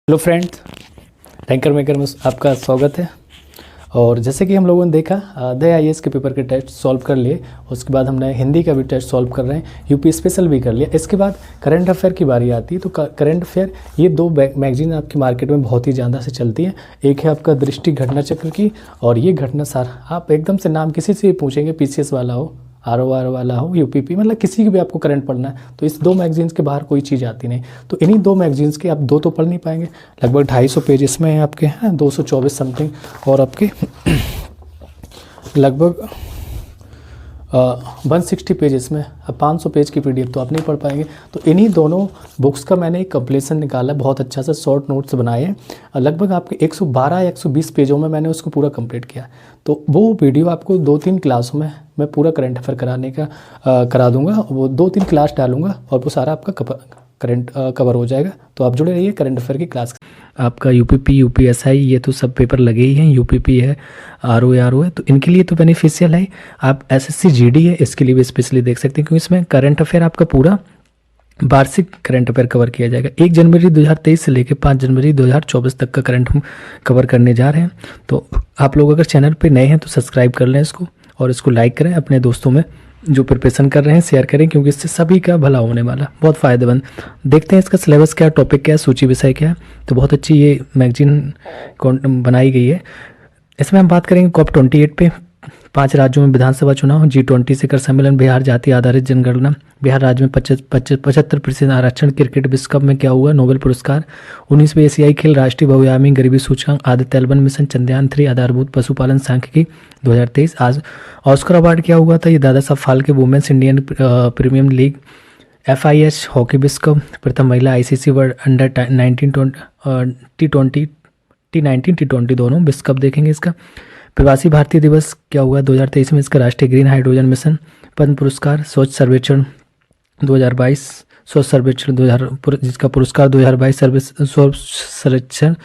Hello friends, ranker maker में आपका स्वागत है। और जैसे कि हम लोगों ने देखा आधे आईएएस के पेपर के टेस्ट सॉल्व कर लिए, उसके बाद हमने हिंदी का भी टेस्ट सॉल्व कर रहे हैं, यूपी स्पेशल भी कर लिया। इसके बाद करंट अफेयर की बारी आती है। तो करंट अफेयर ये दो मैगजीन आपकी मार्केट में बहुत ही ज़्यादा से चलती हैं। एक है आपका दृष्टि घटना चक्र की, और ये घटना सार आप एकदम से नाम किसी से पूछेंगे, पीसीएस वाला हो, आरओआर वाला हो, यूपीपी, मतलब किसी की भी आपको करंट पढ़ना है तो इस दो मैगजीन्स के बाहर कोई चीज़ आती नहीं। तो इन्हीं दो मैगजीन्स के आप दो तो पढ़ नहीं पाएंगे, लगभग 250 पेज इसमें है आपके, हैं 224 समथिंग, और आपके लगभग 160 पेज इसमें। अब 500 पेज की पीडीएफ तो आप नहीं पढ़ पाएंगे। तो इन्हीं दोनों बुक्स का मैंने एक कंप्लीशन निकाला, बहुत अच्छा सा शॉर्ट नोट्स बनाए हैं। लगभग आपके 112 या 120 पेजों में मैंने उसको पूरा कंप्लीट किया। तो वो वीडियो आपको 2-3 क्लासों में मैं पूरा करंट अफेयर कराने का करा दूंगा। वो 2-3 क्लास डालूंगा और वो सारा आपका करंट कवर हो जाएगा। तो आप जुड़े रहिए करंट अफेयर की क्लास। आपका यूपीपी, यूपीएसआई, ये तो सब पेपर लगे ही हैं। यूपीपी है, आरओ है, तो इनके लिए तो बेनिफिशियल है। आप एसएससी जीडी है, इसके लिए भी स्पेशली देख सकते हैं, क्योंकि इसमें करंट अफेयर आपका पूरा वार्षिक करंट अफेयर कवर किया जाएगा। 1 जनवरी 2023 से लेकर 5 जनवरी 2024 तक का करंट हम कवर करने जा रहे हैं। तो आप लोग अगर चैनल पे नए हैं तो सब्सक्राइब कर लें इसको, और इसको लाइक करें, अपने दोस्तों में जो प्रिपरेशन कर रहे हैं शेयर करें, क्योंकि इससे सभी का भला होने वाला, बहुत फ़ायदेमंद। देखते हैं इसका सिलेबस क्या है, टॉपिक क्या है, सूची विषय क्या है। तो बहुत अच्छी ये मैगजीन बनाई गई है। इसमें हम बात करेंगे COP 28 पे, 5 राज्यों में विधानसभा चुनाव, G20 शिखर सम्मेलन, बिहार जाति आधारित जनगणना, बिहार राज्य में 75% आरक्षण, क्रिकेट विश्व कप में क्या हुआ, नोबेल पुरस्कार, 19वें एशियाई खेल, राष्ट्रीय बहुआयामी गरीबी सूचकांक, आदित्य एल 1 मिशन, चंद्रयान 3, आधारभूत पशुपालन सांख्यिकी 2023। आज ऑस्कर अवार्ड क्या हुआ था, ये Dadasaheb Phalke women's Indian premier league, FIH hockey विश्व कप, प्रथम महिला ICC world under 19 T19 T20 दोनों विश्व कप देखेंगे। इसका प्रवासी भारतीय दिवस क्या हुआ 2023 में, इसका राष्ट्रीय ग्रीन हाइड्रोजन मिशन, पद्म पुरस्कार, स्वच्छ सर्वेक्षण 2022, स्वच्छ सर्वेक्षण 2000 जिसका पुरस्कार 2022, स्वच्छ सर्वेक्षण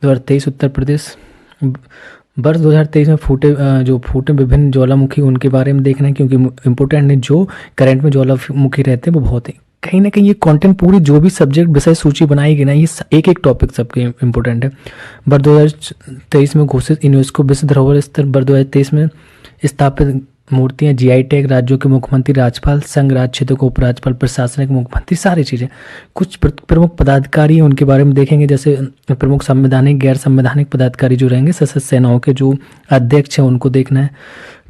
2023 उत्तर प्रदेश। वर्ष 2023 में फूटे विभिन्न ज्वालामुखी, उनके बारे में देखना है, क्योंकि इंपॉर्टेंट है। जो करंट में ज्वालामुखी रहते हैं वो बहुत है, कहीं ना कहीं ये कंटेंट पूरी जो भी सब्जेक्ट विषय सूची बनाई गई ना, ये एक एक टॉपिक सबके इंपॉर्टेंट है। वर्ष 2023 में घोषित यूनेस्को विश्व धरोहर स्थल, वर्ष 2023 में स्थापित मूर्तियां, GI टैग, राज्यों के मुख्यमंत्री, राज्यपाल, संघ राज्य क्षेत्र को उपराज्यपाल, प्रशासनिक मुख्यमंत्री, सारी चीज़ें। कुछ प्रमुख पदाधिकारी उनके बारे में देखेंगे, जैसे प्रमुख संवैधानिक, गैर संवैधानिक पदाधिकारी जो रहेंगे, सशस्त्र सेनाओं के जो अध्यक्ष हैं उनको देखना है,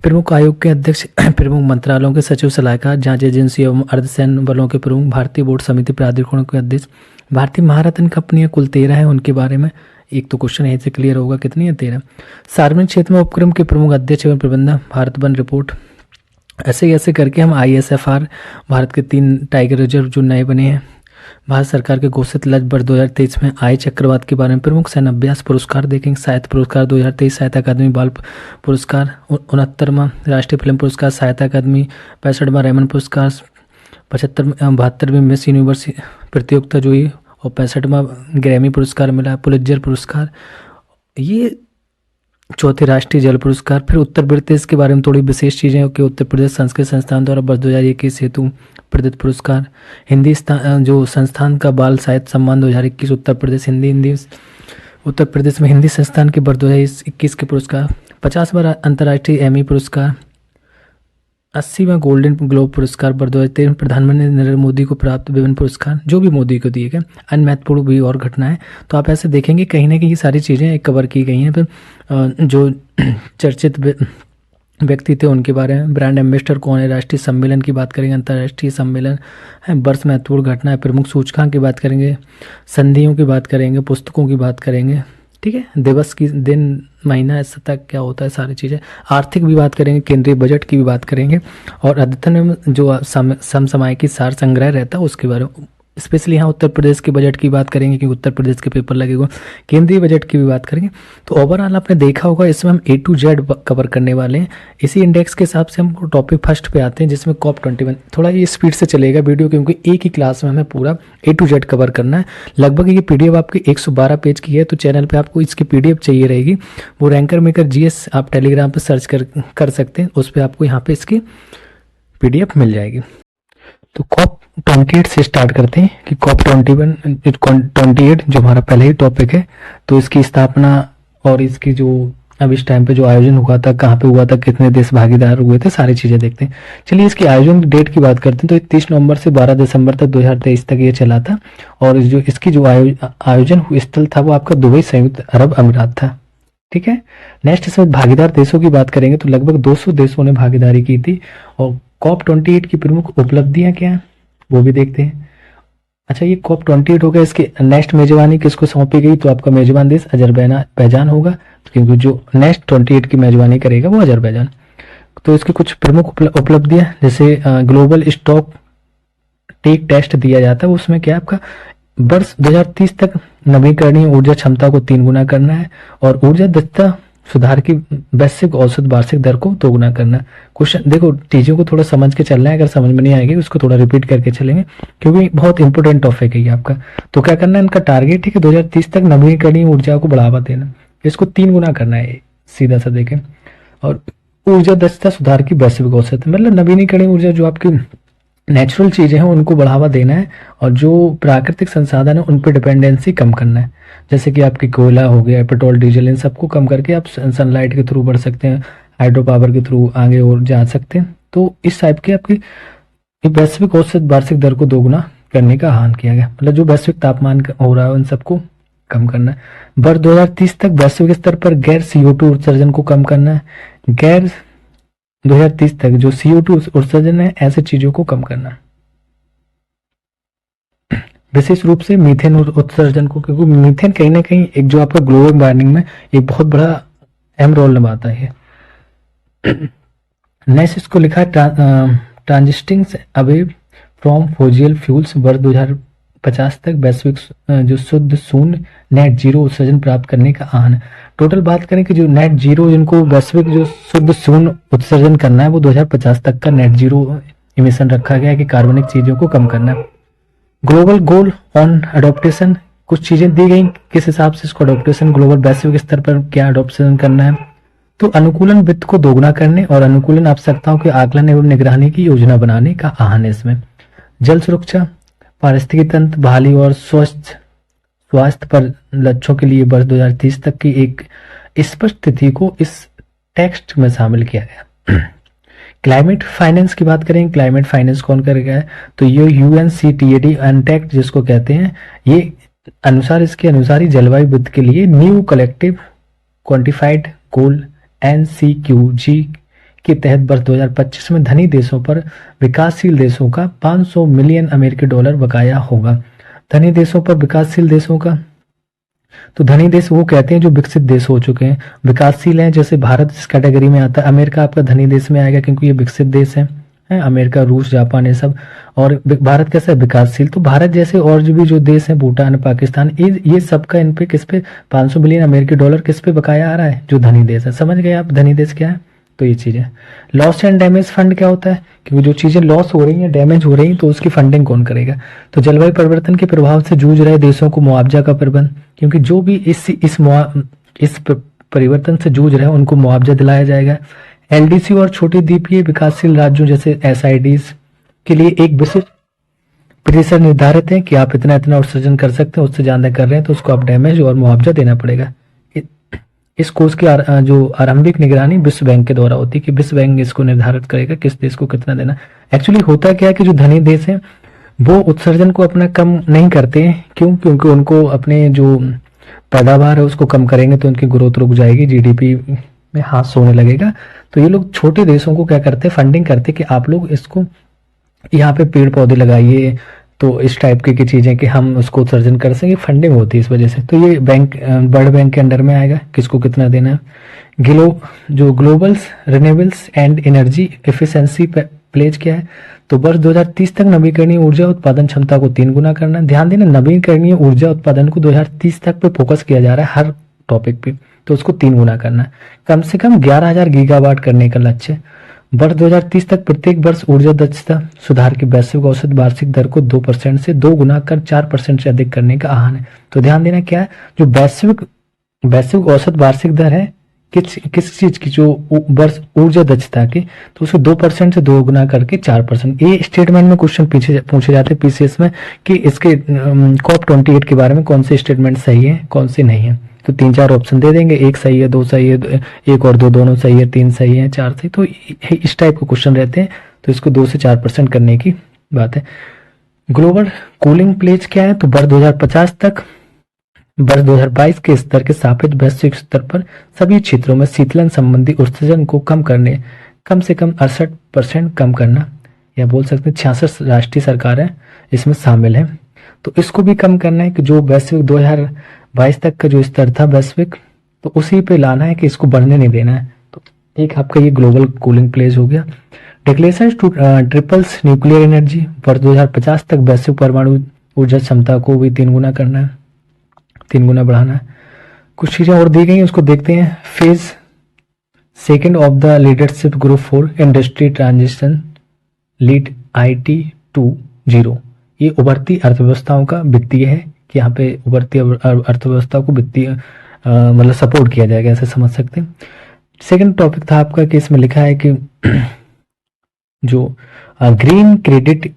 प्रमुख आयोग के अध्यक्ष, प्रमुख मंत्रालयों के सचिव, सलाहकार, जांच एजेंसी एवं अर्धसैन्य बलों के प्रमुख, भारतीय बोर्ड समिति प्राधिकरणों के अध्यक्ष, भारतीय महारत्न कंपनियां कुल 13 हैं, उनके बारे में एक तो क्वेश्चन यहीं से क्लियर होगा, कितनी है 13। सार्वजनिक क्षेत्र में उपक्रम के प्रमुख अध्यक्ष एवं प्रबंधक, भारत वन रिपोर्ट। ऐसे करके हम ISFR, भारत के 3 टाइगर रिजर्व जो नए बने हैं, भारत सरकार के घोषित लक्ष्य वर्ष 2023 में आय चक्रवात के बारे में, प्रमुख सैन्य अभ्यास पुरस्कार देखेंगे, साहित्य पुरस्कार 2023, साहित्य अकादमी बाल पुरस्कार, 69वां राष्ट्रीय फिल्म पुरस्कार, साहित्य अकादमी, 65वां रेमन पुरस्कार, 72वीं मिस यूनिवर्स प्रतियोगिता जो ये, और 65वां ग्रैमी पुरस्कार मिला, पुलित्जर पुरस्कार, ये 4थे राष्ट्रीय जल पुरस्कार। फिर उत्तर प्रदेश के बारे में थोड़ी विशेष चीज़ें कि उत्तर प्रदेश संस्कृत संस्थान द्वारा वर्ष 2021 हेतु प्रदत्त पुरस्कार, हिंदी जो संस्थान का बाल साहित्य सम्मान 2021 उत्तर प्रदेश, हिंदी उत्तर प्रदेश में हिंदी संस्थान के वर्ष 2021 के पुरस्कार, 50वां अंतर्राष्ट्रीय एमी पुरस्कार, 80वां गोल्डन ग्लोब पुरस्कार वर्ष 2023 में प्रधानमंत्री नरेंद्र मोदी को प्राप्त विभिन्न पुरस्कार जो भी मोदी को दिए गए, अन्य महत्वपूर्ण भी और घटनाएं। तो आप ऐसे देखेंगे कहीं ना कहीं ये सारी चीज़ें कवर की गई हैं। फिर जो चर्चित व्यक्ति थे उनके बारे में, ब्रांड एम्बेसडर कौन है, राष्ट्रीय सम्मेलन की बात करेंगे, अंतर्राष्ट्रीय सम्मेलन है, वर्ष महत्वपूर्ण घटना है, प्रमुख सूचकांक की बात करेंगे, संधियों की बात करेंगे, पुस्तकों की बात करेंगे, ठीक है, दिवस की दिन महीना ऐसा तक क्या होता है, सारी चीज़ें, आर्थिक भी बात करेंगे, केंद्रीय बजट की भी बात करेंगे, और अद्यतन में जो समसामयिकी सार संग्रह रहता है उसके बारे में, स्पेशली यहाँ उत्तर प्रदेश के बजट की बात करेंगे, क्योंकि उत्तर प्रदेश के पेपर लगेगा, केंद्रीय बजट की भी बात करेंगे। तो ओवरऑल आपने देखा होगा इसमें हम A to Z कवर करने वाले हैं। इसी इंडेक्स के हिसाब से हम टॉपिक फर्स्ट पे आते हैं, जिसमें COP 21। थोड़ा ये स्पीड से चलेगा वीडियो, क्योंकि एक ही क्लास में हमें पूरा A to Z कवर करना है। लगभग ये PDF आपकी 112 पेज की है, तो चैनल पर आपको इसकी PDF चाहिए रहेगी, वो रैंकर मेकर GS आप टेलीग्राम पर सर्च कर सकते हैं, उस पर आपको यहाँ पर इसकी PDF मिल जाएगी। तो COP COP28 से स्टार्ट करते हैं कि COP28 जो हमारा पहले ही टॉपिक है, तो इसकी स्थापना और इसकी जो अब इस टाइम पे जो आयोजन हुआ था, कहाँ पे हुआ था, कितने देश भागीदार हुए थे, सारी चीजें देखते हैं। चलिए इसकी आयोजन डेट की बात करते हैं। तो 30 नवंबर से 12 दिसंबर तक 2023 तक ये चला था। और जो इसकी जो आयोजन स्थल था वो आपका दुबई, संयुक्त अरब अमीरात था। ठीक है। नेक्स्ट इसमें भागीदार देशों की बात करेंगे तो लगभग 200 देशों ने भागीदारी की थी। और COP28 की प्रमुख उपलब्धियां क्या हैं वो भी देखते हैं। अच्छा, ये COP28 हो गया। इसकी नेक्स्ट मेजबानी किसको सौंपी गई? तो आपका मेजबान देश अजरबैजान होगा, क्योंकि जो नेक्स्ट 28 की मेजबानी करेगा वो अजरबैजान। तो इसकी कुछ प्रमुख उपलब्धियां, जैसे ग्लोबल स्टॉक टेक टेस्ट दिया जाता है, उसमें क्या आपका वर्ष 2030 तक नवीकरणीय ऊर्जा क्षमता को 3 गुना करना है और ऊर्जा दक्षता सुधार की वैश्विक औसत वार्षिक दर को 2 गुना करना। क्वेश्चन देखो, चीजों को थोड़ा समझ के चलना है, अगर समझ में नहीं आएगी उसको थोड़ा रिपीट करके चलेंगे, क्योंकि बहुत इंपॉर्टेंट टॉपिक है ये आपका। तो क्या करना है, इनका टारगेट है कि 2030 तक नवीकरणीय ऊर्जा को बढ़ावा देना, इसको 3 गुना करना है, सीधा सा देखें। और ऊर्जा दक्षता सुधार की वैश्विक औसत, मतलब नवीनीकरणीय ऊर्जा जो आपकी नेचुरल चीजें हैं उनको बढ़ावा देना है, और जो प्राकृतिक संसाधन है उन पर डिपेंडेंसी कम करना है। जैसे कि आपकी कोयला हो गया, पेट्रोल, डीजल, इन सबको कम करके आप सनलाइट के थ्रू बढ़ सकते हैं, हाइड्रो पावर के थ्रू आगे और जा सकते हैं। तो इस टाइप की आपकी वैश्विक औसत वार्षिक दर को 2 गुना करने का आह्वान किया गया, मतलब जो वैश्विक तापमान हो रहा है उन सबको कम करना है। वर्ष 2030 तक वैश्विक स्तर पर गैर CO2 उत्सर्जन को कम करना है। गैर 2030 तक जो CO2 उत्सर्जन है, ऐसे चीजों को कम करना, विशेष रूप से मीथेन उत्सर्जन को, क्योंकि मीथेन कहीं ना कहीं एक जो आपका ग्लोबल वार्मिंग में एक बहुत बड़ा अहम रोल निभाता है। नेक्स्ट इसको लिखा है ट्रांजिस्टिंग अवे फ्रॉम फोजियल फ्यूल्स, वर्ष 2050 तक वैश्विक जो शुद्ध शून्य नेट जीरो उत्सर्जन प्राप्त करने का आह्वान है। टोटल बात करें कि जो नेट जीरो, जिनको वैश्विक जो शुद्ध शून्य उत्सर्जन करना है, वो 2050 तक का नेट जीरो इमिशन रखा गया है कि कार्बनिक चीजों को कम करना है। ग्लोबल गोल ऑन अडोप्टेशन, कुछ चीजें दी गई किस हिसाब से इसको अडोप्टेशन, ग्लोबल वैश्विक स्तर पर क्या अडोप्टेशन करना है। तो अनुकूलन वित्त को 2 गुना करने और अनुकूलन आवश्यकताओं के आकलन एवं निगरानी की योजना बनाने का आह्वान है इसमें। जल सुरक्षा, पारिस्थितिकी तंत्र बहाली और स्वास्थ्य पर लक्ष्यों के लिए वर्ष 2030 तक की एक स्पष्ट तिथि को इस टेक्स्ट में शामिल किया गया। क्लाइमेट फाइनेंस की बात करें, क्लाइमेट फाइनेंस कौन करेगा? तो ये UNCTAD अनटेक्ट जिसको कहते हैं, ये इसके अनुसार ही जलवायु वित्त के लिए न्यू कलेक्टिव क्वांटिफाइड गोल NCQG के तहत वर्ष 2025 में धनी देशों पर विकासशील देशों का 500 मिलियन अमेरिकी डॉलर बकाया होगा। धनी देशों पर विकासशील देशों का, तो धनी देश वो कहते हैं जो विकसित देश हो चुके हैं। विकासशील हैं, जैसे भारत इस कैटेगरी में आता है। अमेरिका आपका धनी देश में आएगा क्योंकि ये विकसित देश है, अमेरिका, रूस, जापान, ये सब। और भारत कैसा है? विकासशील। तो भारत जैसे और जो भी जो देश है, भूटान, पाकिस्तान, ये सबका इन पे किस पे 500 मिलियन अमेरिकी डॉलर किस पे बकाया आ रहा है? जो धनी देश है। समझ गए आप धनी देश क्या है? तो ये चीजें। लॉस एंड डैमेज फंड क्या होता है? क्योंकि जो चीजें लॉस हो रही हैं, डैमेज हो रही हैं, तो उसकी फंडिंग कौन करेगा? तो जलवायु परिवर्तन के प्रभाव से जूझ रहे देशों को मुआवजा का प्रबंध, क्योंकि जो भी इस परिवर्तन से जूझ रहे हैं उनको मुआवजा दिलाया जाएगा। LDC और छोटी द्वीपीय विकासशील राज्यों जैसे SIDs के लिए एक विशिष्ट प्रतिशत निर्धारित है कि आप इतना इतना उत्सर्जन कर सकते हैं, उससे ज्यादा कर रहे हैं तो उसको आप डैमेज और मुआवजा देना पड़ेगा। इस कोर्स की जो आरंभिक निगरानी विश्व बैंक के द्वारा होती है कि विश्व बैंक इसको निर्धारित करेगा किस देश को कितना देना। एक्चुअली होता क्या है कि जो धनी देश है वो उत्सर्जन को अपना कम नहीं करते हैं। क्यों? क्योंकि उनको अपने जो पैदावार है उसको कम करेंगे तो उनकी ग्रोथ रुक जाएगी, GDP में हाथ सोने लगेगा। तो ये लोग छोटे देशों को क्या करते हैं? फंडिंग करते कि आप लोग इसको यहाँ पे पेड़ पौधे लगाइए, तो इस टाइप की चीजें कि हम उसको उत्सर्जन कर सकें, फंडिंग होती है इस वजह से। तो ये बैंक वर्ल्ड बैंक के अंडर में आएगा, किसको कितना देना है। जो globals renewables and energy efficiency pledge क्या है? तो वर्ष 2030 तक नवीकरणीय ऊर्जा उत्पादन क्षमता को 3 गुना करना। ध्यान देना, नवीकरणीय ऊर्जा उत्पादन को 2030 तक पे फोकस किया जा रहा है हर टॉपिक पे, तो उसको 3 गुना करना है। कम से कम 11,000 गीगावाट करने का लक्ष्य है। वर्ष 2030 तक प्रत्येक वर्ष ऊर्जा दक्षता सुधार की वैश्विक औसत वार्षिक दर को 2% से 2 गुना कर 4% से अधिक करने का आह्वान है। तो ध्यान देना क्या है, जो वैश्विक औसत वार्षिक दर है किस चीज की, जो वर्ष ऊर्जा दक्षता की, तो उसे 2% से 2 गुना करके 4%। ये स्टेटमेंट में क्वेश्चन पीछे पूछे जाते हैं पीसीएस में कि इसके COP28 के बारे में कौन से स्टेटमेंट सही है कौन से नहीं है। तो 3-4 ऑप्शन दे देंगे, एक सही है, दो सही है, एक और दो, दोनों सही है, 3 सही है, 4 सही। तो इस टाइप के क्वेश्चन रहते हैं, तो इसको 2 से 4% करने की बात है। ग्लोबल कूलिंग प्लेज क्या है, तो वर्ष 2050 तक वर्ष 2022 के स्तर के सापेक्ष वैश्विक स्तर पर सभी क्षेत्रों में शीतलन संबंधी उत्सर्जन को कम करने कम से कम 68% कम करना, या बोल सकते हैं 66 राष्ट्रीय सरकारें इसमें शामिल हैं। तो इसको भी कम करना है कि जो वैश्विक 2022 तक का जो स्तर था वैश्विक, तो उसी पे लाना है कि इसको बढ़ने नहीं देना है। तो एक आपका ये ग्लोबल कूलिंग प्लेज हो गया। Declaration to triples nuclear energy, वर्ष 2050 तक वैश्विक परमाणु ऊर्जा क्षमता को भी 3 गुना करना है, 3 गुना बढ़ाना है। कुछ चीजें और दी गई हैं, उसको देखते हैं। Phase second of the leadership group for industry transition lead IT20, ये उभरती अर्थव्यवस्थाओं का वित्तीय है कि यहाँ पे उभरती अर्थव्यवस्था को वित्तीय मतलब सपोर्ट किया जाएगा, ऐसे समझ सकते हैं। सेकंड टॉपिक था आपका कि इसमें लिखा है कि जो ग्रीन क्रेडिट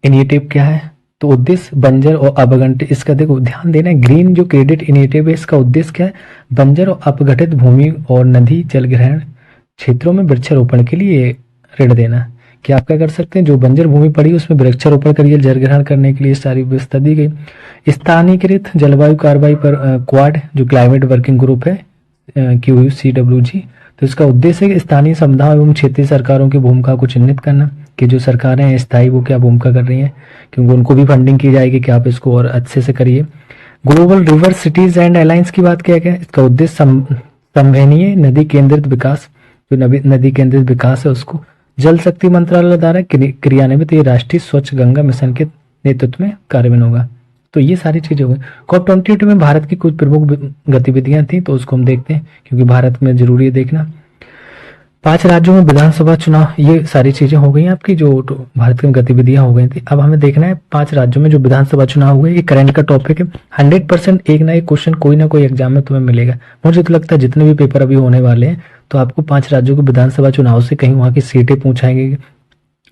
इनिशिएटिव क्या है, तो उद्देश्य बंजर और अपघटित, इसका देखो ध्यान देना है, ग्रीन जो क्रेडिट इनिशिएटिव है इसका उद्देश्य क्या है, बंजर और अपघटित भूमि और नदी जल ग्रहण क्षेत्रों में वृक्षारोपण के लिए ऋण देना। कि आप क्या कर सकते हैं, जो बंजर भूमि पड़ी उसमें वृक्षारोपण करिए, जल ग्रहण करने के लिए सारी व्यवस्था दी गई। स्थानीयकृत जलवायु कार्रवाई पर क्वाड जो क्लाइमेट वर्किंग ग्रुप है QCWG, तो इसका उद्देश्य है कि स्थानीय समुदायों एवं क्षेत्रीय सरकारों की भूमिका को चिन्हित करना कि जो सरकारें हैं स्थायी वो क्या भूमिका कर रही हैं, क्योंकि उनको भी फंडिंग की जाएगी कि आप इसको और अच्छे से करिए। Global river cities and alliance की बात किया गया, इसका उद्देश्य संवहनीय नदी केंद्रित विकास, जो नदी केंद्रित विकास है उसको जल शक्ति मंत्रालय द्वारा क्रियान्वित ये राष्ट्रीय स्वच्छ गंगा मिशन के नेतृत्व में कार्यान्वयन होगा। तो ये सारी चीजें हुई। COP28 में भारत की कुछ प्रमुख गतिविधियां थी, तो उसको हम देखते हैं क्योंकि भारत में जरूरी है देखना। 5 राज्यों में विधानसभा चुनाव, ये सारी चीजें हो गई आपकी जो भारत में गतिविधियां हो गई थी। अब हमें देखना है 5 राज्यों में जो विधानसभा चुनाव हुए, ये करंट का टॉपिक है। 100% एक ना एक क्वेश्चन कोई ना कोई एग्जाम में तुम्हें मिलेगा। मुझे तो लगता है जितने भी पेपर अभी होने वाले हैं तो आपको 5 राज्यों के विधानसभा चुनाव से कहीं वहां की सीटें पूछाएंगे,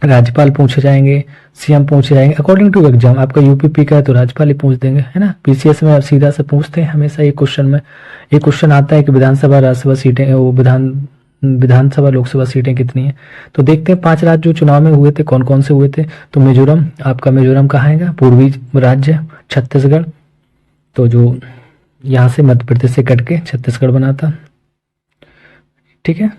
राज्यपाल पूछे जाएंगे, CM पूछे जाएंगे अकॉर्डिंग टू एग्जाम। आपका UPP का है तो राज्यपाल ही पूछ देंगे, है ना। PCS में आप सीधा से पूछते हैं हमेशा एक क्वेश्चन में, एक क्वेश्चन आता है कि विधानसभा राज्यसभा सीटें, वो विधानसभा लोकसभा सीटें कितनी है। तो देखते हैं 5 राज्य जो चुनाव में हुए थे कौन कौन से हुए थे। तो मिजोरम, आपका मिजोरम कहाँ आएगा, पूर्वी राज्य छत्तीसगढ़, तो जो यहाँ से मध्य प्रदेश से कट के छत्तीसगढ़ बना था, ठीक है।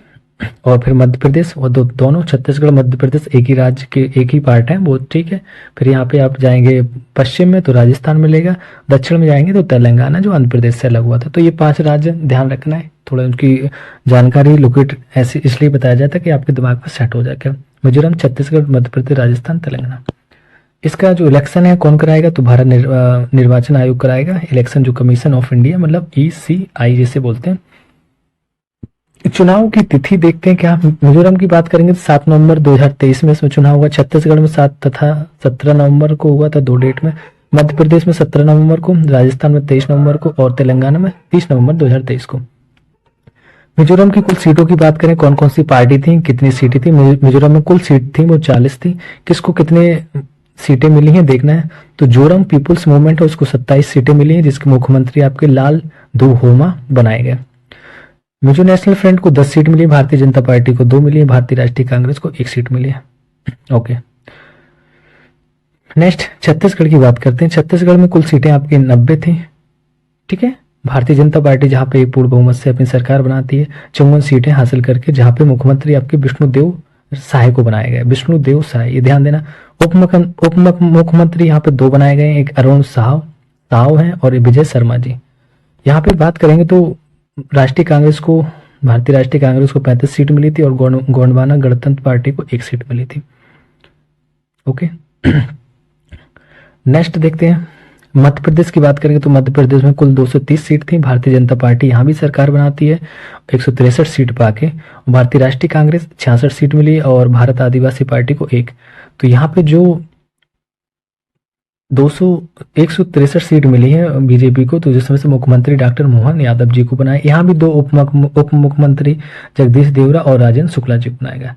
और फिर मध्य प्रदेश, और दोनों छत्तीसगढ़ मध्य प्रदेश एक ही राज्य के एक ही पार्ट है वो, ठीक है। फिर यहाँ पे आप जाएंगे पश्चिम में तो राजस्थान मिलेगा, दक्षिण में जाएंगे तो तेलंगाना जो आंध्र प्रदेश से अलग हुआ था। तो ये 5 राज्य ध्यान रखना है, थोड़ा उनकी जानकारी लोकेट ऐसे इसलिए बताया जाता है कि आपके दिमाग में सेट हो जाए। मिजोरम, छत्तीसगढ़, मध्य प्रदेश, राजस्थान, तेलंगाना। इसका जो इलेक्शन है कौन कराएगा, तो भारत निर्वाचन आयोग कराएगा। इलेक्शन जो कमीशन ऑफ इंडिया मतलब ECI जिसे बोलते हैं। चुनाव की तिथि देखते हैं क्या। मिजोरम की बात करेंगे तो 7 नवंबर 2023 में इसमें चुनाव हुआ। छत्तीसगढ़ में 7 तथा 17 नवंबर को हुआ था, 2 डेट में। मध्य प्रदेश में 17 नवंबर को, राजस्थान में 23 नवंबर को और तेलंगाना में 30 नवंबर 2023 को। मिजोरम की कुल सीटों की बात करें, कौन कौन सी पार्टी थी, कितनी सीटें थी। मिजोरम में कुल सीट थी वो 40 थी। किसको कितने सीटें मिली हैं देखना है। तो जोरम पीपुल्स मूवमेंट है उसको 27 सीटें मिली हैं, जिसके मुख्यमंत्री आपके लाल धुहोमा बनाए गए। मिजो नेशनल फ्रंट को 10 सीट मिली, भारतीय जनता पार्टी को 2 मिली है, भारतीय राष्ट्रीय कांग्रेस को 1 सीट मिली है। ओके, नेक्स्ट छत्तीसगढ़ की बात करते हैं। छत्तीसगढ़ में कुल सीटें आपकी 90 थी, ठीक है। भारतीय जनता पार्टी जहां पे पूर्ण बहुमत से अपनी सरकार बनाती है, 54 सीटें हासिल करके, जहां पे मुख्यमंत्री आपके विष्णुदेव साय को बनाए गए। विष्णुदेव साय, ये ध्यान देना। उप मुख्यमंत्री यहाँ पे 2 बनाए गए, एक अरुण साव है और विजय शर्मा जी। यहाँ पे बात करेंगे तो राष्ट्रीय कांग्रेस को, भारतीय राष्ट्रीय कांग्रेस को 35 सीट मिली थी और गोंडवाना गणतंत्र पार्टी को 1 सीट मिली थी। ओके, नेक्स्ट देखते हैं मध्य प्रदेश की बात करेंगे तो मध्य प्रदेश में कुल 230 सीट थी। भारतीय जनता पार्टी यहाँ भी सरकार बनाती है 163 सीट पाके। भारतीय राष्ट्रीय कांग्रेस 66 सीट मिली और भारत आदिवासी पार्टी को 1। तो यहाँ पे जो 200 163 सीट मिली है बीजेपी को, तो जिसमें से मुख्यमंत्री डॉक्टर मोहन यादव जी को बनाया। यहाँ भी 2 उप मुख्यमंत्री जगदीश देवरा और राजेंद्र शुक्ला जी को बनाया गया।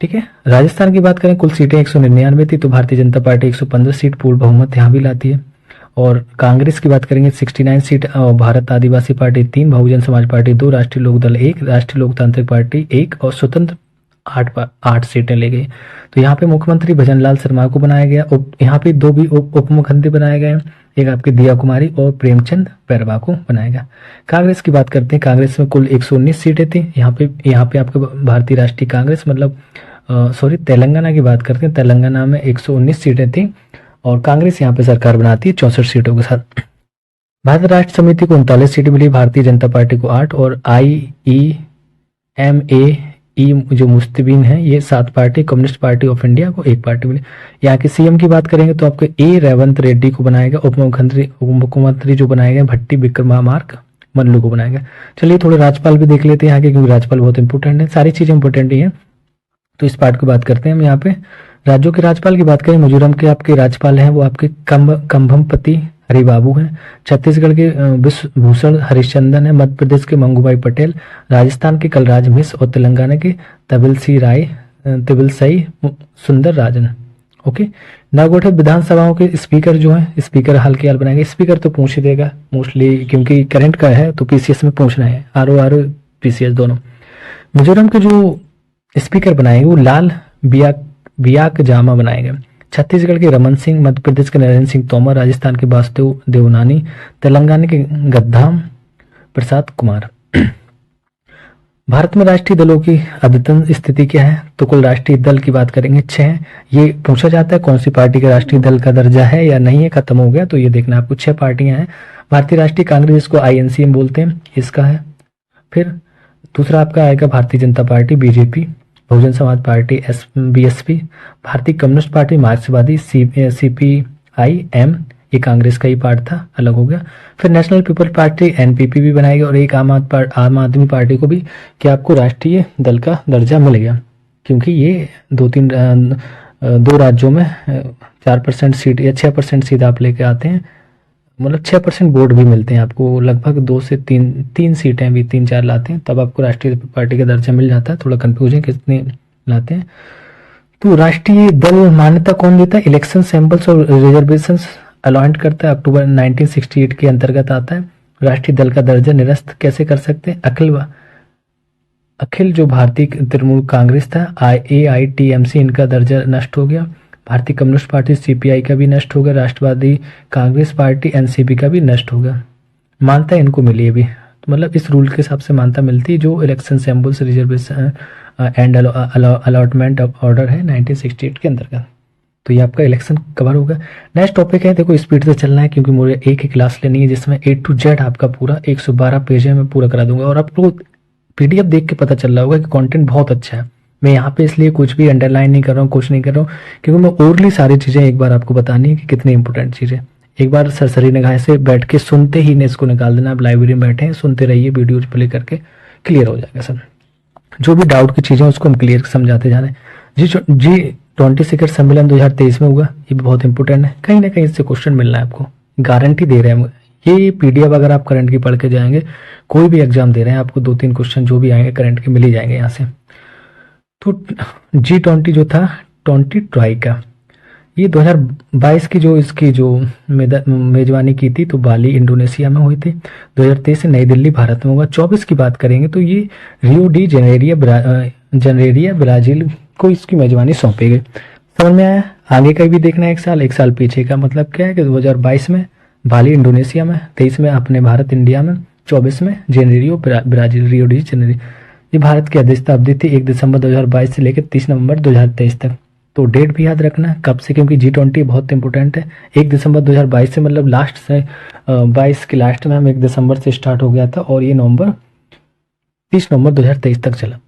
ठीक है, राजस्थान की बात करें, कुल सीटें 199 थी, तो भारतीय जनता पार्टी 115 सीट पूर्ण बहुमत यहाँ भी लाती है। और कांग्रेस की बात करेंगे 69 सीट, और भारत आदिवासी पार्टी 3, बहुजन समाज पार्टी 2, राष्ट्रीय लोकदल 1, राष्ट्रीय लोकतांत्रिक पार्टी 1 और स्वतंत्र 8 सीटें ले गई। तो यहाँ पे मुख्यमंत्री भजन लाल शर्मा को बनाया गया। यहाँ पे 2 भी उप मुख्यमंत्री बनाए गए, एक आपकी दिया कुमारी और प्रेमचंद बैरवा को बनाया गया। कांग्रेस की बात करते हैं, कांग्रेस में कुल 119 सीटें थी। यहाँ पे आपके भारतीय राष्ट्रीय कांग्रेस मतलब तेलंगाना की बात करते हैं, तेलंगाना में 119 सीटें थी और कांग्रेस यहाँ पे सरकार बनाती है 64 सीटों के साथ। भारत राष्ट्र समिति को 39 सीटें मिली, भारतीय जनता पार्टी को 8 और IEMA जो मुस्तिबीन है ये 7 party, communist party of India को 1 पार्टी मिली। यहाँ के सीएम की बात करेंगे तो आपके A रेवंत रेड्डी को बनाएगा, उप मुख्यमंत्री जो बनाए गए भट्टी विक्रमार्क मल्लू को बनाएगा। चलिए थोड़े राज्यपाल भी देख लेते हैं यहाँ के, क्योंकि राज्यपाल बहुत इंपॉर्टेंट है, सारी चीजें इंपॉर्टेंट ही है, तो इस पार्ट की बात करते हैं हम। यहाँ पे राज्यों के राज्यपाल की बात करें, मिजोरम के आपके राज्यपाल हैं वो आपके कंभमपति हरिबाबू हैं, छत्तीसगढ़ के विश्वभूषण हरिश्चंदन है, मध्य प्रदेश के मंगूभाई पटेल, राजस्थान के कलराज मिश्र और तेलंगाना के तबिलसई सुंदर राजन। ओके, नवगठित विधानसभाओं के स्पीकर जो है, स्पीकर हाल के हाल बनाएंगे। स्पीकर तो पूछ ही देगा मोस्टली, क्योंकि करंट का है तो पीसीएस में पूछना है, आरओ पीसीएस दोनों। मिजोरम के जो स्पीकर बनाएंगे वो लाल बियाक जामा बनाएंगे। छत्तीसगढ़ के रमन सिंह, मध्य प्रदेश के नरेंद्र सिंह तोमर, राजस्थान के वासुदेव देवनानी, तेलंगाना के गद्दाम प्रसाद कुमार। भारत में राष्ट्रीय दलों की अद्यतन स्थिति क्या है, तो कुल राष्ट्रीय दल की बात करेंगे 6 है। ये पूछा जाता है कौन सी पार्टी का राष्ट्रीय दल का दर्जा है या नहीं है, खत्म हो गया, तो ये देखना आपको 6 पार्टियां हैं। भारतीय राष्ट्रीय कांग्रेस, जिसको INCM बोलते हैं, इसका है। फिर दूसरा आपका आएगा Bharatiya Janata party BJP, Bahujan Samaj party BSP, भारतीय कम्युनिस्ट पार्टी मार्क्सवादी CPIM, ये कांग्रेस का ही पार्ट था, अलग हो गया। फिर नेशनल पीपल पार्टी NPP भी बनाएगी और एक आम आदमी पार्टी को भी कि आपको राष्ट्रीय दल का दर्जा मिल गया, क्योंकि ये 2 राज्यों में 4% सीट या 6% सीट आप लेके आते हैं, मतलब 6% वोट भी मिलते हैं आपको, लगभग 2 से 3 सीटें भी 3-4 लाते हैं, तब आपको राष्ट्रीय पार्टी का दर्जा मिल जाता है। थोड़ा कंफ्यूजन कितने लाते हैं। तो राष्ट्रीय दल मान्यता कौन देता है, इलेक्शन सैंपल्स और रिजर्वेशन अलॉट करता है, अक्टूबर 1968 के अंतर्गत आता है। राष्ट्रीय दल का दर्जा निरस्त कैसे कर सकते हैं, अखिल जो भारतीय तृणमूल कांग्रेस था AITMC, इनका दर्जा नष्ट हो गया। भारतीय कम्युनिस्ट पार्टी CPI का भी नष्ट हो गया, राष्ट्रवादी कांग्रेस पार्टी NCP का भी नष्ट हो गया। मान्यता इनको मिली है भी, तो मतलब इस रूल के हिसाब से मान्यता मिलती है जो election samples reservation and allotment of order है 1968 के अंतर्गत। तो ये आपका इलेक्शन कवर होगा। नेक्स्ट टॉपिक है, देखो स्पीड से चलना है क्योंकि मुझे एक ही क्लास लेनी है जिसमें A to Z आपका पूरा 112 पेज है, मैं पूरा करा दूंगा। और आपको PDF देख के पता चल रहा होगा कि कंटेंट बहुत अच्छा है। मैं यहाँ पे इसलिए कुछ भी अंडरलाइन नहीं कर रहा हूँ, कुछ नहीं कर रहा हूँ, क्योंकि मैं ओरली सारी चीज़ें एक बार आपको बतानी है कि कितनी इंपॉर्टेंट चीज़ है। एक बार सरसरी निगाह से बैठ के सुनते ही ने इसको निकाल देना। आप लाइब्रेरी में बैठे हैं, सुनते रहिए, वीडियो प्ले करके क्लियर हो जाएगा सब। जो भी डाउट की चीज़ें उसको हम क्लियर समझाते जा रहे हैं। G20 शिखर सम्मेलन 2023 में हुआ, ये भी बहुत इंपॉर्टेंट है, कहीं ना कहीं इससे क्वेश्चन मिलना है आपको, गारंटी दे रहे हैं। ये PDF अगर आप करंट की पढ़ के जाएंगे, कोई भी एग्जाम दे रहे हैं, आपको 2-3 क्वेश्चन जो भी आएंगे करंट के मिल ही जाएंगे यहाँ से। तो G20 जो था 20 ट्राई का, ये 2022 की जो इसकी जो मेजबानी की थी तो बाली इंडोनेशिया में हुई थी। 2023 से नई दिल्ली भारत में होगा। 24 की बात करेंगे तो ये रियो डी जेनेरिया ब्राजील को इसकी मेजबानी सौंपी गई। समझ में आया? आगे का भी देखना है, एक साल पीछे का मतलब क्या है कि 2022 में बाली इंडोनेशिया में, 23 में अपने भारत इंडिया में, 24 में Janeiro Brazil Rio de Janeiro. ये भारत की अध्यक्षता अवधि थी 1 दिसंबर 2022 से लेकर 30 नवंबर 2023 तक। तो डेट भी याद रखना कब से, क्योंकि G20 बहुत इंपॉर्टेंट है। 1 दिसंबर 2022 से मतलब लास्ट से 22 के लास्ट में हम 1 दिसंबर से स्टार्ट हो गया था और ये 30 नवंबर 2023 तक चला।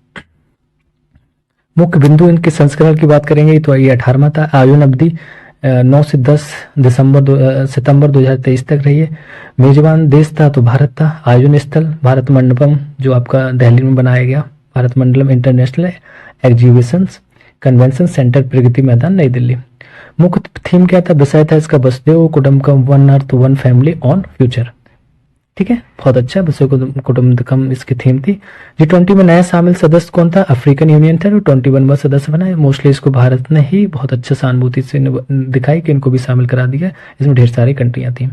मुख्य बिंदु इनके संस्करण की बात करेंगे तो ये 18वां था। आयोजन अवधि 9 से 10 सितंबर 2023 तक रही है। मेजबान देश था तो भारत था। आयोजन स्थल भारत मंडपम जो आपका दिल्ली में बनाया गया, Bharat Mandalam international exhibitions convention centre, Pragati Maidan, नई दिल्ली। मुख्य थीम क्या था, विषय था इसका वसुधैव कुटुंबकम one earth one family one future. ठीक है, बहुत अच्छा, वसुधैव कुटुंबकम इसकी थीम थी। G20 में नया शामिल सदस्य कौन था, अफ्रीकन यूनियन था, जो 21वां सदस्य बना है। मोस्टली इसको भारत ने ही बहुत अच्छा सहानुभूति से दिखाई कि इनको भी शामिल करा दिया। इसमें ढेर सारी कंट्रियां थी।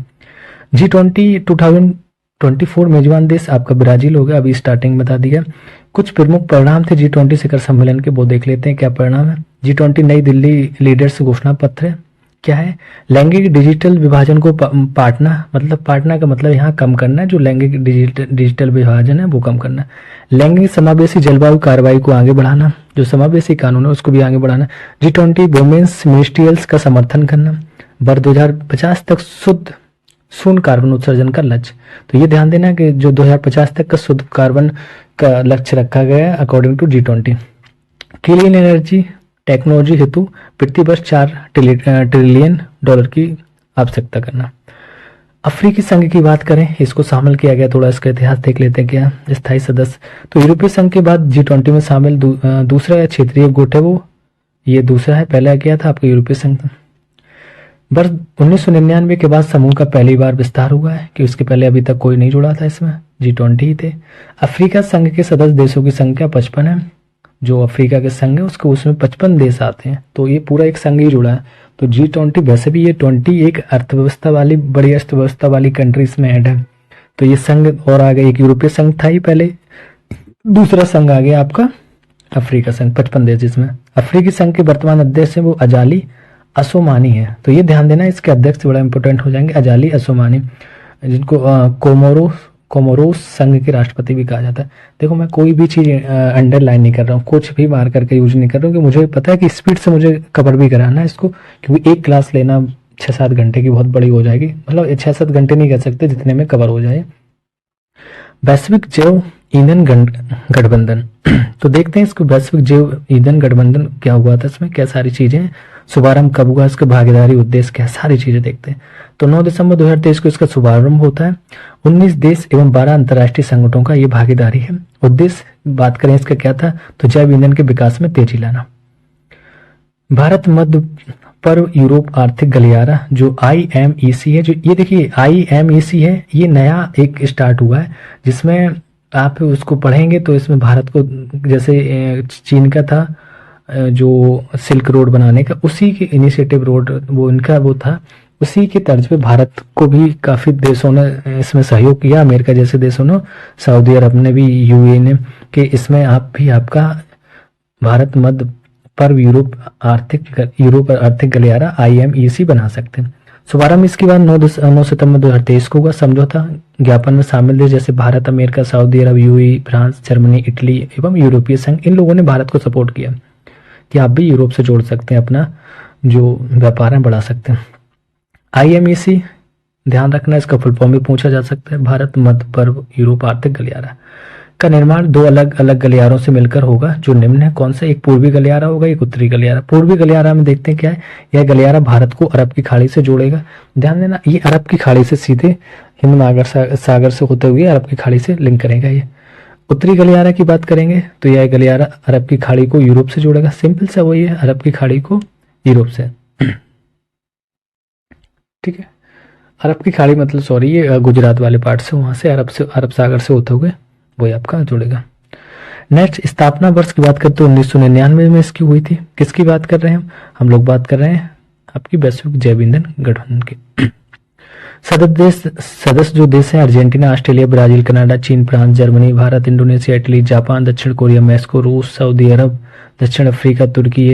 G20 2024 मेजबान देश आपका ब्राजील हो गया, अभी स्टार्टिंग बता दिया। कुछ प्रमुख परिणाम थे G20 शिखर सम्मेलन के, वो देख लेते हैं क्या परिणाम है। G20 नई दिल्ली लीडर्स घोषणा पत्र है, क्या है, लैंगिक डिजिटल विभाजन को पाटना, मतलब पाटना का मतलब यहाँ कम करना है, जो लैंगिक डिजिटल विभाजन है वो कम करना। लैंगिक समावेशी जलवायु कार्रवाई को आगे बढ़ाना, जो समावेशी कानून है उसको भी आगे बढ़ाना। G20 वुमेन्स मिनिस्ट्रियल्स का समर्थन करना। वर्ष 2050 तक शुद्ध शून्य कार्बन उत्सर्जन का लक्ष्य। तो ये ध्यान देना कि जो 2050 तक का शुद्ध कार्बन का लक्ष्य रखा गया है according to G20। Clean energy technology हेतु प्रति वर्ष $4 ट्रिलियन की आवश्यकता करना। अफ्रीकी संघ की बात करें, इसको शामिल किया गया, थोड़ा इसका इतिहास देख लेते हैं क्या। स्थायी सदस्य तो यूरोपीय संघ के बाद G20 में शामिल दूसरा या क्षेत्रीय गुट है वो, ये दूसरा है, पहला क्या था आपका यूरोपीय संघ था। वर्ष 1999 के बाद समूह का पहली बार विस्तार हुआ है, कि उसके पहले अभी तक कोई नहीं जुड़ा था इसमें, G20 ही थे। अफ्रीका संघ के सदस्य देशों की संख्या 55 है। जो अफ्रीका के संघ है उसके उसमें 55 देश आते हैं, तो ये पूरा एक संघ ही जुड़ा है। तो G20 वैसे भी ये 20 एक अर्थव्यवस्था वाली, बड़ी अर्थव्यवस्था वाली कंट्रीज में ऐड है। तो ये संघ और आगे एक यूरोपीय संघ था ही पहले, दूसरा संघ आ गया आपका अफ्रीका संघ, 55 देश, जिसमें अफ्रीकी संघ के वर्तमान अध्यक्ष है वो अजाली असोमानी है। तो ये ध्यान देना, इसके अध्यक्ष बड़ा इंपॉर्टेंट हो जाएंगे, अजाली असोमानी, जिनको कोमोरोस संघ के राष्ट्रपति भी कहा जाता है। देखो मैं कोई भी चीज अंडरलाइन नहीं कर रहा हूँ, कुछ भी मार करके यूज नहीं कर रहा हूँ, कि मुझे पता है कि स्पीड से मुझे कवर भी कराना है इसको, क्योंकि एक क्लास लेना 6-7 घंटे की बहुत बड़ी हो जाएगी, मतलब 6-7 घंटे नहीं कर सकते, जितने में कवर हो जाए। वैश्विक जैव ईंधन गठबंधन तो देखते हैं इसको, वैश्विक जैव ईंधन गठबंधन क्या हुआ था, इसमें क्या सारी चीजें, शुभारंभ कब हुआ, इसका भागीदारी उद्देश्य क्या, सारी चीजें देखते हैं। तो 9 दिसंबर 2023 को इसका शुभारंभ होता है। 19 देश एवं 12 अंतर्राष्ट्रीय संगठनों का ये भागीदारी है। उद्देश्य बात करें इसका क्या था, तो जैव ईंधन के विकास में तेजी लाना। भारत मध्य पर्व यूरोप आर्थिक गलियारा, जो IMEC है, जो ये देखिए IMEC है, ये नया एक स्टार्ट हुआ है, जिसमें आप उसको पढ़ेंगे तो इसमें भारत को, जैसे चीन का था जो सिल्क रोड बनाने का, उसी के इनिशिएटिव रोड वो इनका वो था, उसी के तर्ज पे भारत को भी काफी देशों ने इसमें सहयोग किया, अमेरिका जैसे देशों ने, सऊदी अरब ने भी, UAE ने, कि इसमें आप भी आपका भारत मध्य पर्व यूरोप आर्थिक गलियारा IMEC बना सकते हैं। शुभारंभ इसके बाद 9 सितंबर 2023 को हुआ। समझौता ज्ञापन में शामिल देश जैसे भारत, अमेरिका, सऊदी अरब, UAE, फ्रांस, जर्मनी, इटली एवं यूरोपीय संघ, इन लोगों ने भारत को सपोर्ट किया कि आप भी यूरोप से जोड़ सकते हैं, अपना जो व्यापार है बढ़ा सकते हैं। IMEC ध्यान रखना, इसका फुल फॉर्म भी पूछा जा सकता है, भारत मध्य पर्व यूरोप आर्थिक गलियारा का निर्माण 2 अलग अलग गलियारों से मिलकर होगा, जो निम्न है। कौन सा, एक पूर्वी गलियारा होगा, एक उत्तरी गलियारा। पूर्वी गलियारा में देखते हैं क्या है, यह गलियारा भारत को अरब की खाड़ी से जोड़ेगा। ध्यान देना, ये अरब की खाड़ी से सीधे हिंद सागर से होते हुए अरब की खाड़ी से लिंक करेगा। ये उत्तरी गलियारा की बात करेंगे तो यह गलियारा अरब की खाड़ी को यूरोप से जोड़ेगा। सिंपल सा वही है, अरब की खाड़ी को यूरोप से, ठीक है। अरब की खाड़ी मतलब सॉरी, ये गुजरात वाले पार्ट से, वहां से अरब सागर से होते हुए वही आपका जुड़ेगा। नेक्स्ट, स्थापना वर्ष की बात करते हैं 1999 में इसकी हुई थी। किसकी बात कर रहे हैं हम लोग बात कर रहे हैं आपकी वैश्विक जैव ईंधन गठबंधन की। सदस्य जो देश हैं, अर्जेंटीना, ऑस्ट्रेलिया, ब्राजील, कनाडा, चीन, France, Germany, Bharat, Indonesia, Italy, Japan, दक्षिण कोरिया, मैक्सिको, रूस, सऊदी अरब, दक्षिण अफ्रीका, तुर्की,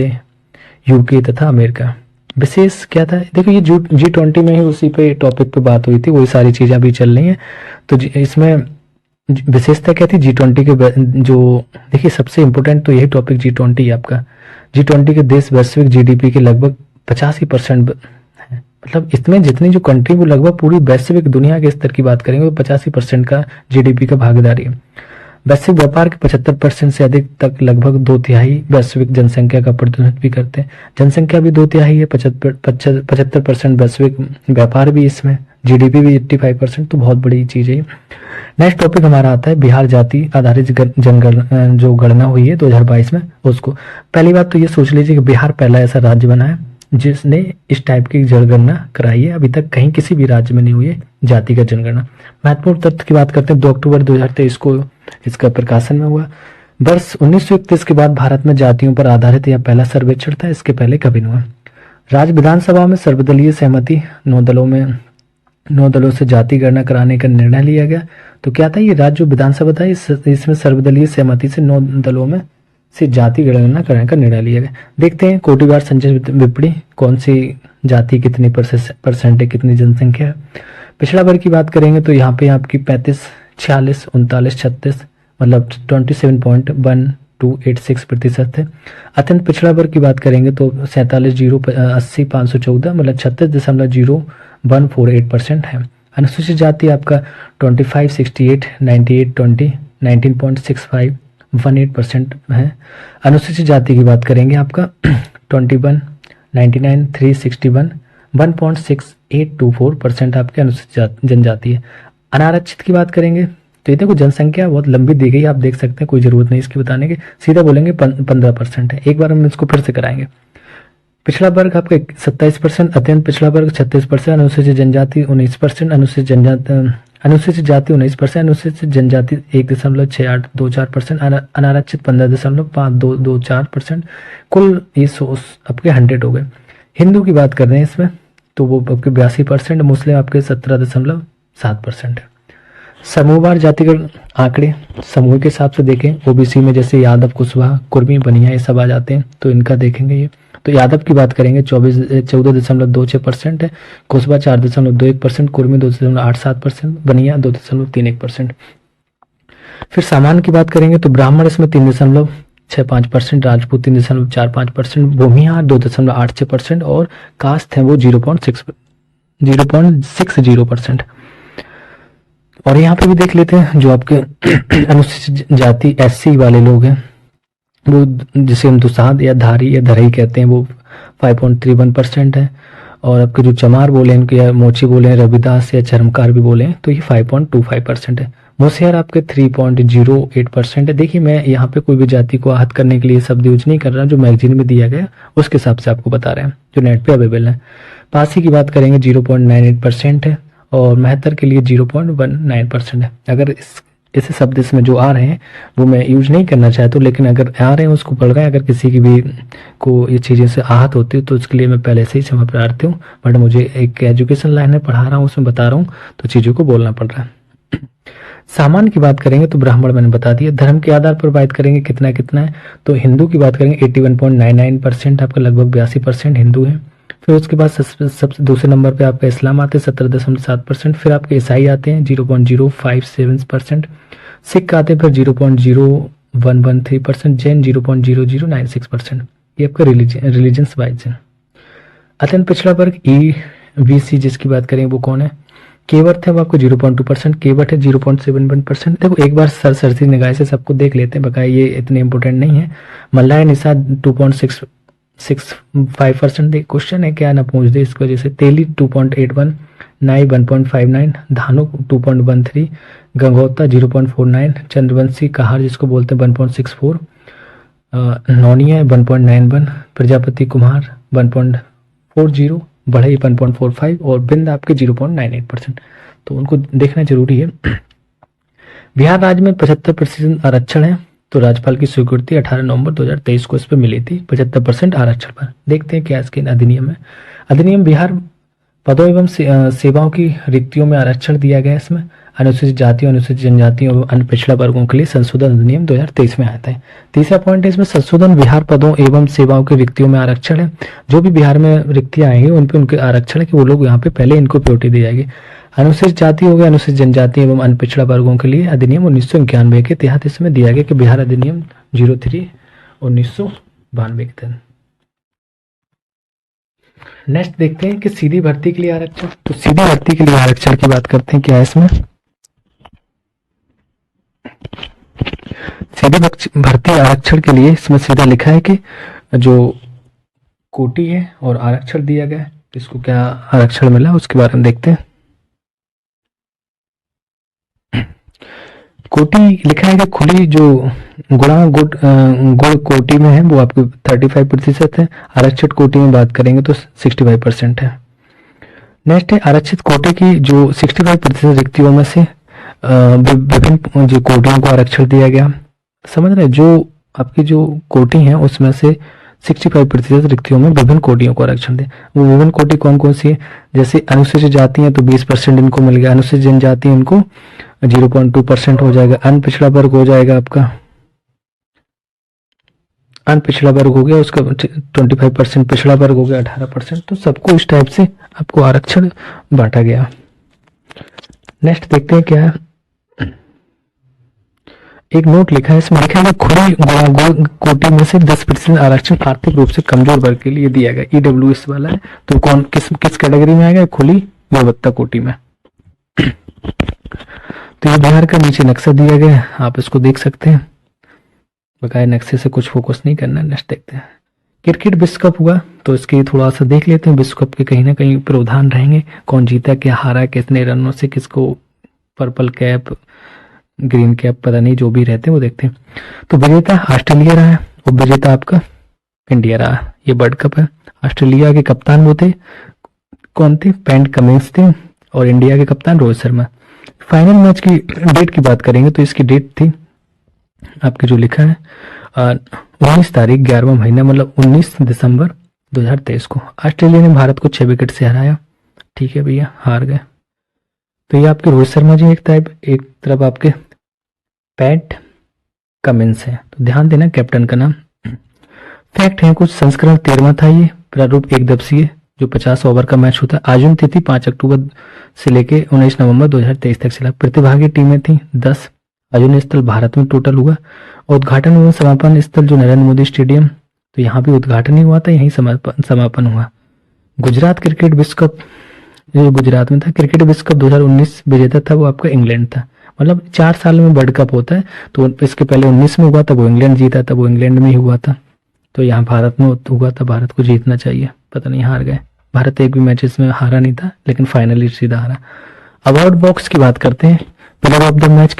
UK तथा अमेरिका। विशेष क्या था, देखो ये G20 में ही उसी पे टॉपिक पे बात हुई थी, वही सारी चीजें अभी चल रही हैं। तो इसमें विशेषता क्या थी G20 के, जो देखिए सबसे इंपॉर्टेंट तो यही टॉपिक G20 आपका। G20 के देश वैश्विक GDP के लगभग 85% है, मतलब इसमें जितनी जो कंट्री, वो लगभग पूरी वैश्विक दुनिया के स्तर की बात करेंगे तो 85% का GDP का भागीदारी है। वैश्विक व्यापार के 75% से अधिक तक, लगभग 2/3 वैश्विक जनसंख्या का प्रतिनिधित्व भी करते हैं। जनसंख्या भी 2/3 है, 75% वैश्विक व्यापार भी इसमें, GDP भी 85%, तो बहुत बड़ी चीज है। नेक्स्ट टॉपिक हमारा आता है बिहार जाति आधारित जो गणना हुई है 2022 में, उसको पहली बात तो ये सोच लीजिए कि बिहार पहला ऐसा राज्य बना है जिसने इस टाइप की जनगणना कराई है। अभी तक कहीं किसी भी राज्य में नहीं हुई है जातिगत जनगणना। महत्वपूर्ण तथ्य की बात करते हैं, 2 अक्टूबर 2023 को इसका प्रकाशन में हुआ। वर्ष 1931 के बाद भारत में जातियों पर आधारित यह पहला सर्वेक्षण था, इसके पहले कभी नहीं हुआ। राज्य विधानसभा में सर्वदलीय सहमति, 9 दलों से जाति गणना कराने का निर्णय लिया गया। तो क्या था, ये राज्य विधानसभा था, इसमें सर्वदलीय सहमति से 9 दलों में से जाति गणना कराने का निर्णय लिया गया। देखते हैं कोटिवार संचय विपणी, कौन सी जाति कितनी परसेंट है, कितनी जनसंख्या है। पिछड़ा वर्ग की बात करेंगे तो यहाँ पे आपकी 35, 46, 39, 36 मतलब 27.1286% है। अत्यंत पिछड़ा वर्ग की बात करेंगे तो 47, 0, 80, 514 मतलब 36.0148% है। अनुसूचित जाति आपका 25, 68, 98, 20, 19.65 18% है। अनुसूचित जाति की बात करेंगे आपका 21, 99, 361 1.6824% आपके अनुसूचित जनजाति है। अनारक्षित की बात करेंगे तो ये देखो जनसंख्या बहुत लंबी दी गई, आप देख सकते हैं, कोई जरूरत नहीं इसकी बताने की, सीधा बोलेंगे 15% है। एक बार हम इसको फिर से कराएंगे। पिछड़ा वर्ग आपका 27%, अत्यंत पिछड़ा वर्ग 36%, अनुसूचित जनजाति 19%, अनुसूचित जाति 19%, अनुसूचित जनजाति 1.6824%, अनारक्षित 15.5224%। कुल ये आपके 100 हो गए। हिंदू की बात कर रहे हैं इसमें तो वो आपके 82%, मुस्लिम आपके 17.7% है। समूहवार जातिगत आंकड़े समूह के हिसाब से देखें, ओबीसी में जैसे यादव, कुशवाहा, कुर्मी, बनिया ये सब आ जाते हैं, तो इनका देखेंगे ये। तो यादव की बात करेंगे 14.26% है, कुशवाहा 4.21%, कुर्मी 2.87%, बनिया 2.31%। फिर सामान्य की बात करेंगे तो ब्राह्मण इसमें 3.65%, राजपूत 3.45%, भूमिहार 2.86% और कास्ट है वो 0.60%। और यहाँ पे भी देख लेते हैं जो आपके अनुसूचित जाति एससी वाले लोग हैं, वो जिसे हम दुसाध या धारी या धरई कहते हैं, वो 5.31% है। और आपके जो चमार बोले इनको या मोची बोले, रविदास या चरमकार भी बोले तो ये 5.25% है। मुसेहर आपके 3.08% है। देखिए मैं यहाँ पे कोई भी जाति को आहत करने के लिए शब्द यूज नहीं कर रहा, जो मैगजीन में दिया गया उसके हिसाब से आपको बता रहे हैं जो नेट पे अवेलेबल है। पासी की बात करेंगे 0.98% है और महत्तर के लिए 0.19% है। अगर ऐसे शब्द इसमें जो आ रहे हैं वो मैं यूज नहीं करना चाहता हूँ, लेकिन अगर आ रहे हैं उसको पढ़ रहे हैं, अगर किसी की भी को ये चीज़ें से आहत होती है तो उसके लिए मैं पहले से ही क्षमा प्रार्थी हूँ, बट मुझे एक एजुकेशन लाइन में पढ़ा रहा हूँ, उसमें बता रहा हूँ तो चीज़ों को बोलना पड़ रहा है। सामान्य की बात करेंगे तो ब्राह्मण मैंने बता दिया। धर्म के आधार पर बात करेंगे कितना कितना है, तो हिंदू की बात करेंगे 81.99%, आपका लगभग 82% हिंदू है। फिर उसके बाद सबसे दूसरे नंबर पे आपका इस्लाम आते हैं 17.7%, फिर आपके ईसाई आते हैं 0.057%, सिख आते हैं फिर 0.0113%, जैन 0.0096%। ये आपका रिलीजन्स वाइज है। अत्यंत पिछड़ा वर्ग ईबीसी जिसकी बात करें वो कौन है, केवट है वो आपको 0.2%, केवट है 0.71%। देखो एक बार सरसी निगाह से सबको देख लेते हैं, बकाया ये इतने इंपॉर्टेंट नहीं है। मल्लाय निषाद 2.65%। क्वेश्चन है क्या ना पूछ दे इसकी वजह से। तेली 2.81, नाई 1.59, धानुक 2.13, गंगोत्ता 0.49, चंद्रवंशी कहार जिसको बोलते हैं 1.64, नौनिया 1.91, प्रजापति कुमार 1.40, बढ़ई 1.45 और बिंद आपके 0.98%। तो उनको देखना जरूरी है। बिहार राज्य में 75% आरक्षण है, तो राज्यपाल की स्वीकृति 18 नवंबर 2023 को इस पर मिली थी 75% आरक्षण पर। देखते हैं क्या इसके अधिनियम है। अधिनियम बिहार पदों एवं सेवाओं की रिक्तियों में आरक्षण दिया गया। इसमें अनुसूचित जातियों, अनुसूचित जनजातियों और अन्य पिछड़ा वर्गों के लिए संशोधन अधिनियम 2023 में आता है। तीसरा पॉइंट है इसमें संशोधन बिहार पदों एवं सेवाओं की रिक्तियों में आरक्षण है। जो भी बिहार में रिक्तियां आएंगी उन पे उनके आरक्षण कि वो लोग यहाँ पे पहले इनको प्रायोरिटी दी जाएगी। अनुसूचित जाति हो गया, अनुसूचित जनजाति एवं अन्य पिछड़ा वर्गों के लिए अधिनियम 1991 के तहत इसमें दिया गया कि बिहार अधिनियम 03/1992 के तहत। नेक्स्ट देखते हैं कि सीधी भर्ती के लिए आरक्षण। तो सीधी भर्ती के लिए आरक्षण की बात करते हैं क्या है इसमें। सीधी भर्ती आरक्षण के लिए इसमें सीधा लिखा है कि जो कोटि है और आरक्षण दिया गया है, इसको क्या आरक्षण मिला उसके बारे में देखते हैं। कोटि लिखा है कि खुली जो गुणा गुण कोटि में है वो आपकी 35% है, आरक्षित कोटि में बात करेंगे तो 65% है। नेक्स्ट है आरक्षित कोटे की जो 65% रिक्तियों में से विभिन्न जो कोटियों को आरक्षण दिया गया। समझ रहे, जो आपकी जो कोटि है उसमें से 65% रिक्तियों में विभिन्न कोटियों को आरक्षण दिया। वो विभिन्न कोटि कौन कौन सी है, जैसे अनुसूचित जाति है तो 20% इनको मिल गया, अनुसूचित जनजाति इनको 0.2% हो जाएगा, अन्य पिछड़ा वर्ग हो जाएगा आपका, अन्य पिछड़ा वर्ग हो गया उसका 25%, पिछड़ा वर्ग हो गया 18%। तो सबको इस टाइप से आपको आरक्षण बांटा गया। नेक्स्ट देखते हैं क्या है, एक नोट लिखा है, इसमें लिखा है खुली कोटि में से 10% आरक्षण आर्थिक रूप से कमजोर वर्ग के लिए दिया गया। ईडब्ल्यूएस वाला है तो कौन किस कैटेगरी में आएगा, खुली गुणवत्ता कोटि में। तो ये बिहार का नीचे नक्शा दिया गया है, आप इसको देख सकते हैं, बकाया नक्शे से कुछ फोकस नहीं करना। नेक्स्ट देखते हैं क्रिकेट विश्व कप हुआ तो इसके थोड़ा सा देख लेते हैं। विश्व कप के कहीं ना कहीं प्रावधान रहेंगे, कौन जीता, क्या हारा, कितने रनों से, किसको पर्पल कैप, ग्रीन कैप, पता नहीं जो भी रहते हैं वो देखते हैं। तो विजेता ऑस्ट्रेलिया रहा है और विजेता आपका इंडिया रहा। ये वर्ल्ड कप है। ऑस्ट्रेलिया के कप्तान वो थे, कौन थे, पैट कमिंस थे, और इंडिया के कप्तान रोहित शर्मा। फाइनल मैच की डेट की बात करेंगे तो इसकी डेट थी आपके जो लिखा है 19 तारीख 11वां महीना, मतलब 19 दिसंबर 2023 को। ऑस्ट्रेलिया ने भारत को 6 विकेट से हराया। ठीक है भैया, हार गए। तो ये आपके रोहित शर्मा जी एक तरफ आपके पैट कमिंस है, तो ध्यान देना कैप्टन का नाम। फैक्ट है कुछ, संस्करण 13वां था ये, प्रारूप एक दिवसीय जो 50 ओवर का मैच होता है। आयोजन तिथि 5 अक्टूबर से लेके 19 नवंबर 2023 तक चला। प्रतिभागी टीमें थी 10। आयोजन स्थल भारत में टोटल हुआ। उद्घाटन एवं समापन स्थल जो नरेंद्र मोदी स्टेडियम, तो यहाँ भी उद्घाटन ही हुआ था, यहीं समापन हुआ। गुजरात क्रिकेट विश्व कप जो गुजरात में था। क्रिकेट विश्व कप 2019 विजेता था वो आपका इंग्लैंड था। मतलब 4 साल में वर्ल्ड कप होता है, तो इसके पहले 19 में हुआ था, वो इंग्लैंड जीता था, वो इंग्लैंड में ही हुआ था। तो यहाँ भारत में हुआ था, भारत को जीतना चाहिए, पता नहीं हार गए। भारत एक भी मैचेस में हारा नहीं था, लेकिन फाइनली सीधा हारा। अवार्ड बॉक्स की बात करते हैं। Player of the match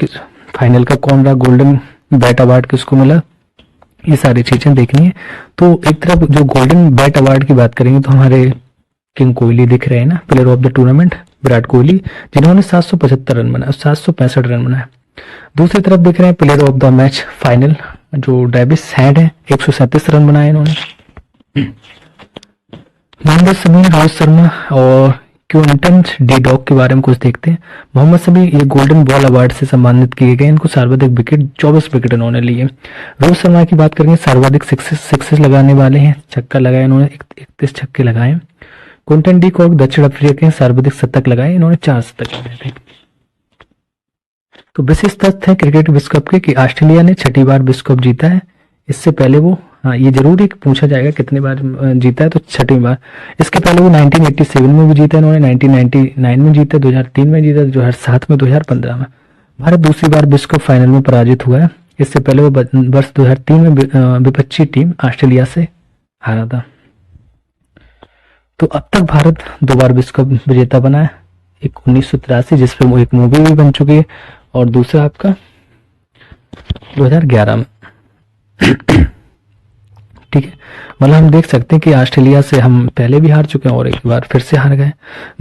final का कौन रहा, गोल्डन बैट अवार्ड किसको मिला, ये सारी चीजें देखनी है। तो एक तरफ जो गोल्डन बैट अवार्ड की बात करेंगे तो हमारे किंग कोहली दिख रहे हैं ना, player of the tournament Virat Kohli, जिन्होंने 775 रन बनाए, 765 रन बनाए। दूसरी तरफ दिख रहे हैं player of the match final जो डेविस हेड है, 137 रन बनाए इन्होंने। मोहम्मद शमी, रोहित शर्मा और क्विंटन डी डॉक के बारे में कुछ देखते हैं। मोहम्मद शमी ये गोल्डन बॉल अवार्ड से सम्मानित किए गए, इनको सर्वाधिक विकेट 24 विकेट इन्होंने लिए। रोहित शर्मा की बात करेंगे, सर्वाधिक सिक्सेस लगाने वाले हैं, छक्का लगाए इन्होंने, 31 छक्के लगाए। क्विंटन डी कॉक दक्षिण अफ्रीका के सर्वाधिक शतक लगाए, इन्होंने 4 शतक लगाए थे। तो विशेष तथ्य है क्रिकेट विश्व कप के कि ऑस्ट्रेलिया ने 6ठी बार विश्व कप जीता है। इससे पहले वो, हाँ ये जरूर एक पूछा जाएगा कितनी बार जीता है, तो 6ठी बार। इसके पहले वो 1987 में भी जीता इन्होंने, 1999 में जीता, 2003 में जीता, 2007 में, 2015 में। भारत दूसरी बार विश्व कप फाइनल में पराजित हुआ है। इससे पहले वो वर्ष 2003 में विपक्षी टीम ऑस्ट्रेलिया से हारा था। तो अब तक भारत 2 बार विश्व कप विजेता बना है, एक 1983 जिसपे वो एक मूवी भी बन चुकी है, और दूसरा आपका 2011 में। ठीक है, मतलब हम देख सकते हैं कि ऑस्ट्रेलिया से हम पहले भी हार चुके हैं और एक बार फिर से हार गए।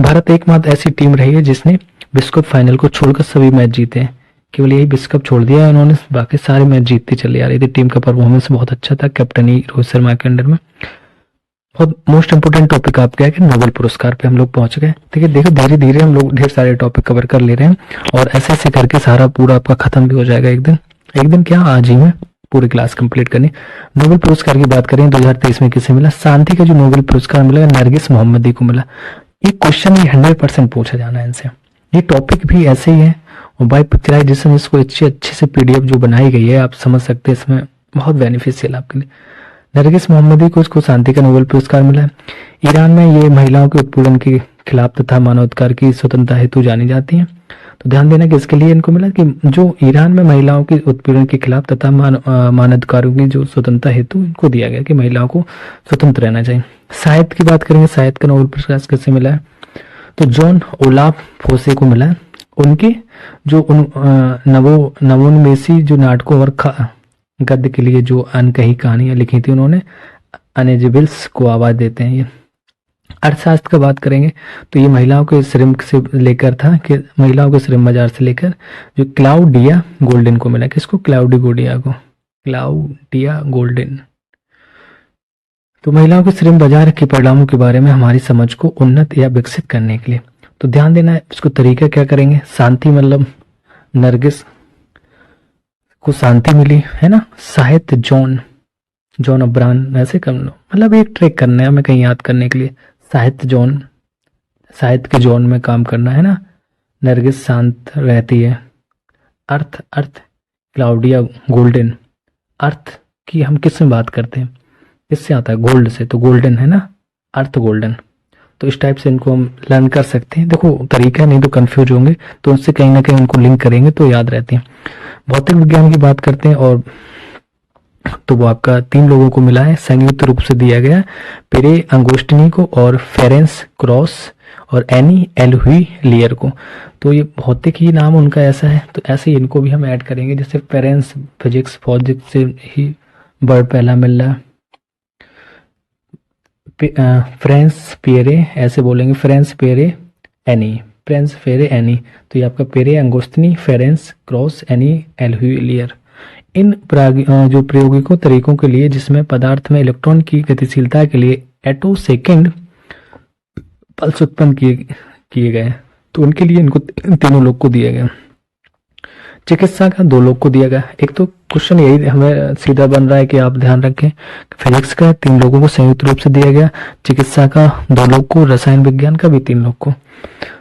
भारत एकमात्र ऐसी टीम रही है जिसने विश्व कप फाइनल को छोड़कर सभी मैच जीते हैं। केवल यही विश्व कप छोड़ दिया है उन्होंने, बाकी सारे मैच जीतते चले आ रही थी। टीम का परफॉर्मेंस बहुत अच्छा था, कैप्टनी रोहित शर्मा के अंडर में। बहुत मोस्ट इंपोर्टेंट टॉपिक आपका है कि नोबेल पुरस्कार पे हम लोग पहुंच गए। ठीक है, देखो धीरे धीरे हम लोग ढेर सारे टॉपिक कवर कर ले रहे हैं, और ऐसे ऐसे करके सारा पूरा आपका खत्म भी हो जाएगा एक दिन क्या, आज ही में पूरी क्लास कंप्लीट करनी। नोबेल पुरस्कार की बात करें 2023 में किसे मिला, शांति का जो नोबेल पुरस्कार मिला नरगिस मोहम्मदी को मिला। ये क्वेश्चन 100% पूछा जाना है इनसे। ये टॉपिक भी ऐसे ही है, और बाय पिक्चराइजेशन इसको अच्छे से PDF जो बनाई गई है, आप समझ सकते हैं, इसमें बहुत बेनिफिशियल आपके लिए। नरगिस मोहम्मदी को इसको शांति का नोबेल पुरस्कार मिला है। ईरान में ये महिलाओं के उत्पीड़न के खिलाफ तथा मानवाधिकार की स्वतंत्रता हेतु जानी जाती हैं। तो ध्यान देना कि इसके लिए इनको मिला कि जो ईरान में महिलाओं के उत्पीड़न के खिलाफ तथा मानवाधिकारों की जो स्वतंत्रता हेतु इनको दिया गया कि महिलाओं को स्वतंत्र रहना चाहिए। साहित्य की बात करेंगे, साहित्य का नोबेल पुरस्कार किससे मिला है, तो जॉन ओलाफ फोसे को मिला है। उनके जो नवोन्मेषी जो नाटकों और गद्य के लिए जो अनकही कहानियां लिखी थी उन्होंने, अनेजिबल्स को आवाज देते हैं ये। अर्थशास्त्र का बात करेंगे तो ये महिलाओं के श्रम से लेकर था कि महिलाओं के श्रम बाजार से लेकर जो क्लाउडिया गोल्डन को मिला, किसको? Claudia golden. तो महिलाओं के श्रम बाजार के परिणामों के बारे में हमारी समझ को उन्नत या विकसित करने के लिए तो ध्यान देना है। इसको तरीका क्या करेंगे? शांति, मतलब नरगिस को शांति मिली है ना। साहित्य जॉन अब्राहम, ऐसे कर लो, मतलब एक ट्रिक करना है हमें कहीं याद करने के लिए। साहित्य के जॉन में काम करना है ना। नरगिस शांत रहती है। अर्थ क्लाउडिया गोल्डन। अर्थ की हम किस में बात करते हैं? किससे आता है? गोल्ड से, तो गोल्डन है ना, अर्थ गोल्डन। तो इस टाइप से इनको हम लर्न कर सकते हैं। देखो तरीका, नहीं तो कंफ्यूज होंगे, तो उससे कहीं ना कहीं उनको लिंक करेंगे तो याद रहते हैं। भौतिक विज्ञान की बात करते हैं और तो वो आपका 3 लोगों को मिला है, संयुक्त रूप से दिया गया, पेरे अंगोस्टिनी को और फेरेंस क्रॉस और एनी एलहुई लियर को। तो ये भौतिक ही नाम उनका ऐसा है, तो ऐसे ही इनको भी हम ऐड करेंगे। जैसे फेरेंस फिजिक्स से ही वर्ड पहला मिल रहा है। फ्रेंस पियरे, ऐसे बोलेंगे फ्रेंस पियरे एनी। तो ये आपका पेरे अंगोस्टिनी, फेरेंस क्रॉस, एनी एलहुई लियर। इन जो प्रायोगिक तरीकों के लिए जिसमें पदार्थ में इलेक्ट्रॉन की गतिशीलता के लिए एटोसेकंड पल्स उत्पन्न किए गए, तो उनके लिए इनको तीनों लोग को दिया गया। चिकित्सा का 2 लोग को दिया गया। एक तो क्वेश्चन यही हमें सीधा बन रहा है कि आप ध्यान रखें, फिजिक्स का 3 लोगों को संयुक्त रूप से दिया गया, चिकित्सा का 2 लोग को, रसायन विज्ञान का भी 3 लोग को।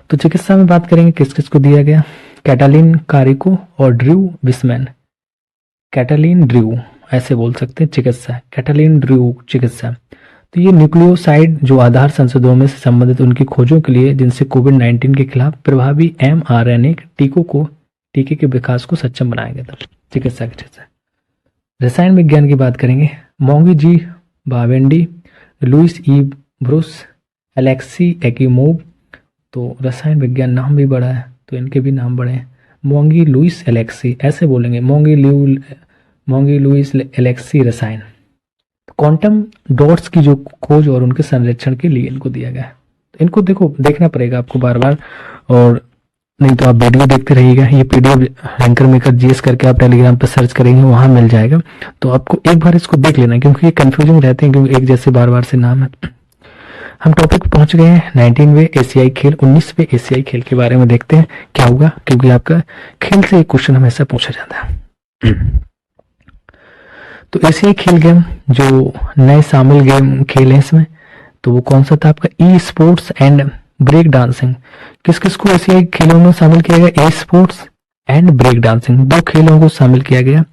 तो चिकित्सा में बात करेंगे किस किस को दिया गया? कैटालिन कारिको और ड्रू विस्मैन। कैटालिन ड्रू ऐसे बोल सकते हैं चिकित्सा, कैटालिन ड्रू चिकित्सा। तो ये न्यूक्लियोसाइड जो आधार संशोधनों से संबंधित उनकी खोजों के लिए जिनसे कोविड-19 के खिलाफ प्रभावी mRNA टीके के विकास को सक्षम बनाया गया था, चिकित्सा के क्षेत्र से। रसायन विज्ञान की बात करेंगे, मोंगी जी बावेंडी, लुइस ई ब्रूस, एलेक्सी एकिमोव। तो रसायन विज्ञान नाम भी बड़ा है तो इनके भी नाम बड़े हैं। मोंगी लुइस एलेक्सी, ऐसे बोलेंगे, मोंगी लुइस एलेक्सी रसायन। क्वांटम डॉट्स की जो खोज और उनके संरक्षण के लिए इनको दिया गया है। तो इनको देखना पड़ेगा आपको बार बार, और नहीं तो आप वीडियो देखते रहिएगा। ये पीडीएफ रैंकर मेकर जीएस करके आप टेलीग्राम पर सर्च करेंगे, वहां मिल जाएगा। तो आपको एक बार इसको देख लेना, क्योंकि ये कंफ्यूजिंग रहते हैं, क्योंकि एक जैसे बार बार से नाम है। हम टॉपिक पहुंच गए हैं 19वें एशियाई खेल। 19वें एशियाई खेल के बारे में देखते हैं क्या होगा, क्योंकि आपका खेल से एक क्वेश्चन हमेशा पूछा जाता है। तो एशियाई खेल गेम जो नए शामिल गेम खेल है इसमें, तो वो कौन सा था आपका? E sports and break dancing. किस किस को एशियाई खेलों में शामिल किया गया? E sports and break dancing, 2 खेलों को शामिल किया गया।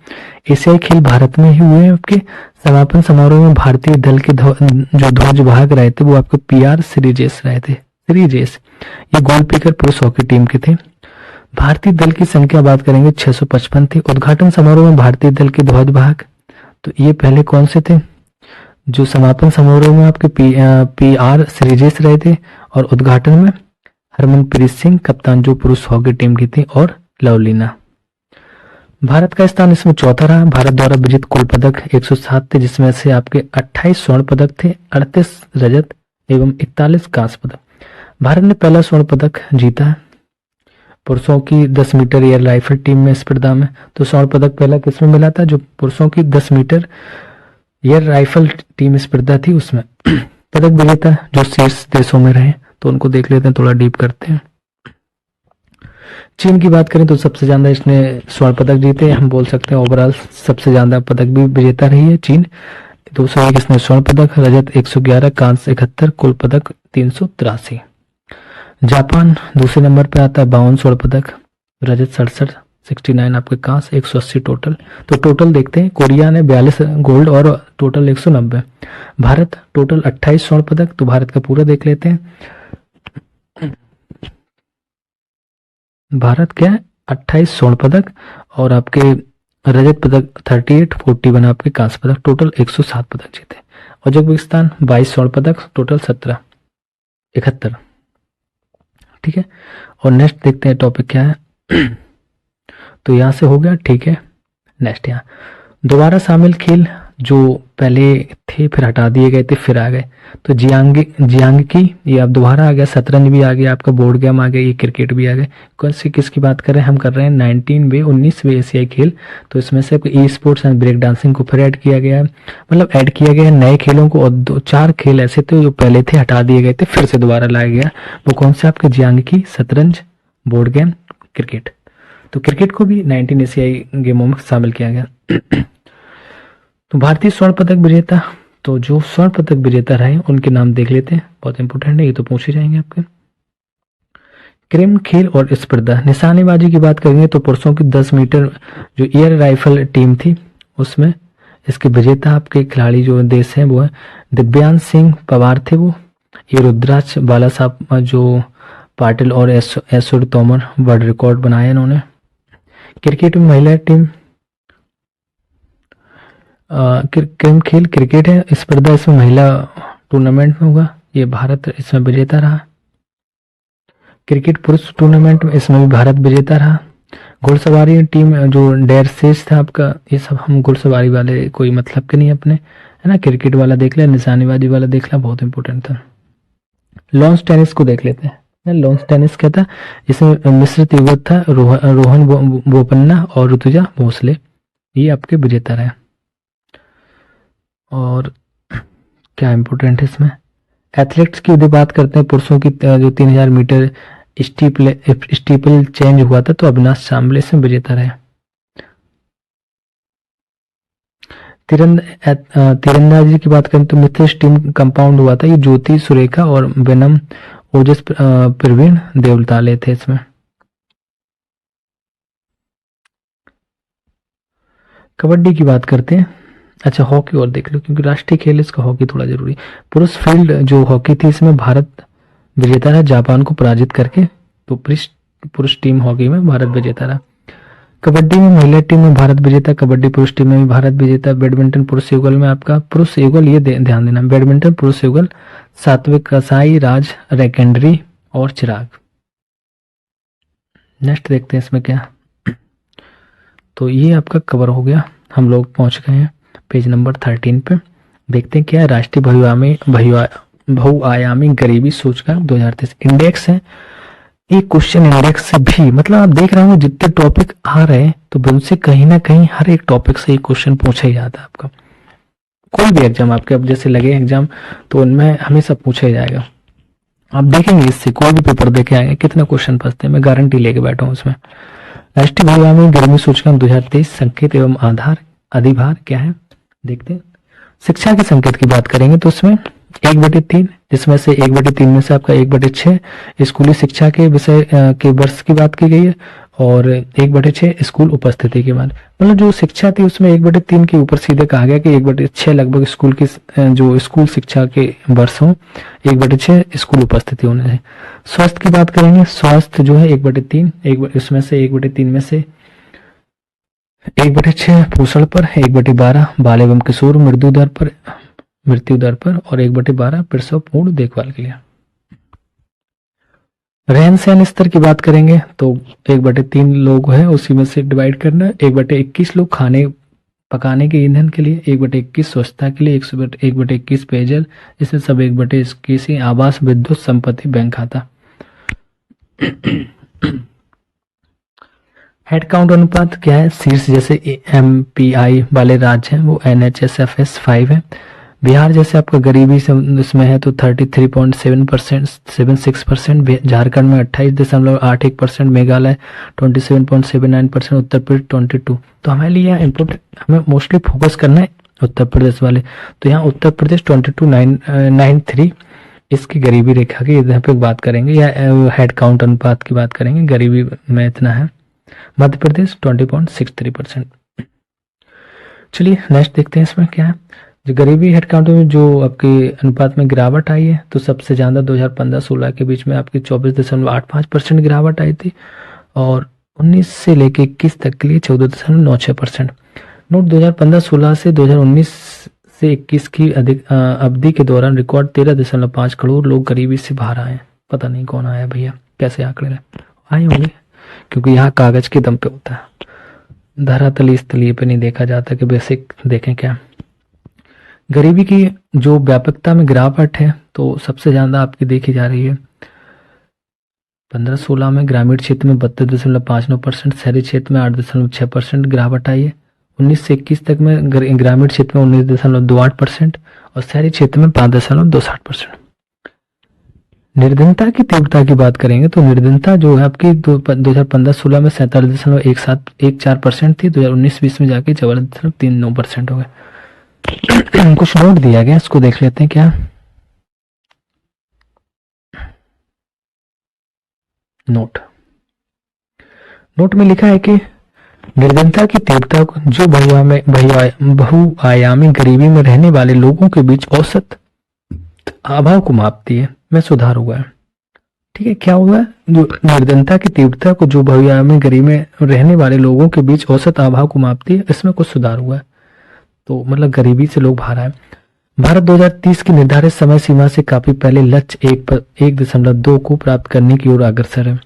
एशियाई खेल भारत में ही हुए हैं। आपके समापन समारोह में भारतीय दल के जो ध्वजवाहक रहे थे वो आपके PR श्रीजेश रहे थे। ये गोलकीपर पुरुष हॉकी टीम के थे। भारतीय दल की संख्या बात करेंगे 655 थी। उद्घाटन समारोह में भारतीय दल के ध्वजवाहक, तो ये पहले कौन से थे? जो समापन समारोह में आपके PR श्रीजेश रहे थे, और उद्घाटन में हरमनप्रीत सिंह कप्तान जो पुरुष हॉकी टीम की थी, और लवलीना। भारत का स्थान इसमें 4था रहा। भारत द्वारा विजित कुल पदक 107 थे, जिसमें से आपके 28 स्वर्ण पदक थे, 38 रजत एवं 41 कांस्य पदक। भारत ने पहला स्वर्ण पदक जीता पुरुषों की 10 मीटर एयर राइफल टीम में स्पर्धा में। तो स्वर्ण पदक पहला किसमें मिला था? जो पुरुषों की 10 मीटर एयर राइफल टीम स्पर्धा थी उसमें। पदक विजेता जो शीर्ष देशों में रहे, तो उनको देख लेते हैं, थोड़ा डीप करते हैं। चीन की बात करें तो सबसे ज्यादा इसने स्वर्ण पदक जीते, हम बोल सकते हैं ओवरऑल सबसे ज्यादा पदक भी विजेता रही है चीन। 201 इसने स्वर्ण पदक, रजत 111, कांस्य 71, कुल पदक 383। जापान दूसरे नंबर पे आता है, 52 स्वर्ण पदक, रजत 67, 69 आपके कांस्य, 180 टोटल। तो टोटल देखते हैं, कोरिया ने 42 गोल्ड और टोटल 190। भारत टोटल 28 स्वर्ण पदक, तो भारत का पूरा देख लेते हैं। भारत क्या है? 28 स्वर्ण पदक और आपके रजत पदक 38, 41 आपके कांस्य पदक, टोटल 107 पदक जीते। उज्बेकिस्तान 22 स्वर्ण पदक, टोटल 71। ठीक है। और नेक्स्ट देखते हैं टॉपिक क्या है। तो यहाँ से हो गया, ठीक है। नेक्स्ट यहाँ दोबारा शामिल खेल जो पहले थे फिर हटा दिए गए थे फिर आ गए, तो जियांग की ये अब दोबारा आ गया, शतरंज भी आ गया, आपका बोर्ड गेम आ गया, ये क्रिकेट भी आ गए। कौन सी किसकी बात कर रहे हैं, हम कर रहे हैं 19वें एशियाई खेल। तो इसमें से e sports and break dancing को फिर ऐड किया गया है, मतलब ऐड किया गया है नए खेलों को, और 2-4 खेल ऐसे थे जो पहले थे हटा दिए गए थे फिर से दोबारा लाया गया। वो कौन से आपके जियांग की, शतरंज, बोर्ड गेम, क्रिकेट। तो क्रिकेट को भी 19 एशियाई गेमों में शामिल किया गया। तो भारतीय स्वर्ण पदक विजेता, तो जो स्वर्ण पदक विजेता रहे उनके नाम देख लेते हैं, बहुत इंपॉर्टेंट है, ये तो पूछ ही जाएंगे आपके। क्रेम खेल और स्पर्धा, निशानेबाजी की बात करेंगे तो पुरुषों की 10 मीटर जो एयर राइफल टीम थी उसमें इसके विजेता आपके खिलाड़ी जो देश हैं वो है दिव्यांश सिंह पवार थे वो, ये रुद्राक्ष बाला साहब जो पाटिल और ऐश्वर्य तोमर वर्ल्ड रिकॉर्ड बनाया इन्होंने। क्रिकेट में महिला टीम क्रेम खेल क्रिकेट है, स्पर्धा इसमें महिला टूर्नामेंट में हुआ, ये भारत इसमें विजेता रहा। क्रिकेट पुरुष टूर्नामेंट में इसमें भी भारत विजेता रहा। घुड़सवारी टीम जो डेयर सेज था आपका, ये सब हम घुड़सवारी वाले कोई मतलब के नहीं अपने, है ना। क्रिकेट वाला देख लिया, निशानेबाजी वाला देख लिया, बहुत इंपॉर्टेंट था। लॉन्स टेनिस को देख लेते हैं। लॉन्स टेनिस क्या था, इसमें मिश्रित युगल था, रोहन बोपन्ना और ऋतुजा भोसले, ये आपके विजेता रहे। और क्या इंपॉर्टेंट है इसमें, एथलेटिक्स की यदि बात करते हैं पुरुषों की जो 3000 मीटर स्टीपल चेंज हुआ था तो अविनाश शामले इसमें विजेता रहे। तीरंदाजी की बात करें तो मिथिलेश टीम कंपाउंड हुआ था, ये ज्योति सुरेखा और बेनम ओजस प्रवीण देवताले थे इसमें। कबड्डी की बात करते हैं, अच्छा हॉकी और देख लो क्योंकि राष्ट्रीय खेल इसका हॉकी थोड़ा जरूरी। पुरुष फील्ड जो हॉकी थी इसमें भारत विजेता रहा जापान को पराजित करके, तो पुरुष टीम हॉकी में भारत विजेता रहा। कबड्डी में महिला टीम में भारत विजेता, कबड्डी पुरुष टीम में भी भारत विजेता। बैडमिंटन पुरुष युगल में आपका पुरुष युगल, ये ध्यान देना, बैडमिंटन पुरुष युगल सात्विक कसाई, राज रैकेंडरी और चिराग। नेक्स्ट देखते हैं इसमें क्या, तो ये आपका कवर हो गया, हम लोग पहुंच गए हैं पेज नंबर 13 पे। देखते हैं क्या है, राष्ट्रीय बहुआयामी गरीबी सूचकांक 2023 इंडेक्स है। एक क्वेश्चन इंडेक्स से भी, मतलब आप देख रहे हो जितने टॉपिक आ रहे हैं तो उनसे कहीं ना कहीं हर एक टॉपिक से एक क्वेश्चन पूछा ही जाता है आपका। कोई भी एग्जाम आपके अब जैसे लगे एग्जाम तो उनमें हमेशा पूछा ही जाएगा। आप देखेंगे इससे कोई भी पेपर देखे आएंगे कितना क्वेश्चन फंसते हैं, मैं गारंटी लेके बैठा हूँ उसमें। राष्ट्रीय बहुआयामी गरीबी सूचकांक 2023 संकेत एवं आधार अधिभार क्या है देखते हैं। शिक्षा के संकेत की बात करेंगे तो उसमें 1/3, जिसमें से 1/3 में से आपका 1/6 स्कूली शिक्षा के विषय के वर्ष की बात की गई है, और 1/6 स्कूल उपस्थिति के बाद, मतलब जो शिक्षा थी उसमें 1/3 के ऊपर सीधे कहा गया कि 1/6 लगभग स्कूल की जो स्कूल शिक्षा के वर्ष हो, 1/6 स्कूल उपस्थिति होने से। स्वास्थ्य की बात करेंगे, स्वास्थ्य जो है 1/3, इसमें से 1/3 में से 1/6 पोषण पर, 1/12 बाल एवं किशोर मृत्यु दर पर और 1/12 प्रसव पूर्ण देखभाल के लिए। रहन सहन स्तर की बात करेंगे तो 1/3 लोग है उसी में से डिवाइड करना, 1/21 लोग खाने पकाने के ईंधन के लिए, 1/21 स्वच्छता के लिए, 1/21 पेयजल, इसमें सब 1/21 आवास, विद्युत, संपत्ति, बैंक खाता। हेड काउंट अनुपात क्या है, शीर्ष जैसे MPI वाले राज्य हैं वो NHSFS 5 है। बिहार जैसे आपका गरीबी से इसमें है तो 33.7%, 76%, झारखंड में 28.81%, मेघालय 27.79%, उत्तर प्रदेश 22। तो हमारे लिए यहाँ इम्पोर्टेंट, हमें मोस्टली फोकस करना है उत्तर प्रदेश वाले, तो यहाँ उत्तर प्रदेश 22.93 इसकी गरीबी रेखा की यहाँ पे बात करेंगे, या हेड काउंट अनुपात की बात करेंगे, गरीबी में इतना है। मध्य प्रदेश 20.63%। चलिए नेक्स्ट देखते हैं इसमें क्या है, जो गरीबी हेड काउंट में जो आपके अनुपात में गिरावट आई है, तो सबसे ज़्यादा 2015-16 के बीच में आपकी 24.85% गिरावट आई थी, और 19 से लेके 21 तक के लिए 14.96%। नोट 2015-16 से 2019 से 21 की अवधि के दौरान रिकॉर्ड 13.5 करोड़ लोग गरीबी से बाहर आए, पता नहीं कौन आया भैया, कैसे आंकड़े आए होंगे, क्योंकि यहाँ कागज के दम पे होता है, धरातली इस तलीय पे नहीं देखा जाता कि बेसिक देखें क्या। गरीबी की जो व्यापकता में गिरावट है तो सबसे ज़्यादा आपकी देखी जा रही है 15-16 में ग्रामीण क्षेत्र में 32.59%, शहरी क्षेत्र में 8.6% गिरावट आई है। 19 से 21 तक में ग्रामीण क्षेत्र में 19.28% और शहरी क्षेत्र में 5.27%। निर्धनता की तीव्रता की बात करेंगे तो निर्धनता जो है आपकी 2015-16 में 47.14% थी, 2019-20 में जाके 44.39% हो गए। कुछ नोट दिया गया, इसको देख लेते हैं क्या। नोट में लिखा है कि निर्धनता की तीव्रता जो बहुआयामी गरीबी में रहने वाले लोगों के बीच औसत अभाव को मापती है, में सुधार हुआ है। ठीक है, क्या हुआ? जो निर्धनता की तीव्रता को जो बहुआयामी गरीबी में रहने वाले लोगों के बीच औसत अभाव को मापती है, इसमें कुछ सुधार हुआ है। तो मतलब गरीबी से लोग बाहर आए। भारत 2030 की निर्धारित समय सीमा से काफी पहले लक्ष्य 1.2 को प्राप्त करने की ओर अग्रसर है।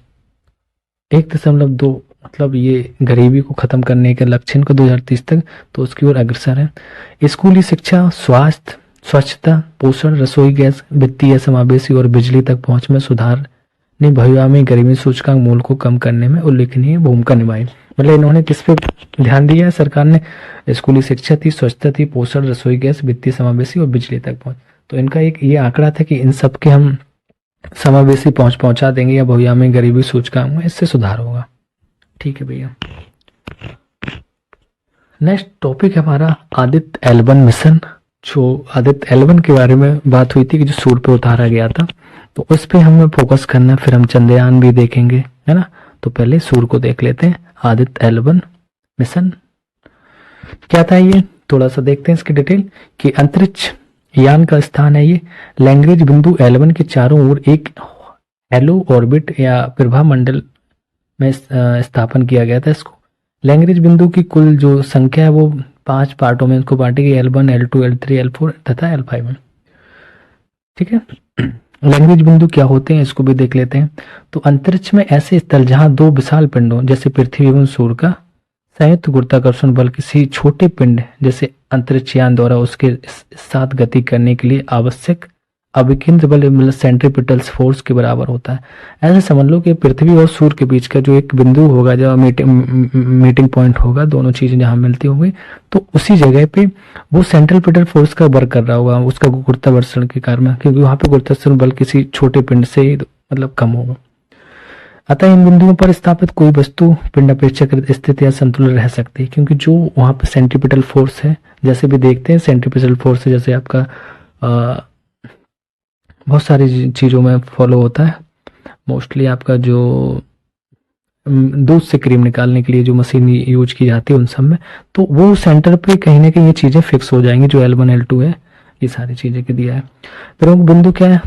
1.2 मतलब ये गरीबी को खत्म करने के लक्ष्य को 2030 तक, तो उसकी ओर अग्रसर है। स्कूली शिक्षा, स्वास्थ्य, स्वच्छता, पोषण, रसोई गैस, वित्तीय समावेशी और बिजली तक पहुंच में सुधार ने बहुआयामी गरीबी सूचकांक मूल को कम करने में उल्लेखनीय भूमिका निभाई। मतलब इन्होंने किस पे ध्यान दिया है सरकार ने? स्कूली शिक्षा थी, स्वच्छता थी, पोषण, रसोई गैस, वित्तीय समावेशी और बिजली तक पहुंच। तो इनका एक ये आंकड़ा था कि इन सब के हम समावेशी पहुंचा देंगे या बहुआयामी गरीबी सूचकांक में इससे सुधार होगा। ठीक है भैया। नेक्स्ट टॉपिक है हमारा आदित्य L1 मिशन। जो आदित्य L1 के बारे में बात हुई थी कि जो सूर्य पे उतारा गया था, तो उस पे हमें फोकस करना, फिर हम चंद्रयान भी देखेंगे, है ना। तो पहले सूर्य को देख लेते हैं। आदित्य L1 मिशन क्या था ये, थोड़ा सा देखते हैं इसकी डिटेल। कि अंतरिक्ष यान का स्थान है ये लैग्रेंज बिंदु L1 के चारों ओर एक हेलो ऑर्बिट या प्रभा मंडल में स्थापन किया गया था इसको। लैग्रेंज बिंदु की कुल जो संख्या है वो 5 पार्टों में इसको बांटी गई, L1, L2, L3, L4 तथा L5 में। ठीक है, लैग्रेंज बिंदु क्या होते हैं इसको भी देख लेते हैं। तो अंतरिक्ष में ऐसे स्थल जहां दो विशाल पिंडों जैसे पृथ्वी एवं सूर्य का संयुक्त गुरुत्वाकर्षण बल किसी छोटे पिंड जैसे अंतरिक्ष यान द्वारा उसके साथ गति करने के लिए आवश्यक अभिकेंद्र बल मतलब सेंट्रीपिटल फोर्स के बराबर होता है। ऐसे समझ लो कि पृथ्वी और सूर्य के बीच का जो एक बिंदु होगा, जब मीटिंग पॉइंट होगा, दोनों चीजें जहां मिलती होंगी, तो उसी जगह पे वो सेंट्रीपिटल फोर्स का वर्क कर रहा होगा उसका गुरुत्वाकर्षण के कारण, क्योंकि वहां पे गुरुत्वाकर्षण बल किसी छोटे पिंड से ही मतलब कम होगा। अतः इन बिंदुओं पर स्थापित कोई वस्तु पिंड अपेक्षाकृत स्थिति या संतुलन रह सकती है, क्योंकि जो वहां पर सेंट्रीपिटल फोर्स है, जैसे भी देखते हैं सेंट्रीपिटल फोर्स है, जैसे आपका बहुत सारी चीज़ों में फॉलो होता है। मोस्टली आपका जो दूध से क्रीम निकालने के लिए जो मशीन यूज की जाती है उन सब में, तो वो सेंटर पे कहीं ना कहीं ये चीज़ें फिक्स हो जाएंगी। जो L1 L2 है ये सारी चीज़ें के दिया है। प्रमुख बिंदु क्या है?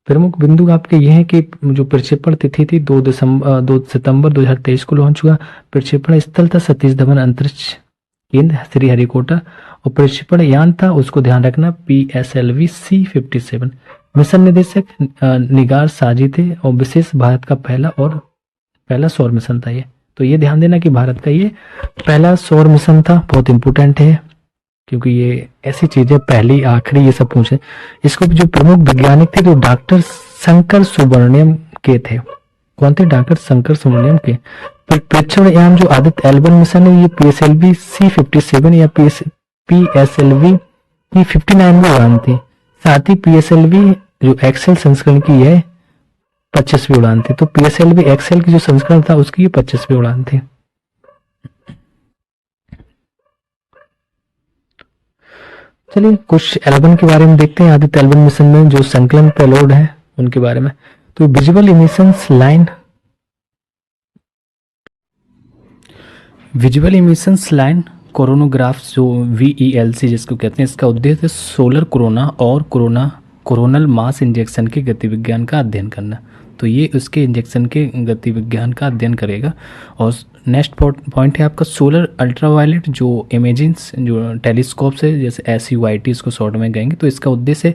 प्रमुख बिंदु आपके ये है कि जो प्रक्षेपण तिथि थी 2 सितंबर 2023 को लॉन्च हुआ। प्रक्षेपण स्थल था सतीश धवन अंतरिक्ष केंद्र श्रीहरिकोटा, और प्रक्षेपण यान था, उसको ध्यान रखना, PSLV C-57। मिशन निदेशक निगार साजी थे और विशेष भारत का पहला सौर मिशन था ये। तो ये ध्यान देना कि भारत का ये पहला सौर मिशन था, बहुत इंपोर्टेंट है क्योंकि ये ऐसी चीजें पहली आखिरी ये सब पूछे। इसको जो प्रमुख वैज्ञानिक थे तो डॉक्टर शंकर सुब्रमण्यम के थे। कौन थे? डॉक्टर शंकर सुब्रमण्यम के। प्रेक्षण यान जो आदित्य L1 मिशन है ये PSLV C-57 या PSLV P-59 में उड़ान थी। साथ ही PSLV जो एक्सेल संस्करण की है 25वीं उड़ान थी। तो PSLV एक्सेल की जो संस्करण था उसकी ये 25वीं उड़ान थी। चलिए कुछ L1 के बारे में देखते हैं। आदित्य L1 मिशन में जो संकलन पेलोड है उनके बारे में। तो विजुअल इमिशंस लाइन कोरोनोग्राफ्स जो VELC जिसको कहते हैं, इसका उद्देश्य है सोलर कोरोना और कोरोनल मास इंजेक्शन के गति विज्ञान का अध्ययन करना। तो ये उसके इंजेक्शन के गति विज्ञान का अध्ययन करेगा। और नेक्स्ट पॉइंट है आपका सोलर अल्ट्रावायलेट जो इमेजिंग्स जो टेलीस्कोप से जैसे SUIT इसको शॉर्ट में कहेंगे। तो इसका उद्देश्य है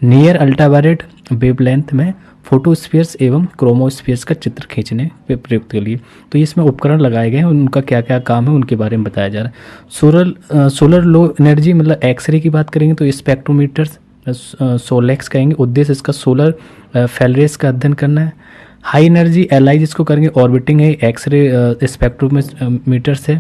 नियर अल्ट्रावायलेट वेवलेंथ में फोटोस्फीयर्स एवं क्रोमोस्फीयर्स का चित्र खींचने पे प्रयुक्त के लिए। तो इसमें उपकरण लगाए गए हैं, उनका क्या क्या काम है उनके बारे में बताया जा रहा है। सोलर लो एनर्जी मतलब एक्सरे की बात करेंगे तो स्पेक्ट्रोमीटर्स सोलेक्स कहेंगे, उद्देश्य इसका सोलर फेलरेस का अध्ययन करना है। हाई एनर्जी एलआई जिसको करेंगे ऑर्बिटिंग है, एक्सरे स्पेक्ट्रोमीटर से।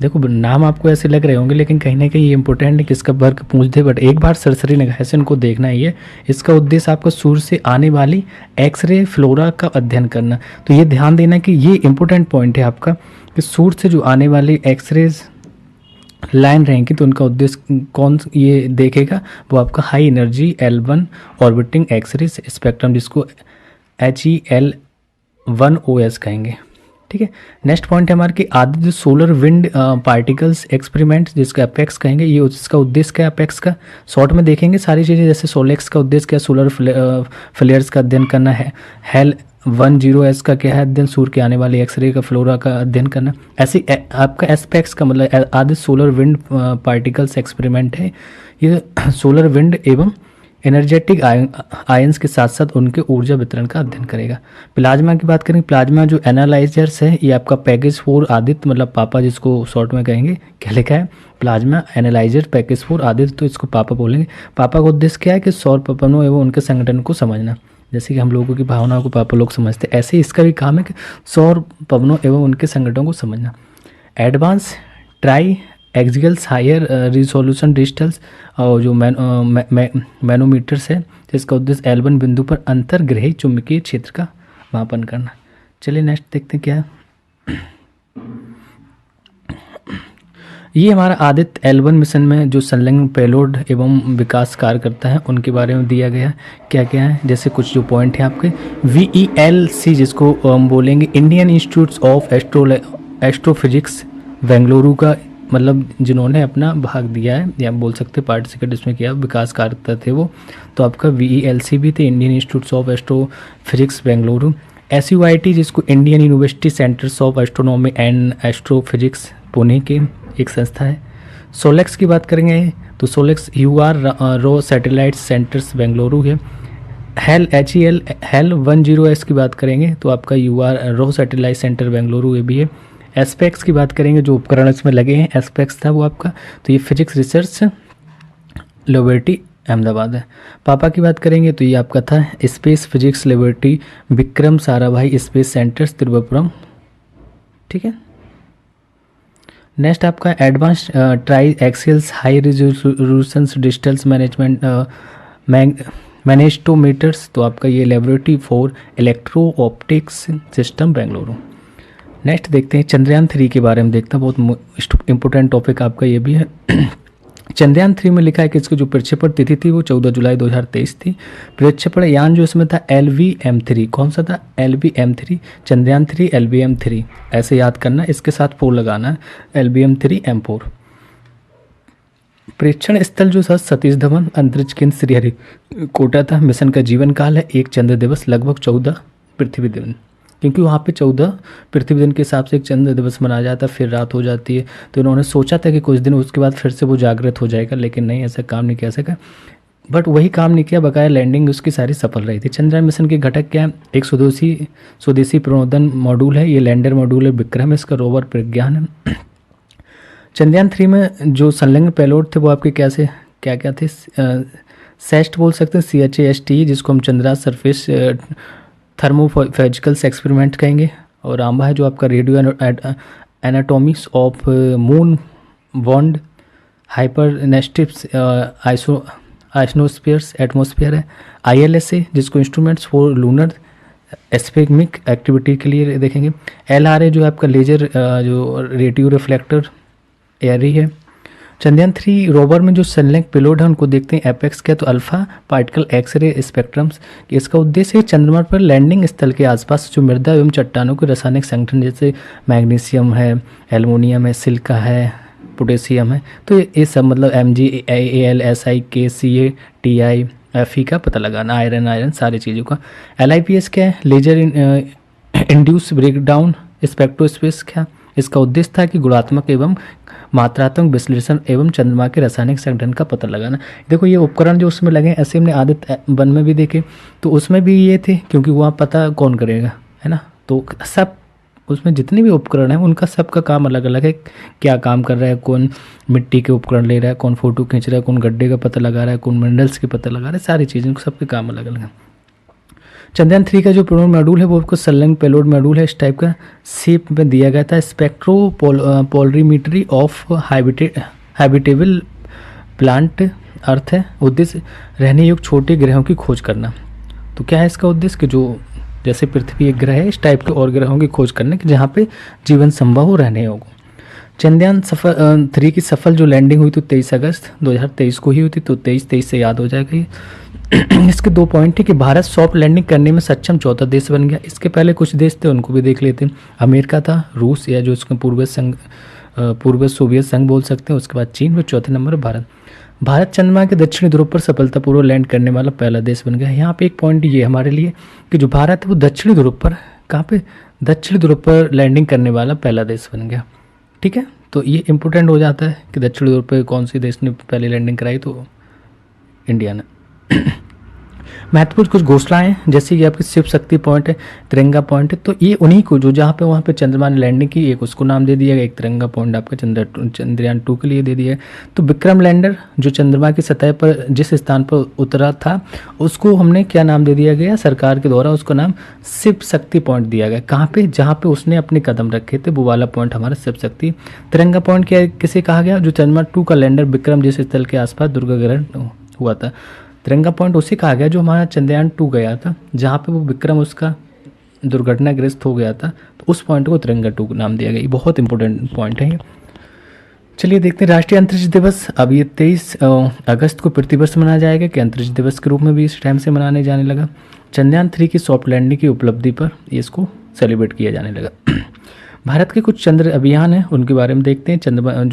देखो नाम आपको ऐसे लग रहे होंगे लेकिन कहीं ना कहीं ये इंपॉर्टेंट है कि इसका वर्क पूछ दे, बट एक बार सरसरी निगाह से इनको देखना ही है। इसका उद्देश्य आपका सूर्य से आने वाली एक्सरे फ्लोरा का अध्ययन करना। तो ये ध्यान देना कि ये इंपॉर्टेंट पॉइंट है आपका कि सूर्य से जो आने वाली एक्सरेज लाइन रहेंगी तो उनका उद्देश्य कौन ये देखेगा, वो आपका high energy L1 orbiting x ray spectrum जिसको HEL1OS कहेंगे। ठीक है, नेक्स्ट पॉइंट है हमारे कि आदि जो सोलर विंड पार्टिकल्स एक्सपेरिमेंट जिसका अपेक्स कहेंगे, ये उसका उद्देश्य क्या है अपेक्स का, शॉर्ट में देखेंगे सारी चीज़ें। जैसे सोलेक्स का उद्देश्य क्या, सोलर फ्लेयर्स का अध्ययन करना है। HEL10S का क्या है अध्ययन, सूर्य के आने वाले एक्सरे का फ्लोरा का अध्ययन करना। ऐसे आपका एस्पेक्ट्स का मतलब आदि सोलर विंड पार्टिकल्स एक्सपेरिमेंट है, ये सोलर विंड एवं एनर्जेटिक आयंस के साथ साथ उनके ऊर्जा वितरण का अध्ययन करेगा। प्लाज्मा की बात करें, प्लाज्मा जो एनालाइजर्स है ये आपका पैकेज 4 आदित्य मतलब पापा जिसको शॉर्ट में कहेंगे, क्या लिखा है प्लाज्मा एनालाइजर पैकेज 4 आदित्य, तो इसको पापा बोलेंगे। पापा का उद्देश्य क्या है कि सौर पवनों एवं उनके संगठन को समझना। जैसे कि हम लोगों की भावनाओं को पापा लोग समझते हैं, ऐसे ही इसका भी काम है कि सौर पवनों एवं उनके संगठनों को समझना। Advance tri axials higher resolution digitals और जो मैनोमीटर्स है जिसका उद्देश्य L1 बिंदु पर अंतर्ग्रही चुंबकीय क्षेत्र का मापन करना। चलिए नेक्स्ट देखते हैं क्या है। ये हमारा आदित्य L1 मिशन में जो संलग्न पेलोड एवं विकास कार्य करता है उनके बारे में दिया गया क्या क्या है। जैसे कुछ जो पॉइंट है आपके VELC जिसको हम बोलेंगे Indian institute of astrophysics Bengaluru का मतलब जिन्होंने अपना भाग दिया है या बोल सकते पार्टिसिपेट इसमें किया, विकास करता थे वो, तो आपका VELC भी थे Indian institute of astrophysics Bengaluru. SUIT जिसको Indian university centres of astronomy and astrophysics Pune के एक संस्था है। सोलेक्स की बात करेंगे तो सोलेक्स UR रो सैटेलाइट सेंटर्स बेंगलुरु है। HEL10S की बात करेंगे तो आपका UR रो सैटेलाइट सेंटर बेंगलुरु ये भी है। एस्पेक्ट्स की बात करेंगे जो उपकरण इसमें लगे हैं एस्पेक्ट्स था वो आपका, तो ये फिजिक्स रिसर्च लेबोरेटरी अहमदाबाद है। पापा की बात करेंगे तो ये आपका था space physics laboratory Vikram Sarabhai space centres Tripuram. ठीक है, नेक्स्ट आपका advance tri axials high resolution digitals management manometers, तो आपका ये laboratory for electro optics system Bengaluru. Next देखते हैं चंद्रयान 3 के बारे में देखते हैं, बहुत इंपॉर्टेंट टॉपिक आपका ये भी है। चंद्रयान 3 में लिखा है कि इसकी जो प्रक्षेपण तिथि थी वो 14 जुलाई 2023 थी। प्रक्षेपण यान जो इसमें था LVM3, कौन सा था LVM3, चंद्रयान 3 LVM3 ऐसे याद करना, इसके साथ 4 लगाना है LVM3 M4। प्रेक्षण स्थल जो था सतीश धवन अंतरिक्ष केंद्र श्रीहरिकोटा था। मिशन का जीवन काल है 1 चंद्र दिवस लगभग 14 पृथ्वी दिन, क्योंकि वहाँ पे 14 पृथ्वी दिन के हिसाब से एक चंद्र दिवस मनाया जाता है, फिर रात हो जाती है। तो इन्होंने सोचा था कि कुछ दिन उसके बाद फिर से वो जागृत हो जाएगा, लेकिन नहीं, ऐसा काम नहीं किया सका। बट वही काम नहीं किया, बकाया लैंडिंग उसकी सारी सफल रही थी। चंद्रयान मिशन के घटक क्या है, एक स्वदेशी प्रणोदन मॉड्यूल है, ये लैंडर मॉड्यूल है विक्रम, इसका रोवर प्रज्ञान है। चंद्रयान 3 में जो संलग्न पेलोड थे वो आपके क्या क्या थे, सेस्ट बोल सकते हैं CHAST, जिसको हम चंद्रा सरफेस थर्मोफिजिकल्स एक्सपेरिमेंट कहेंगे। और आंबा है जो आपका radio anatomics of moon bound हाइपरनेस्टिप्स आइसोस्फीयर्स एटमॉस्फेयर है। ILSA जिसको instruments for lunar seismic activity के लिए देखेंगे। LRA जो है आपका लेजर जो रेडियो रिफ्लेक्टर एरी है। चंद्रयान 3 रोवर में जो संलग्न पेलोड है उनको देखते हैं एपेक्स क्या, तो अल्फा पार्टिकल एक्सरे स्पेक्ट्रम्स। इसका उद्देश्य है चंद्रमा पर लैंडिंग स्थल के आसपास जो मृदा एवं चट्टानों के रासायनिक संगठन जैसे मैग्नीशियम है, एल्युमिनियम है, सिलिका है, पोटेशियम है, तो ये सब मतलब MgAl SI KCa TI Fe का पता लगाना, आयरन सारी चीज़ों का। LIPS क्या है, लेजर इंड्यूस ब्रेकडाउन स्पेक्ट्रोस्पेस क्या, इसका उद्देश्य था कि गुणात्मक एवं मात्रात्मक विश्लेषण एवं चंद्रमा के रासायनिक संगठन का पता लगाना। देखो ये उपकरण जो उसमें लगे, ऐसे हमने आदित्य 1 में भी देखे, तो उसमें भी ये थे, क्योंकि वहाँ पता कौन करेगा, है ना। तो सब उसमें जितने भी उपकरण हैं उनका सबका काम अलग अलग है, क्या काम कर रहा है, कौन मिट्टी के उपकरण ले रहा है, कौन फोटो खींच रहा है, कौन गड्ढे का पता लगा रहा है, कौन मिनरल्स के पता लगा रहा है, सारी चीज़ें सबके काम अलग अलग हैं। चंद्रयान 3 का जो पेलोड मॉड्यूल है वो आपको संलग्न पेलोड मॉड्यूल है, इस टाइप का शेप में दिया गया था। स्पेक्ट्रोपोलरीमीटरी ऑफ हैबिटेबल प्लांट अर्थ है, उद्देश्य रहने योग्य छोटे ग्रहों की खोज करना। तो क्या है इसका उद्देश्य कि जो जैसे पृथ्वी एक ग्रह है, इस टाइप के और ग्रहों की खोज करने की जहाँ पे जीवन संभव हो, रहने योग्य। चंद्रयान 3 की सफल जो लैंडिंग हुई तो 23 अगस्त 2023 को ही हुई थी, तो 23 से याद हो जाएगा ये। इसके 2 पॉइंट है कि भारत सॉफ्ट लैंडिंग करने में सक्षम चौथा देश बन गया। इसके पहले कुछ देश थे, उनको भी देख लेते हैं। अमेरिका था, रूस या जो इसका पूर्व सोवियत संघ बोल सकते हैं, उसके बाद चीन, और चौथे नंबर भारत। भारत चंद्रमा के दक्षिणी ध्रुव पर सफलतापूर्वक लैंड करने वाला पहला देश बन गया। यहाँ पे एक पॉइंट ये हमारे लिए कि जो भारत है वो दक्षिणी ध्रुव पर, कहाँ पे, दक्षिणी ध्रुव पर लैंडिंग करने वाला पहला देश बन गया। ठीक है, तो ये इंपॉर्टेंट हो जाता है कि दक्षिणी ध्रुव पर कौन सी देश ने पहले लैंडिंग कराई, तो इंडिया ने। महत्वपूर्ण कुछ घोषणाएं, जैसे कि आपकी शिव शक्ति पॉइंट है, तिरंगा पॉइंट है, तो ये उन्हीं को जो जहाँ पे वहाँ पे चंद्रमा ने लैंडिंग की, एक उसको नाम दे दिया गया, एक तिरंगा पॉइंट आपका चंद्रयान 2 के लिए दे दिया है। तो विक्रम लैंडर जो चंद्रमा की सतह पर जिस स्थान पर उतरा था उसको हमने क्या नाम दे दिया गया, सरकार के द्वारा उसको नाम शिव शक्ति पॉइंट दिया गया। कहाँ पे, जहाँ पे उसने अपने कदम रखे थे, वो वाला पॉइंट हमारा शिव शक्ति। तिरंगा पॉइंट क्या किसे कहा गया, जो चंद्रमा 2 का लैंडर विक्रम जिस स्थल के आसपास दुर्गाग्रहण हुआ था, तिरंगा पॉइंट उसे कहा गया जो हमारा चंद्रयान 2 गया था, जहाँ पे वो विक्रम उसका दुर्घटनाग्रस्त हो गया था, तो उस पॉइंट को तिरंगा 2 नाम दिया गया। ये बहुत इंपॉर्टेंट पॉइंट है ये। चलिए देखते हैं राष्ट्रीय अंतरिक्ष दिवस। अब ये 23 अगस्त को प्रतिवर्ष मनाया जाएगा कि अंतरिक्ष दिवस के रूप में भी इस टाइम से मनाने जाने लगा। चंद्रयान 3 की सॉफ्ट लैंडिंग की उपलब्धि पर इसको सेलिब्रेट किया जाने लगा। भारत के कुछ चंद्र अभियान हैं, उनके बारे में देखते हैं। चंद्रयान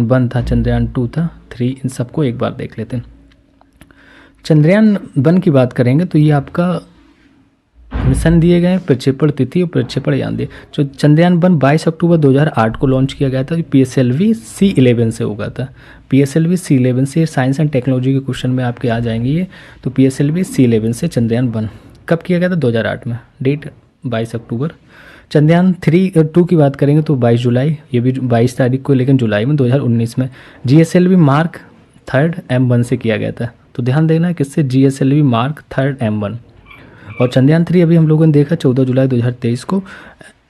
1 था, चंद्रयान 2 था, 3, इन सबको एक बार देख लेते हैं। चंद्रयान 1 की बात करेंगे तो ये आपका मिशन दिए गए, प्रक्षेपण तिथि और प्रक्षेपण यान दिए। जो चंद्रयान 1 22 अक्टूबर 2008 को लॉन्च किया गया था, PSLV C11 से होगा था। PSLV C11 से साइंस एंड टेक्नोलॉजी के क्वेश्चन में आपके आ जाएंगे ये। तो PSLV C11 से चंद्रयान 1 कब किया गया था, 2008 में, डेट 22 अक्टूबर। चंद्रयान 2 की बात करेंगे तो 22 जुलाई, ये भी 22 तारीख को, लेकिन जुलाई में 2019 में GSLV मार्क 3 M1 से किया गया था। तो ध्यान देना किससे, GSLV मार्क 3 M1। और चंद्रयान 3 अभी हम लोगों ने देखा 14 जुलाई 2023 को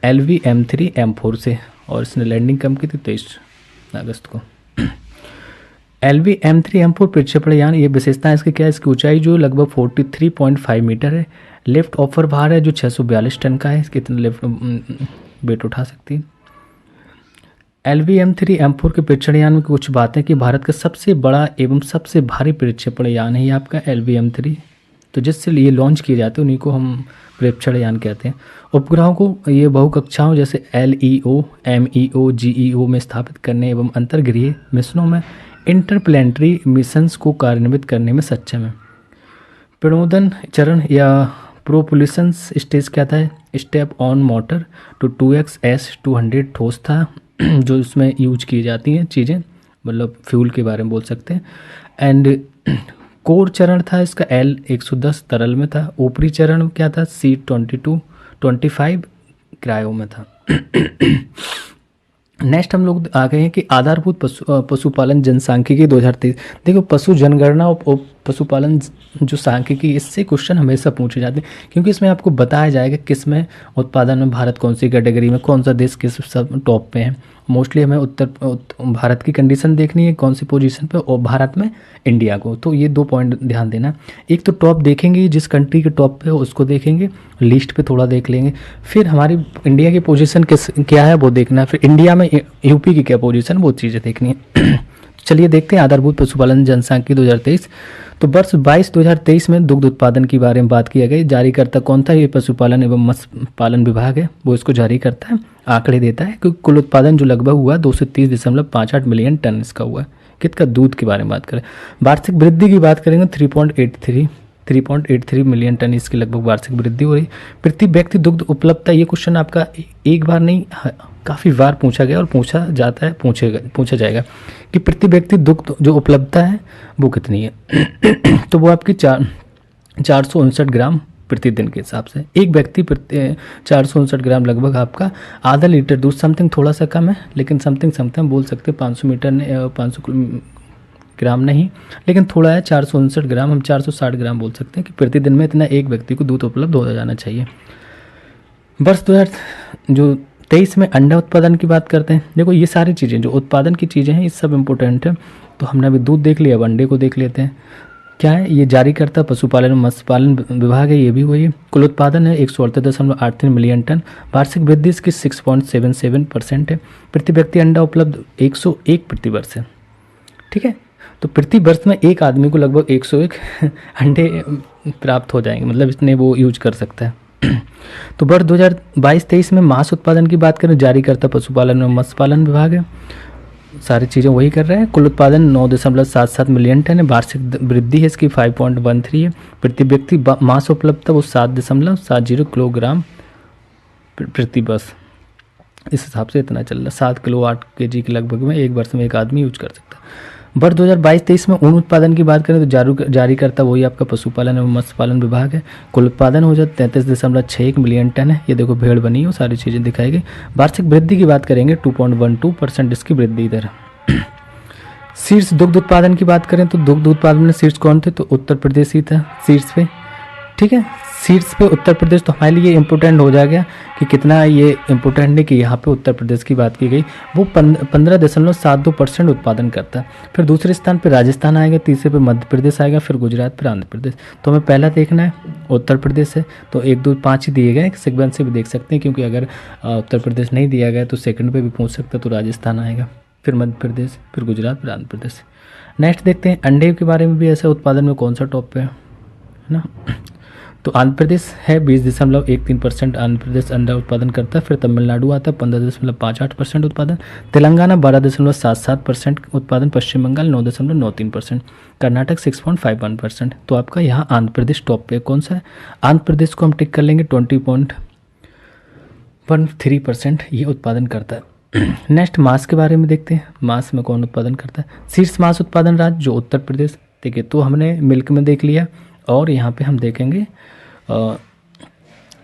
LV M3 M4 से, और इसने लैंडिंग कम की थी 23 अगस्त को। LV M3 M4 प्रक्षेपण यान, ये विशेषता है इसकी क्या है, इसकी ऊंचाई जो लगभग 43.5 मीटर है। लिफ्ट ऑफर भार है जो 642 टन का है, कितना लिफ्ट वेट उठा सकती है। LV M3 M4 के प्रक्षेपण यान में कुछ बातें कि भारत का सबसे बड़ा एवं सबसे भारी प्रक्षेपण यान है ये आपका LV M3। तो जिससे ये लॉन्च किए जाते हैं उन्हीं को हम प्रक्षेपण यान कहते हैं। उपग्रहों को ये बहुकक्षाओं जैसे LEO, MEO, GEO में स्थापित करने एवं अंतर्गृहीय मिशनों में इंटरप्लैनेटरी मिशंस को कार्यान्वित करने में सक्षम है। प्रणोदन चरण या प्रोपल्शन स्टेज क्या था, स्टेप ऑन मोटर तो 2X S200 ठोस था जो इसमें यूज की जाती हैं चीज़ें, मतलब फ्यूल के बारे में बोल सकते हैं। एंड कोर चरण था इसका L110 तरल में था। ऊपरी चरण क्या था, C25 क्रायो में था। नेक्स्ट हम लोग आ गए हैं कि आधारभूत पशुपालन जनसांख्यिकी 2023। देखो पशु जनगणना और पशुपालन जो सांख्यिकी, इससे क्वेश्चन हमेशा पूछे जाते हैं, क्योंकि इसमें आपको बताया जाएगा किस में उत्पादन में भारत कौन सी कैटेगरी में, कौन सा देश किस सब टॉप पे है। मोस्टली हमें उत्तर भारत की कंडीशन देखनी है कौन सी पोजीशन पे, और भारत में इंडिया को। तो ये 2 पॉइंट ध्यान देना। एक तो टॉप देखेंगे, जिस कंट्री के टॉप पे हो उसको देखेंगे, लिस्ट पे थोड़ा देख लेंगे, फिर हमारी इंडिया की पोजीशन क्या है वो देखना है, फिर इंडिया में यूपी की क्या पोजीशन, वो चीज़ें देखनी है। चलिए देखते हैं आधारभूत पशुपालन जनसांख्यिकी 2023। तो वर्ष 2023 में दुग्ध उत्पादन के बारे में बात किया गई। जारीकर्ता कौन था, ये पशुपालन एवं मत्स्य पालन विभाग है, वो इसको जारी करता है, आंकड़े देता है कि कुल उत्पादन जो लगभग हुआ 230.58 मिलियन टन इसका हुआ। कितना दूध के बारे में बात करें, वार्षिक वृद्धि की बात करेंगे 3.83, 3.83 मिलियन टन इसकी लगभग वार्षिक वृद्धि हो रही। प्रति व्यक्ति दुग्ध उपलब्धता, ये क्वेश्चन आपका एक बार नहीं काफ़ी बार पूछा गया और पूछा जाता है, पूछा जाएगा कि प्रति व्यक्ति दुग्ध जो उपलब्धता है वो कितनी है। तो वो आपकी 459 ग्राम प्रतिदिन के हिसाब से। एक व्यक्ति प्रति 459 ग्राम लगभग आपका आधा लीटर दूध, समथिंग थोड़ा सा कम है, लेकिन समथिंग बोल सकते हैं 500 मीटर 500 ग्राम नहीं, लेकिन थोड़ा है 459 ग्राम, हम 460 ग्राम बोल सकते हैं कि प्रतिदिन में इतना एक व्यक्ति को दूध उपलब्ध हो जाना चाहिए। वर्ष 2023 में अंडा उत्पादन की बात करते हैं। देखो ये सारी चीज़ें जो उत्पादन की चीज़ें हैं ये सब इम्पोर्टेंट है। तो हमने अभी दूध देख लिया, अब अंडे को देख लेते हैं। क्या है ये जारी करता पशुपालन और मत्स्य पालन विभाग है, ये भी वही है। कुल उत्पादन है 138.83 मिलियन टन, वार्षिक वृद्धि इसकी 6.77% है। प्रति व्यक्ति अंडा उपलब्ध 101 प्रति वर्ष है, ठीक है। तो प्रति वर्ष में एक आदमी को लगभग 101 अंडे प्राप्त हो जाएंगे, मतलब इतने वो यूज कर सकता है। तो वर्ष 2022-23 में मांस उत्पादन की बात करें, जारी करता पशुपालन और मत्स्य पालन विभाग है, सारी चीज़ें वही कर रहे हैं। कुल उत्पादन 9.77 मिलियन टन है, वार्षिक वृद्धि है इसकी 5.13 है। प्रति व्यक्ति मांस उपलब्धता वो 7.70 किलोग्राम प्रति वर्ष, इस हिसाब से इतना चल रहा है। 7 किलो 8 kg के लगभग में एक वर्ष में एक आदमी यूज कर सकता है। वर्ष 2022-23 में ऊन उत्पादन की बात करें तो जारी करता वही आपका पशुपालन एवं मत्स्य पालन विभाग है। कुल उत्पादन हो जाता 33.61 मिलियन टन है। ये देखो भेड़ बनी हो, सारी चीज़ें दिखाई गई। वार्षिक वृद्धि की बात करेंगे 2.12% इसकी वृद्धि इधर। शीर्ष दुग्ध उत्पादन की बात करें तो दुग्ध उत्पादन में शीर्ष कौन थे, तो उत्तर प्रदेश ही था शीर्ष पे, ठीक है। शीर्ष पे उत्तर प्रदेश, तो हमारे लिए इम्पोर्टेंट हो जाएगा कि कितना ये इम्पोर्टेंट है कि यहाँ पे उत्तर प्रदेश की बात की गई, वो 15.72% उत्पादन करता है। फिर दूसरे स्थान पे राजस्थान आएगा, तीसरे पे मध्य प्रदेश आएगा, फिर गुजरात, फिर आंध्र प्रदेश। तो हमें पहला देखना है उत्तर प्रदेश है, तो 1 2 5 ही दिए गए, सेगमेंट से भी देख सकते हैं, क्योंकि अगर उत्तर प्रदेश नहीं दिया गया तो सेकंड पे भी पूछ सकता, तो राजस्थान आएगा, फिर मध्य प्रदेश, फिर गुजरात, फिर आंध्र प्रदेश। नेक्स्ट देखते हैं अंडे के बारे में भी, ऐसा उत्पादन में कौन सा टॉप पे है ना। तो आंध्र प्रदेश है 20.13% आंध्र प्रदेश अंडा उत्पादन करता है। फिर तमिलनाडु आता है 15.58% उत्पादन, तेलंगाना 12.77% उत्पादन, पश्चिम बंगाल 9.93%, कर्नाटक 6.51%। तो आपका यहाँ आंध्र प्रदेश टॉप पे कौन सा है, आंध्र प्रदेश को हम टिक कर लेंगे, 20.13% ये उत्पादन करता है। नेक्स्ट मांस के बारे में देखते हैं, मांस में कौन उत्पादन करता है। शीर्ष मांस उत्पादन राज्य जो उत्तर प्रदेश, ठीक है। तो हमने मिल्क में देख लिया, और यहाँ पे हम देखेंगे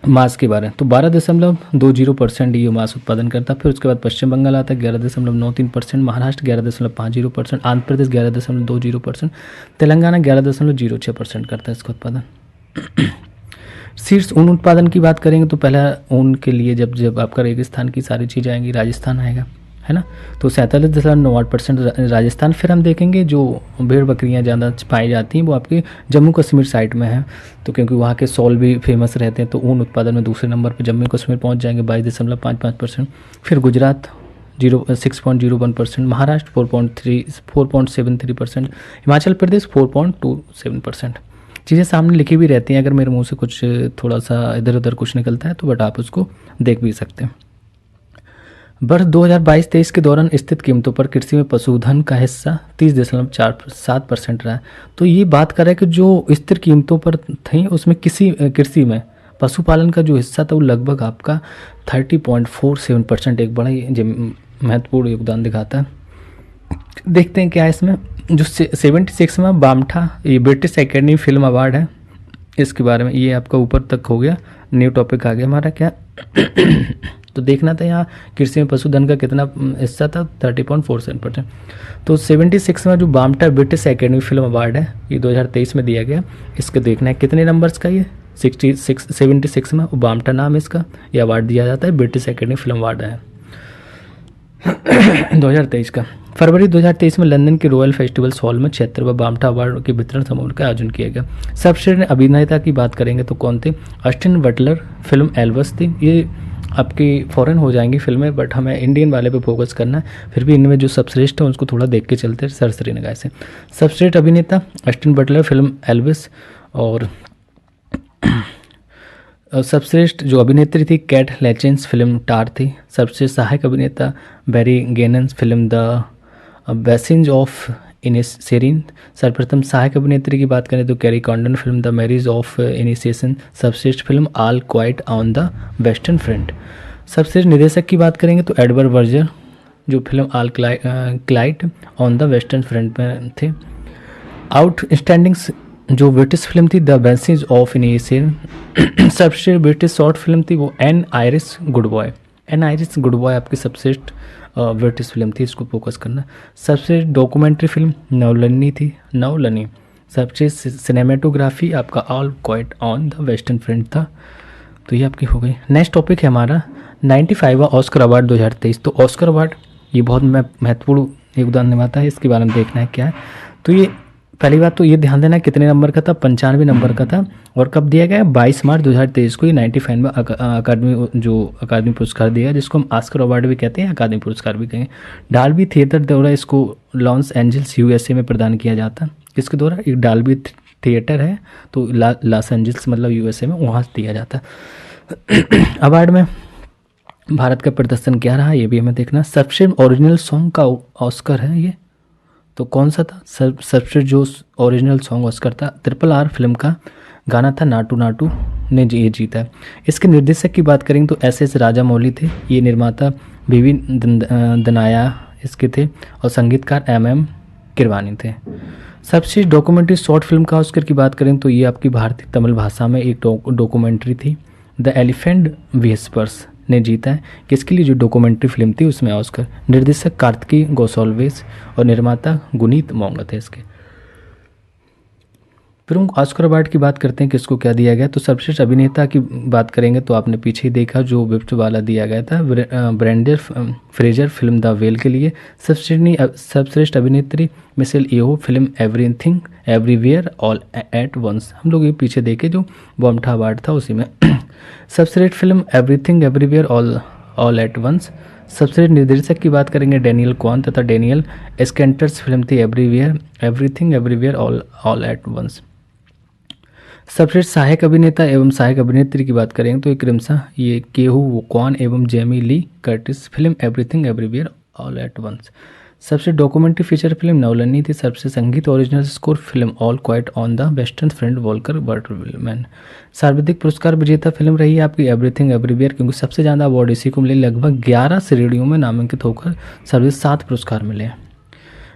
मांस के बारे में, तो 12.20% ये मांस उत्पादन करता है। फिर उसके बाद पश्चिम बंगाल आता है 11.93%, महाराष्ट्र 11.50%, आंध्र प्रदेश 11.20%, तेलंगाना 11.06% करता है इसका उत्पादन। शीर्ष ऊन उत्पादन की बात करेंगे तो पहला ऊन के लिए जब आपका रेगिस्तान की सारी चीज़ें आएंगी, राजस्थान आएगा, है ना। तो 47.98% राजस्थान। फिर हम देखेंगे जो भेड़ बकरियां ज़्यादा पाई जाती हैं वो आपके जम्मू कश्मीर साइड में है, तो क्योंकि वहाँ के सॉल भी फेमस रहते हैं, तो ऊन उत्पादन में दूसरे नंबर पे जम्मू कश्मीर पहुँच जाएंगे 22.55%। फिर गुजरात 6.01%, महाराष्ट्र 4.73%, हिमाचल प्रदेश 4.27%। चीज़ें सामने लिखी भी रहती हैं, अगर मेरे मुंह से कुछ थोड़ा सा इधर उधर कुछ निकलता है तो बट आप उसको देख भी सकते हैं। वर्ष 2022-23 के दौरान स्थित कीमतों पर कृषि में पशुधन का हिस्सा 30.47% रहा है। तो ये बात कर रहा है कि जो स्थिर कीमतों पर थी उसमें कृषि में पशुपालन का जो हिस्सा था वो लगभग आपका 30.47%, एक बड़ा ही महत्वपूर्ण योगदान दिखाता है। देखते हैं क्या है इसमें। जो 76वां बामठा ये ब्रिटिश एकेडमी फिल्म अवार्ड है, इसके बारे में ये आपका ऊपर तक हो गया, न्यू टॉपिक आ गया हमारा क्या तो देखना था यहाँ कृषि में पशुधन का कितना हिस्सा था, 30.47%। तो 76वां जो बामठा ब्रिटिश एकेडमी फिल्म अवार्ड है ये 2023 में दिया गया, इसके देखना है कितने नंबर्स का, ये 76वां बामठा नाम इसका, ये अवार्ड दिया जाता है, ब्रिटिश एकेडमी फिल्म अवार्ड है 2023 का। फरवरी 2023 में लंदन के रॉयल फेस्टिवल्स हॉल में 76वां बामठा अवार्ड के वितरण समारोह का आयोजन किया गया। सर्वश्रेष्ठ अभिनेता की बात करेंगे तो कौन थे, ऑस्टिन बटलर, फिल्म एल्वस थी। ये आपकी फॉरेन हो जाएंगी फिल्में, बट हमें इंडियन वाले पे फोकस करना है, फिर भी इनमें जो सर्वश्रेष्ठ है उसको थोड़ा देख के चलते हैं सरसरी निगाह से। सर्वश्रेष्ठ अभिनेता ऑस्टिन बटलर, फिल्म एल्विस, और सर्वश्रेष्ठ जो अभिनेत्री थी कैट लेचिन्स, फिल्म टार थी। सर्वश्रेष्ठ सहायक अभिनेता Barry Keoghan, film the banshees of Inisherin. सर्वप्रथम सहायक अभिनेत्री की बात करें तो Kerry Condon, film the marriage of initiation. सर्वश्रेष्ठ film all quiet on the western front. सर्वश्रेष्ठ निर्देशक की बात करेंगे तो एडवर्ड वर्जर, जो film all quiet on the western front में थे। आउटस्टैंडिंग जो ब्रिटिश फिल्म थी द बेंसिस ऑफ इनिशिएशन। सर्वश्रेष्ठ ब्रिटिश शॉर्ट फिल्म थी वो an Irish good boy. N Irish good boy आपकी सबश्रेष्ठ ब्रिटिश फिल्म थी, इसको फोकस करना। सबसे डॉक्यूमेंट्री फिल्म नवलनी थी, नवलनी। सबसे सिनेमेटोग्राफी आपका all quiet on the western front था। तो ये आपकी हो गई। नेक्स्ट टॉपिक है हमारा 95वां ऑस्कर अवार्ड 2023। तो ऑस्कर अवार्ड ये बहुत महत्वपूर्ण योगदान निभाता है, इसके बारे में देखना है क्या है। तो ये पहली बात तो ये ध्यान देना कितने नंबर का था, 95 नंबर का था। और कब दिया गया, 22 मार्च 2023 को ये 95वां अकादमी पुरस्कार दिया, जिसको हम ऑस्कर अवार्ड भी कहते हैं, अकादमी पुरस्कार भी कहें। डाल्बी थिएटर द्वारा इसको लॉस एंजल्स USA में प्रदान किया जाता। किसके द्वारा, एक डाल्बी थिएटर है तो लॉस एंजल्स मतलब USA में, वहाँ दिया जाता। अवार्ड में भारत का प्रदर्शन क्या रहा ये भी हमें देखना। सबसे ओरिजिनल सॉन्ग का ऑस्कर है ये, तो कौन सा था, सबसे जो ओरिजिनल सॉन्ग ऑस्कर था RRR फिल्म का गाना था नाटू नाटू ने ये जीता है। इसके निर्देशक की बात करेंगे तो SS राजामौली थे, ये निर्माता BV दनाया इसके थे, और संगीतकार MM किरवानी थे। सबसे डॉक्यूमेंट्री शॉर्ट फिल्म का ऑस्कर की बात करें तो ये आपकी भारतीय तमिल भाषा में एक डॉक्यूमेंट्री थी, द एलिफेंट व्हिस्पर्स ने जीता है। किसके लिए, जो डॉक्यूमेंट्री फिल्म थी उसमें ऑस्कर। निर्देशक कार्तिकी गोसाल्विस और निर्माता गुनीत मोंगा थे इसके। फिर हम ऑस्कर अवार्ड की बात करते हैं, किसको क्या दिया गया। तो सर्वश्रेष्ठ अभिनेता की बात करेंगे तो आपने पीछे ही देखा जो विफ्ट वाला दिया गया था, Brendan Fraser film the whale के लिए। सर्वश्रेष्ठ अभिनेत्री Michelle Yeoh film everything everywhere all at once. हम लोग ये पीछे देखे जो बॉम्टा अवार्ड था उसी में। सर्वश्रेष्ठ film everything everywhere all at once. सबश्रेष्ठ निर्देशक की बात करेंगे डेनियल क्वान तथा डेनियल एस्केंटर्स फिल्म थी everything everywhere all at once. सबश्रेष्ठ सहायक अभिनेता एवं सहायक अभिनेत्री की बात करेंगे तो ये केहू क्वान एवं Jamie Lee Curtis film everything everywhere all at once. सबसे डॉक्यूमेंट्री फीचर फिल्म नवलनी थी। सबसे संगीत original score film all quiet on the western front Volker Bertelmann. सर्वाधिक पुरस्कार विजेता फिल्म रही है आपकी एवरीथिंग एवरीवेयर, क्योंकि सबसे ज़्यादा अवार्ड इसी को मिले, लगभग 11 श्रेणियों में नामांकित होकर सर्वाधिक 7 पुरस्कार मिले।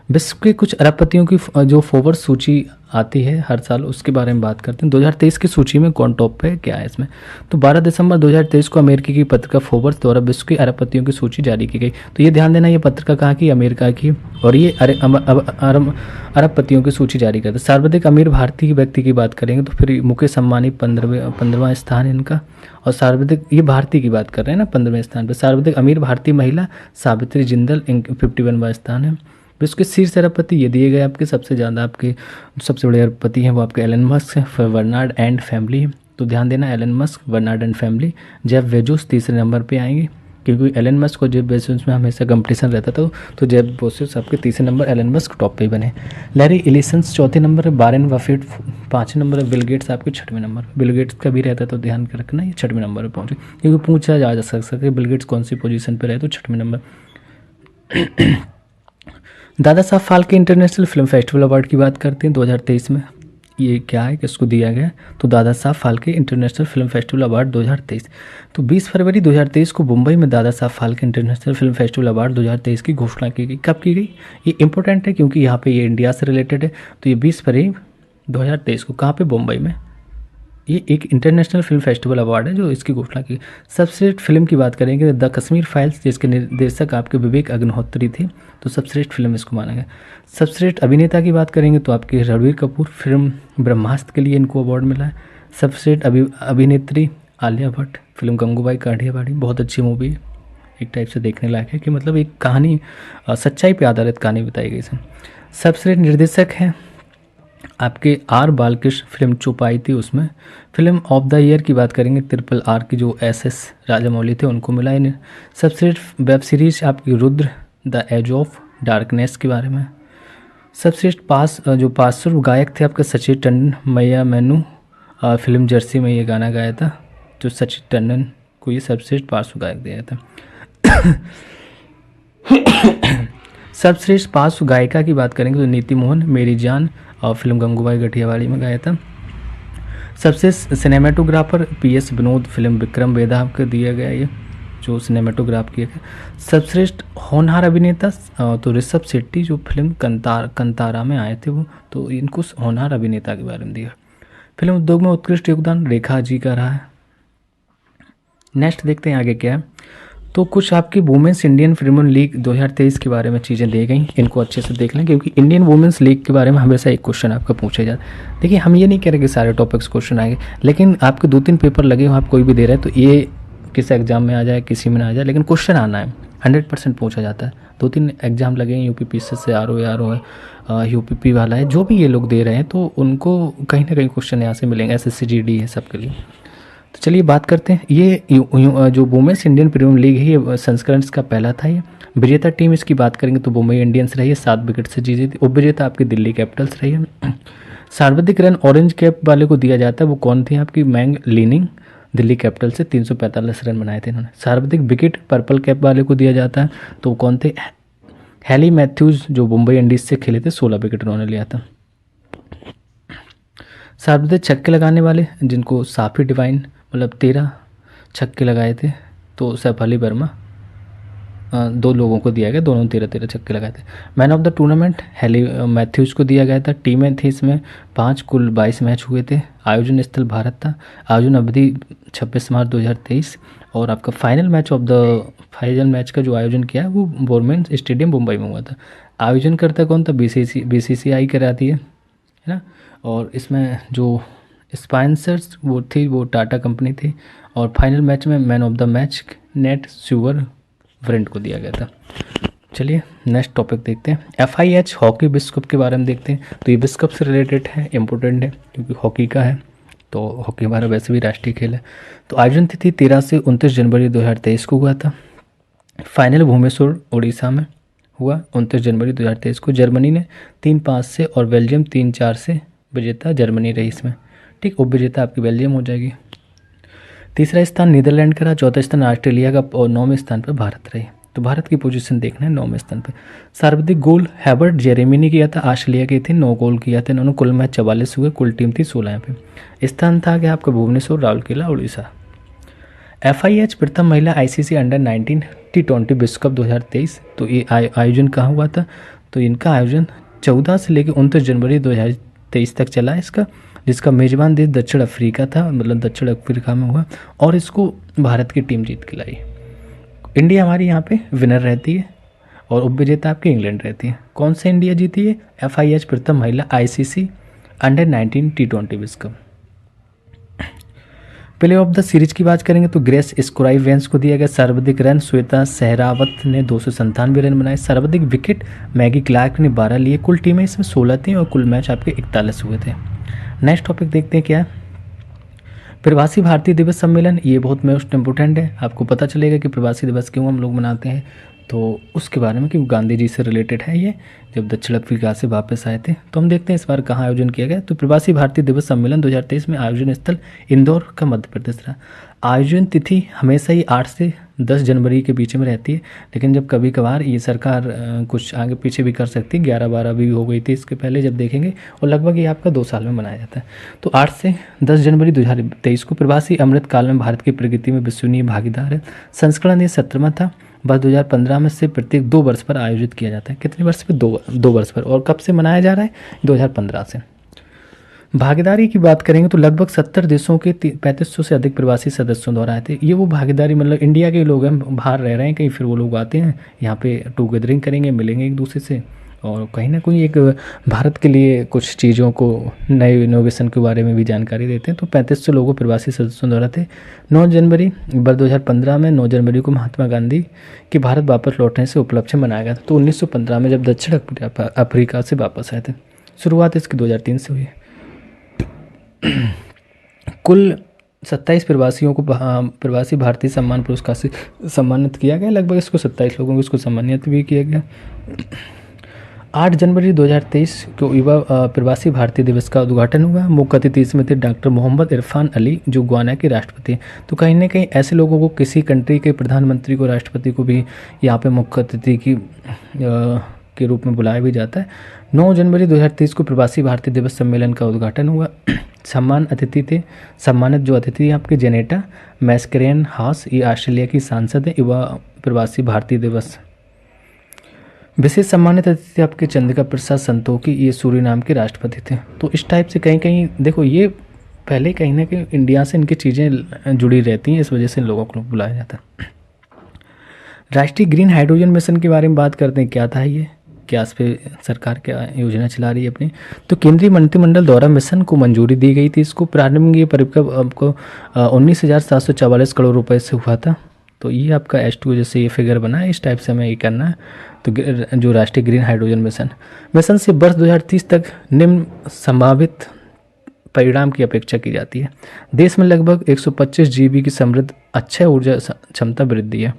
विश्व के कुछ अरबपतियों की जो फोर्ब्स सूची आती है हर साल, उसके बारे में बात करते हैं। 2023 की सूची में कौन टॉप पे है, क्या है इसमें। तो 12 दिसंबर 2023 को अमेरिका की पत्रिका फोर्ब्स द्वारा विश्व के अरबपतियों की सूची जारी की गई। तो ये ध्यान देना, ये पत्रिका कहाँ की, अमेरिका की, और ये अरबपतियों की सूची जारी करता है। सर्वाधिक अमीर भारतीय व्यक्ति की बात करेंगे तो फिर मुकेश अंबानी 15वां स्थान है इनका। और सर्वाधिक, ये भारतीय की बात कर रहे हैं ना, 15वें स्थान पर। सर्वाधिक अमीर भारतीय महिला सावित्री जिंदल 51वां स्थान है। विश्व के शीर्ष अरबपति ये दिए गए आपके, सबसे ज़्यादा आपके सबसे बड़े अरबपति हैं वो आपके एलन मस्क है, बर्नार्ड एंड फैमिली। तो ध्यान देना, Elon Musk, Bernard and family. Jeff Bezos तीसरे नंबर पे आएंगे, क्योंकि एलन मस्क और जेफ बेजोस में हमेशा कंपटीशन रहता था। तो जेफ बेजोस आपके तीसरे नंबर, एलन मस्क टॉप पे ही बने। लैरी एलिसंस चौथे नंबर है, वारेन बफेट 5वें नंबर है, बिल गेट्स आपके 6वें नंबर। बिल गेट्स का भी रहता है तो ध्यान रखना, ये 6वें नंबर पर पहुँचे, क्योंकि पूछा जा सकता है बिल गेट्स कौन सी पोजीशन पर रहे, तो 6वें number. Dada Saheb Phalke international film festival award की बात करते हैं 2023 में। ये क्या है, किसको दिया गया, तो Dada Saheb Phalke international film festival award 2023। तो 20 फरवरी 2023 को मुंबई में Dada Saheb Phalke international film festival award 2023 की घोषणा की गई। कब की गई, ये इंपॉर्टेंट है क्योंकि यहाँ पे ये इंडिया से रिलेटेड है। तो ये 20 फरवरी 2023 को कहाँ पे, मुंबई में, ये एक इंटरनेशनल फिल्म फेस्टिवल अवार्ड है जो इसकी घोषणा की। सबश्रेष्ठ फिल्म की बात करेंगे द कश्मीर फाइल्स, जिसके निर्देशक आपके विवेक अग्निहोत्री थे, तो सबश्रेष्ठ फिल्म इसको माना गया। सबश्रेष्ठ अभिनेता की बात करेंगे तो आपके रणबीर कपूर, फिल्म ब्रह्मास्त्र के लिए इनको अवार्ड मिला है। सबश्रेष्ठ अभिनेत्री आलिया भट्ट, फिल्म गंगूबाई काठियावाड़ी, बहुत अच्छी मूवी है, एक टाइप से देखने लायक है कि मतलब एक कहानी, सच्चाई पर आधारित कहानी बताई गई है। सबश्रेष्ठ निर्देशक हैं आपके R बालकृष्ण, फिल्म चुप आई थी उसमें। फिल्म ऑफ द ईयर की बात करेंगे RRR की जो SS राजामौली थे उनको मिला इन्हें। सबश्रेष्ठ वेब सीरीज आपकी Rudra, the age of darkness के बारे में। सबश्रेष्ठ जो पार्श्व गायक थे आपके सचिन टंडन, मैया मैनू फिल्म जर्सी में ये गाना गाया था, जो सचिन टंडन को ये सबश्रेष्ठ पार्श्व गायक दिया था। सर्वश्रेष्ठ पार्श्व गायिका की बात करेंगे तो नीति मोहन, मेरी जान और फिल्म गंगूबाई गठियावाड़ी में गाया था। सबसे cinematographer PS Vinod, film Vikram Vedha को दिया गया ये जो सिनेमाटोग्राफ किया गया। सर्वश्रेष्ठ होनहार अभिनेता तो ऋषभ शेट्टी जो फिल्म कंतारा में आए थे वो, तो इनको होनहार अभिनेता के बारे में दिया। फिल्म उद्योग में उत्कृष्ट योगदान रेखा जी का रहा है। नेक्स्ट देखते हैं आगे क्या है। तो कुछ आपकी वुमेंस इंडियन प्रीमियर लीग 2023 के बारे में चीज़ें दी गई, इनको अच्छे से देख लें क्योंकि इंडियन वुमेंस लीग के बारे में हमेशा एक क्वेश्चन आपका पूछा जाता है। देखिए हम ये नहीं कह रहे कि सारे टॉपिक्स क्वेश्चन आएंगे, लेकिन आपके 2-3 पेपर लगे हो, आप कोई भी दे रहे हैं तो ये किस एग्जाम में आ जाए किसी में ना आ जाए, लेकिन क्वेश्चन आना है, 100% पूछा जाता है। 2-3 एग्जाम लगे हैं, UPPSC से RO है, UPP वाला है, जो भी ये लोग दे रहे हैं तो उनको कहीं ना कहीं क्वेश्चन यहाँ से मिलेंगे। SSC GD है सबके लिए। तो चलिए बात करते हैं। ये जो वुमेन्स इंडियन प्रीमियर लीग है ये संस्करण इसका पहला था। ये विजेता टीम इसकी बात करेंगे तो मुंबई इंडियंस रही है, 7 विकेट से जीती थी। उपविजेता आपकी दिल्ली कैपिटल्स रही है। सर्वाधिक रन ऑरेंज कैप वाले को दिया जाता है, वो कौन थी आपकी मैंग लीनिंग, दिल्ली कैपिटल से 345 रन बनाए थे इन्होंने। सर्वाधिक विकेट पर्पल कैप वाले को दिया जाता है, तो कौन थे, हैली मैथ्यूज जो मुंबई इंडियंस से खेले थे, 16 विकेट उन्होंने लिया था। सर्वाधिक छक्के लगाने वाले जिनको साफी डिवाइन मतलब 13 छक्के लगाए थे, तो सैफ वर्मा 2 लोगों को दिया गया, दोनों 13 छक्के लगाए थे। Man of the tournament Hayley Matthews को दिया गया था। टीमें थी इसमें 5, कुल 22 मैच हुए थे। आयोजन स्थल भारत था। आयोजन अवधि 26 मार्च 2023 और आपका फाइनल मैच का जो आयोजन किया है वो बोरमैन स्टेडियम मुंबई में हुआ था। आयोजन करता कौन था, BCCI कराती है ना। और इसमें जो स्पॉन्सर्स वो टाटा कंपनी थी। और फाइनल मैच में man of the match Nat Sciver Brunt को दिया गया था। चलिए नेक्स्ट टॉपिक देखते हैं। FIH हॉकी विश्व कप के बारे में देखते हैं। तो ये विश्व कप से रिलेटेड है, इम्पोर्टेंट है क्योंकि हॉकी का है, तो हॉकी हमारा वैसे भी राष्ट्रीय खेल है। तो आयोजन तिथि 13 से 29 जनवरी 2023 को हुआ था। फाइनल भुवनेश्वर उड़ीसा में हुआ 29 जनवरी 2023 को। जर्मनी ने 3-5 से और बेल्जियम 3-4 से विजेता जर्मनी रही इसमें, ठीक। उप विजेता आपकी बेल्जियम हो जाएगी। तीसरा स्थान नीदरलैंड का रहा, चौथा स्थान ऑस्ट्रेलिया का और 9वें स्थान पर भारत रही। तो भारत की पोजीशन देखना है 9वें स्थान पर। सर्वाधिक गोल हैबर्ट जेरेमी ने किया था, ऑस्ट्रेलिया के थे, 9 गोल किया था इन्होंने। कुल मैच 44 हुए, कुल टीम थी 16 यहाँ पे। स्थान था क्या आपका भुवनेश्वर, राउरकेला, उड़ीसा। FIH प्रथम महिला ICC अंडर 19 T20 विश्व कप 2023। तो ये आयोजन कहाँ हुआ था, तो इनका आयोजन 14 से लेकर 29 जनवरी 2023 तक चला इसका, जिसका मेजबान देश दक्षिण अफ्रीका था, मतलब दक्षिण अफ्रीका में हुआ। और इसको भारत की टीम जीत के लाई। इंडिया हमारी यहाँ पे विनर रहती है और उपविजेता आपकी इंग्लैंड रहती है। कौन से इंडिया जीती है, FIH प्रथम महिला ICC अंडर 19 T20 विश्व cup. Play of the series की बात करेंगे तो ग्रेस स्कोराइवेंस को दिया गया सर्वाधिक रन, श्वेता सहरावत ने 297 रन बनाए। सर्वाधिक विकेट मैगी क्लार्क ने 12 लिए। कुल टीमें इसमें 16 थी और कुल मैच आपके 41 हुए थे। नेक्स्ट टॉपिक देखते हैं क्या है, प्रवासी भारतीय दिवस सम्मेलन। ये बहुत मोस्ट इम्पोर्टेंट है, आपको पता चलेगा कि प्रवासी दिवस क्यों हम लोग मनाते हैं, तो उसके बारे में, क्योंकि गांधी जी से रिलेटेड है ये, जब दक्षिण अफ्रीका से वापस आए थे। तो हम देखते हैं इस बार कहाँ आयोजन किया गया। तो प्रवासी भारतीय दिवस सम्मेलन 2023 में आयोजन स्थल इंदौर का मध्य प्रदेश रहा। आयोजन तिथि हमेशा ही 8 से 10 जनवरी के बीच में रहती है, लेकिन जब कभी कभार ये सरकार कुछ आगे पीछे भी कर सकती है, 11-12 भी हो गई थी इसके पहले जब देखेंगे, और लगभग ये आपका 2 साल में मनाया जाता है। तो 8 से 10 जनवरी 2023 को प्रवासी अमृत काल में भारत की प्रगति में विश्वसनीय भागीदार है। संस्करण ये 17वां था। वर्ष 2015 में से प्रत्येक 2 वर्ष पर आयोजित किया जाता है। कितने वर्ष पर, 2 वर्ष पर। और कब से मनाया जा रहा है, 2015 से। भागीदारी की बात करेंगे तो लगभग 70 देशों के 3500 से अधिक प्रवासी सदस्यों द्वारा आए थे। ये वो भागीदारी मतलब इंडिया के लोग हैं, बाहर रह रहे हैं कहीं, फिर वो लोग आते हैं यहाँ पे टूगेदरिंग करेंगे, मिलेंगे एक दूसरे से, और कहीं ना कहीं एक भारत के लिए कुछ चीज़ों को, नए इनोवेशन के बारे में भी जानकारी देते हैं। तो 3500 लोगों प्रवासी सदस्यों द्वारा थे। 9 जनवरी 2015 में 9 जनवरी को महात्मा गांधी के भारत वापस लौटने से उपलक्ष्य मनाया गया था। तो 1915 में जब दक्षिण अफ्रीका से वापस आए थे। शुरुआत इसकी 2003 से हुई है। कुल 27 प्रवासियों को प्रवासी भारतीय सम्मान पुरस्कार से सम्मानित किया गया। लगभग इसको 27 लोगों को इसको सम्मानित भी किया गया। 8 जनवरी 2023 को युवा प्रवासी भारतीय दिवस का उद्घाटन हुआ। मुख्य अतिथि इसमें थे डॉक्टर मोहम्मद इरफान अली जो गुयाना के राष्ट्रपति हैं। तो कहीं ना कहीं ऐसे लोगों को, किसी कंट्री के प्रधानमंत्री को, राष्ट्रपति को भी यहाँ पे मुख्य अतिथि की के रूप में बुलाया भी जाता है। 9 जनवरी 2023 को प्रवासी भारतीय दिवस सम्मेलन का उद्घाटन हुआ। सम्मानित जो अतिथि थे आपके जेनेटा मैस्करेन हाउस, ये ऑस्ट्रेलिया की सांसद है। युवा प्रवासी भारतीय दिवस विशेष सम्मानित अतिथि आपके चंद्रिका प्रसाद संतोखी, ये सूरीनाम के राष्ट्रपति थे। तो इस टाइप से कहीं कहीं देखो, ये पहले कहीं ना कहीं इंडिया से इनकी चीज़ें जुड़ी रहती हैं, इस वजह से इन लोगों को बुलाया जाता है। राष्ट्रीय ग्रीन हाइड्रोजन मिशन के बारे में बात करते हैं। क्या था ये, क्या इस पर सरकार क्या योजना चला रही है अपनी? तो केंद्रीय मंत्रिमंडल द्वारा मिशन को मंजूरी दी गई थी। इसको प्रारंभिक ये परिपक्व आपको 19,744 करोड़ रुपए से हुआ था। तो ये आपका H2 जैसे ये फिगर बना है, इस टाइप से हमें ये करना है। तो जो राष्ट्रीय ग्रीन हाइड्रोजन मिशन से वर्ष 2030 तक निम्न संभावित परिणाम की अपेक्षा की जाती है। देश में लगभग 125 GB की समृद्ध अक्षय ऊर्जा क्षमता वृद्धि है।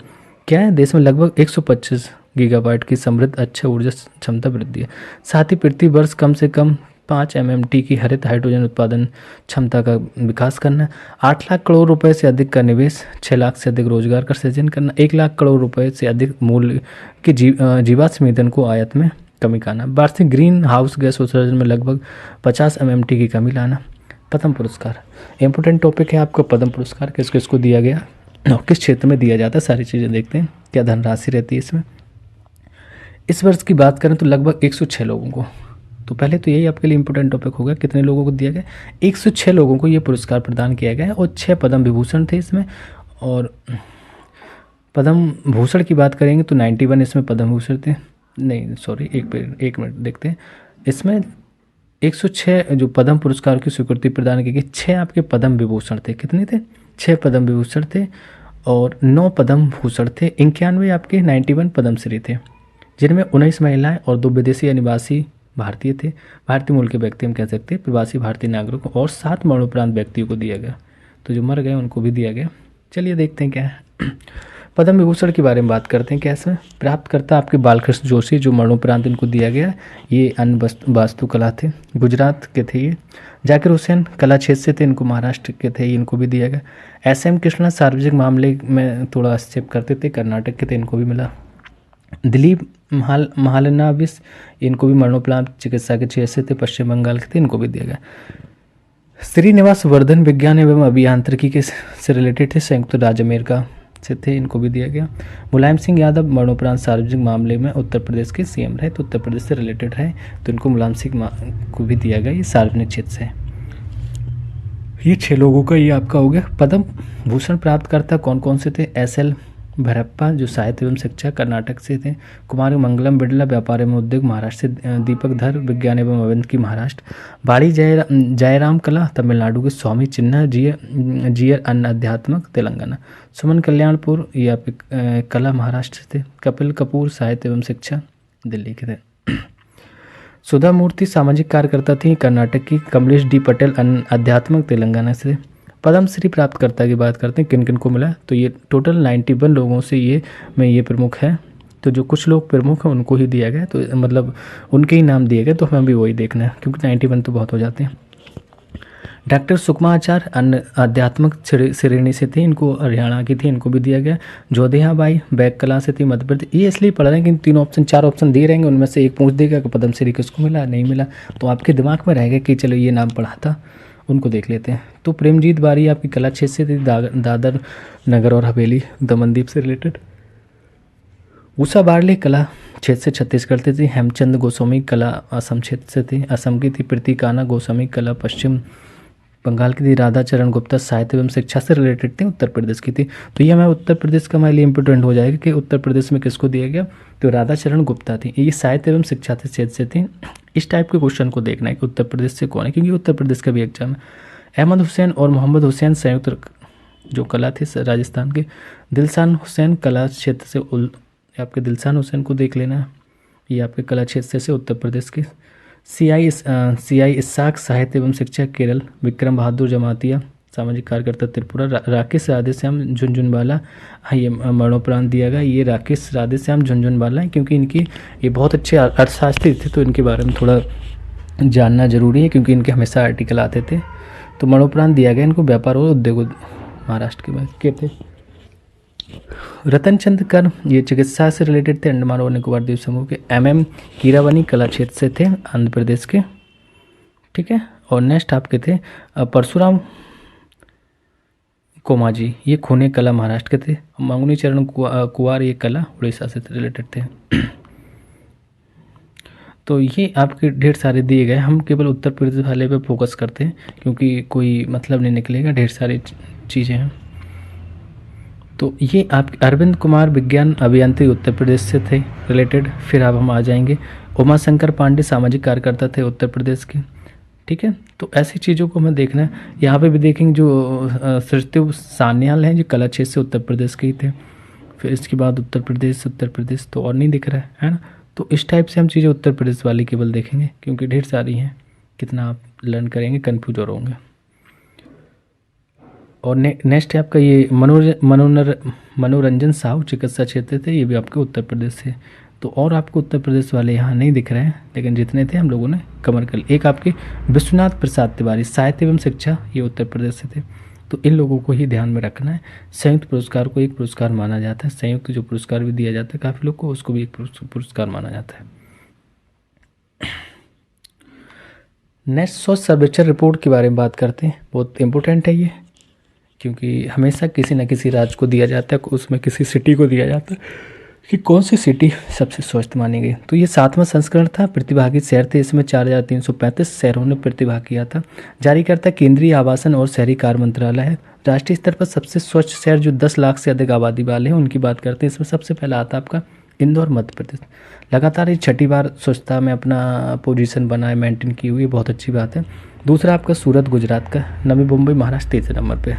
क्या है? देश में लगभग 125 गीगावाट की समृद्ध अक्षय ऊर्जा क्षमता वृद्धि है। साथ ही प्रति वर्ष कम से कम 5 MMT की हरित हाइड्रोजन उत्पादन क्षमता का विकास करना, 8 लाख करोड़ रुपए से अधिक का निवेश, 6 लाख से अधिक रोजगार का सृजन करना, 1 लाख करोड़ रुपए से अधिक मूल्य के जीवाश्म ईंधन को आयात में कमी करना, वार्षिक ग्रीन हाउस गैस उत्सर्जन में लगभग 50 MMT की कमी लाना। पद्म पुरस्कार इंपॉर्टेंट टॉपिक है आपका। पद्म पुरस्कार किस किस को दिया गया और किस क्षेत्र में दिया जाता है, सारी चीज़ें देखते हैं। क्या धनराशि रहती है इसमें? इस वर्ष की बात करें तो लगभग 106 लोगों को, तो पहले तो यही आपके लिए इंपॉर्टेंट टॉपिक होगा, कितने लोगों को दिया गया? 106 लोगों को ये पुरस्कार प्रदान किया गया है और 6 पद्म विभूषण थे इसमें। और पद्म भूषण की बात करेंगे तो 91 इसमें पद्म भूषण थे, नहीं सॉरी एक मिनट देखते हैं। इसमें 106 जो पद्म पुरस्कार की स्वीकृति प्रदान की गई, 6 आपके पद्म विभूषण थे। कितने थे? 6 पद्म विभूषण थे और 9 पद्म भूषण थे। 91 आपके 91 पद्मश्री थे, जिनमें 19 महिलाएं और 2 विदेशी अनिवासी भारतीय थे। भारतीय मूल के व्यक्ति हम कह सकते हैं, प्रवासी भारतीय नागरिकों और 7 मरणोपरांत व्यक्तियों को दिया गया। तो जो मर गए उनको भी दिया गया। चलिए देखते हैं क्या है। पद्म विभूषण के बारे में बात करते हैं। कैसे प्राप्तकर्ता आपके बालकृष्ण जोशी, जो मरणोपरांत इनको दिया गया, ये अन्य वास्तुकला थे, गुजरात के थे ये। जाकिर हुसैन कला क्षेत्र से थे, इनको महाराष्ट्र के थे, इनको भी दिया गया। SM कृष्णा सार्वजनिक मामले में थोड़ा हस्तक्षेप करते थे, कर्नाटक के थे, इनको भी मिला। दिलीप महालनाबिस, इनको भी मरणोपरांत चिकित्सा के क्षेत्र से थे, पश्चिम बंगाल के थे, इनको भी दिया गया। श्रीनिवास वर्धन विज्ञान एवं अभियांत्रिकी के से रिलेटेड थे, संयुक्त राज्य अमेरिका से थे, इनको भी दिया गया। मुलायम सिंह यादव मरणोपरांत सार्वजनिक मामले में उत्तर प्रदेश के CM रहे, तो उत्तर प्रदेश से रिलेटेड है, तो इनको मुलायम सिंह को भी दिया गया। ये सार्वजनिक क्षेत्र से। ये 6 लोगों का ये आपका हो गया। पद्म भूषण प्राप्तकर्ता कौन कौन से थे? SL भैरप्पा, जो साहित्य एवं शिक्षा कर्नाटक से थे। कुमारी मंगलम बिड़ला, व्यापार एवं उद्योग महाराष्ट्र से। दीपक धर, विज्ञान एवं अभियांत्रिकी महाराष्ट्र। बाड़ी जयराम कला, तमिलनाडु के। स्वामी चिन्ह जीयर अन्न अध्यात्मक, तेलंगाना। सुमन कल्याणपुर, ये आपके कला महाराष्ट्र से थे। कपिल कपूर, साहित्य एवं शिक्षा, दिल्ली के थे। सुधा मूर्ति सामाजिक कार्यकर्ता थी, कर्नाटक की। कमलेश D पटेल, अन्न अध्यात्मक, तेलंगाना से। पद्मश्री प्राप्तकर्ता की बात करते हैं, किन किन को मिला, तो ये टोटल 91 लोगों से ये प्रमुख है। तो जो कुछ लोग प्रमुख हैं उनको ही दिया गया, तो मतलब उनके ही नाम दिए गए, तो हमें भी वही देखना है, क्योंकि 91 तो बहुत हो जाते हैं। डॉक्टर सुकमा आचार्य अन्न आध्यात्मिक श्रेणी से थी, इनको हरियाणा की थी, इनको भी दिया गया। जोधेहा बाई बैग कला से थी, मध्य प्रदेश। ये इसलिए पढ़ रहे हैं कि 3 ऑप्शन 4 ऑप्शन दिए रहेंगे, उनमें से एक पूछ देगा कि पद्मश्री किसको मिला, नहीं मिला, तो आपके दिमाग में रहेगा कि चलो ये नाम पढ़ा था, उनको देख लेते हैं। तो प्रेमजीत बारी आपकी कला क्षेत्र से थी, दादर नगर और हवेली, दमनदीप से रिलेटेड। उषा बारले कला क्षेत्र से छत्तीसगढ़ से थी। हेमचंद गोस्वामी कला असम क्षेत्र से थी, असम की थी। प्रीति काना गोस्वामी कला पश्चिम बंगाल की थी। राधा चरण गुप्ता साहित्य एवं शिक्षा से रिलेटेड थी, उत्तर प्रदेश की थी। तो ये हमारे उत्तर प्रदेश का हमारे लिए इंपॉर्टेंट हो जाएगा कि उत्तर प्रदेश में किसको दिया गया, तो राधा चरण गुप्ता थी, ये साहित्य एवं शिक्षा के क्षेत्र से थी। इस टाइप के क्वेश्चन को देखना है कि उत्तर प्रदेश से कौन है, क्योंकि उत्तर प्रदेश का भी एग्जाम है। अहमद हुसैन और मोहम्मद हुसैन संयुक्त जो कला थी राजस्थान के। दिलशान हुसैन कला क्षेत्र से, आपके दिलशान हुसैन को देख लेना, ये आपके कला क्षेत्र से उत्तर प्रदेश के। CI इस्साक साहित्य एवं शिक्षा केरल। विक्रम बहादुर जमातिया सामाजिक कार्यकर्ता त्रिपुरा। राकेश राधेश्याम झुनझुनवाला, ये मरणोपरांत दिया गया। ये राकेश राधेश्याम झुनझुनवाला है, क्योंकि इनकी ये बहुत अच्छे अर्थशास्त्री थे, तो इनके बारे में थोड़ा जानना जरूरी है, क्योंकि इनके हमेशा आर्टिकल आते थे। तो मरणोपरांत दिया गया इनको, व्यापार और उद्योग महाराष्ट्र के बाद के थे। रतन चंद कर ये चिकित्सा से रिलेटेड थे, अंडमान और निकोबार द्वीप समूह के। MM कीरावनी कला क्षेत्र से थे, आंध्र प्रदेश के, ठीक है। और नेक्स्ट आपके थे परशुराम कोमाजी, ये खूने कला महाराष्ट्र के थे। मंगनी चरण कुंवर ये कला उड़ीसा से रिलेटेड थे। तो ये आपके ढेर सारे दिए गए, हम केवल उत्तर प्रदेश वाले पे फोकस करते हैं क्योंकि कोई मतलब नहीं निकलेगा, ढेर सारी चीज़ें हैं। तो ये आप अरविंद कुमार विज्ञान अभियांत्रिकी उत्तर प्रदेश से थे रिलेटेड। फिर अब हम आ जाएंगे, उमा शंकर पांडे सामाजिक कार्यकर्ता थे उत्तर प्रदेश के, ठीक है। तो ऐसी चीज़ों को हमें देखना है। यहाँ पे भी देखेंगे जो सृष्टि सान्याल हैं, जो कला क्षेत्र से उत्तर प्रदेश के ही थे। फिर इसके बाद उत्तर प्रदेश तो और नहीं दिख रहा है ना। तो इस टाइप से हम चीज़ें उत्तर प्रदेश वाली केवल देखेंगे क्योंकि ढेर सारी हैं, कितना आप लर्न करेंगे कन्फ्यूज और होंगे। और नेक्स्ट है आपका ये मनोरंजन साहू चिकित्सा क्षेत्र थे, ये भी आपके उत्तर प्रदेश से। तो और आपको उत्तर प्रदेश वाले यहाँ नहीं दिख रहे हैं, लेकिन जितने थे हम लोगों ने कवर कर लिए। एक आपके विश्वनाथ प्रसाद तिवारी साहित्य एवं शिक्षा, ये उत्तर प्रदेश से थे। तो इन लोगों को ही ध्यान में रखना है। संयुक्त पुरस्कार को एक पुरस्कार माना जाता है, संयुक्त जो पुरस्कार भी दिया जाता है काफ़ी लोग को, उसको भी एक पुरस्कार माना जाता है। नेक्स्ट स्वच्छ सर्वेक्षण रिपोर्ट के बारे में बात करते हैं, बहुत इंपॉर्टेंट है ये, क्योंकि हमेशा किसी न किसी राज्य को दिया जाता है, उसमें किसी सिटी को दिया जाता है कि कौन सी सिटी सबसे स्वच्छ मानी गई। तो ये 7वां संस्करण था, प्रतिभागी शहर थे इसमें 4335 शहरों ने प्रतिभाग किया था। जारीकर्ता केंद्रीय आवासन और शहरी कार्य मंत्रालय है। राष्ट्रीय स्तर पर सबसे स्वच्छ शहर जो 10 लाख से अधिक आबादी वाले हैं उनकी बात करते हैं। इसमें सबसे पहला आता है आपका इंदौर मध्य प्रदेश। लगातार ये 6ठी बार स्वच्छता में अपना पोजीशन बनाए मेंटेन की हुई, बहुत अच्छी बात है। दूसरा आपका सूरत गुजरात का, नवी मुंबई महाराष्ट्र तीसरे नंबर पर।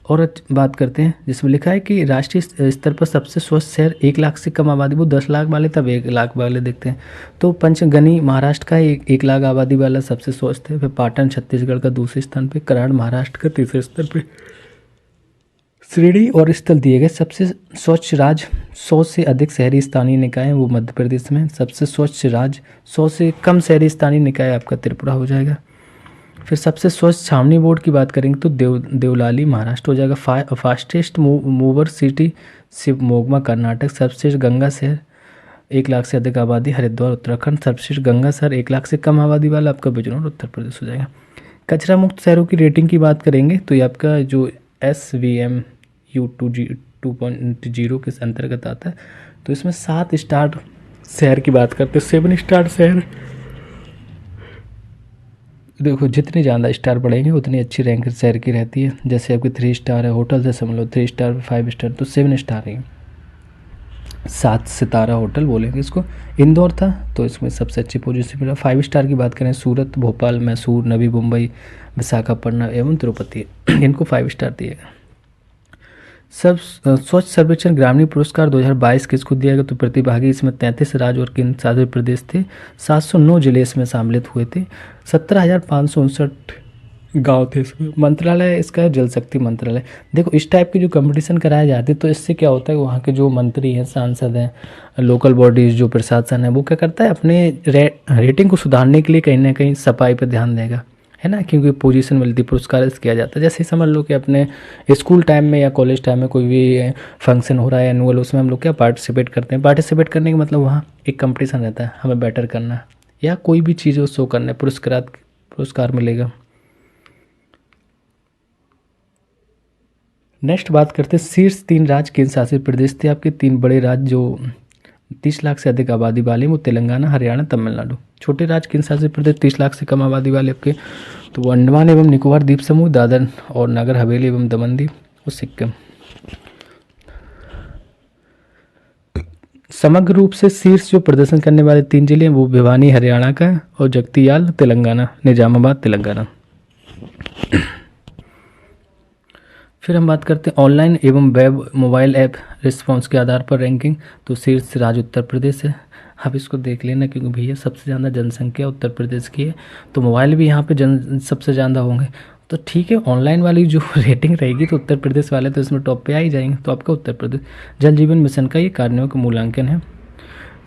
और बात करते हैं जिसमें लिखा है कि राष्ट्रीय स्तर पर सबसे स्वच्छ शहर 1 लाख से कम आबादी, वो 10 लाख वाले तब 1 लाख वाले देखते हैं। तो पंचगनी महाराष्ट्र का 1 लाख आबादी वाला सबसे स्वच्छ है। फिर पाटन छत्तीसगढ़ का दूसरे स्थान पे, कराड़ महाराष्ट्र का तीसरे स्तर पे। श्रेणी और स्थल दिए गए। सबसे स्वच्छ राज्य 100 से अधिक शहरी स्थानीय निकाय हैं, वो मध्य प्रदेश में। सबसे स्वच्छ राज्य 100 से कम शहरी स्थानीय निकाय आपका त्रिपुरा हो जाएगा। फिर सबसे स्वच्छ छावनी बोर्ड की बात करेंगे तो देवलाली महाराष्ट्र हो जाएगा। Fastest mover city Shivamogga Karnataka. सर्वश्रेष्ठ गंगा शहर 1 लाख से अधिक आबादी हरिद्वार उत्तराखंड। सर्वश्रेष्ठ गंगा शहर 1 लाख से कम आबादी वाला आपका बिजनौर उत्तर प्रदेश हो जाएगा। कचरा मुक्त शहरों की रेटिंग की बात करेंगे तो ये आपका जो SVMU 2.0 के अंतर्गत आता है। तो इसमें 7 स्टार शहर की बात करते हैं। 7 स्टार शहर, देखो जितने ज़्यादा स्टार बढ़ेंगे उतनी अच्छी रैंक शहर की रहती है। जैसे आपके 3 स्टार है होटल से समझ लो, 3 स्टार 5 स्टार, तो 7 स्टार है, 7 सितारा होटल बोलेंगे इसको। इंदौर था तो इसमें सबसे अच्छी पोजीशन मिला। 5 स्टार की बात करें सूरत, भोपाल, मैसूर, नवी मुंबई, विशाखापट्टनम एवं तिरुपति, इनको 5 स्टार दिएगा। सब स्वच्छ सर्वेक्षण ग्रामीण पुरस्कार 2022 किसको दिया गया तो प्रतिभागी इसमें 33 राज्य और केंद्र शासित प्रदेश थे। 709 जिले इसमें सम्मिलित हुए थे। 17,559 गांव थे इसमें। मंत्रालय इसका जल शक्ति मंत्रालय। देखो इस टाइप की जो कंपटीशन कराए जाते हैं तो इससे क्या होता है, वहाँ के जो मंत्री हैं, सांसद हैं, लोकल बॉडीज़ जो प्रशासन है, वो क्या करता है अपने रेटिंग को सुधारने के लिए कहीं ना कहीं सफाई पर ध्यान देगा, है ना, क्योंकि पोजीशन मिलती, पुरस्कार किया जाता है। जैसे समझ लो कि अपने स्कूल टाइम में या कॉलेज टाइम में कोई भी फंक्शन हो रहा है एनुअल, उसमें हम लोग क्या पार्टिसिपेट करते हैं। पार्टिसिपेट करने का मतलब वहाँ एक कंपटीशन रहता है, हमें बेटर करना या कोई भी चीज़ हो शो करना है, पुरस्कार मिलेगा। नेक्स्ट बात करते हैं शीर्ष 3 राज्य केंद्र शासित प्रदेश थे आपके। 3 बड़े राज्य जो 30 लाख से अधिक आबादी वाले, वो तेलंगाना, हरियाणा, तमिलनाडु। छोटे राज्य केंद्र शासित प्रदेश 30 लाख से कम आबादी वाले आपके तो वो अंडमान एवं निकोबार द्वीप समूह, दादर और नगर हवेली एवं दमन द्वीप और सिक्किम। समग्र रूप से शीर्ष जो प्रदर्शन करने वाले 3 जिले हैं वो भिवानी हरियाणा का और जगतियाल तेलंगाना, निजामाबाद तेलंगाना। फिर हम बात करते हैं ऑनलाइन एवं वेब मोबाइल ऐप रिस्पॉन्स के आधार पर रैंकिंग। तो शीर्ष राज्य उत्तर प्रदेश है, आप इसको देख लेना क्योंकि भैया सबसे ज़्यादा जनसंख्या उत्तर प्रदेश की है, तो मोबाइल भी यहाँ पे सबसे ज़्यादा होंगे। तो ठीक है, ऑनलाइन वाली जो रेटिंग रहेगी तो उत्तर प्रदेश वाले तो इसमें टॉप पे आ ही जाएंगे। तो आपका उत्तर प्रदेश। जल जीवन मिशन का ये कार्यों का मूल्यांकन है।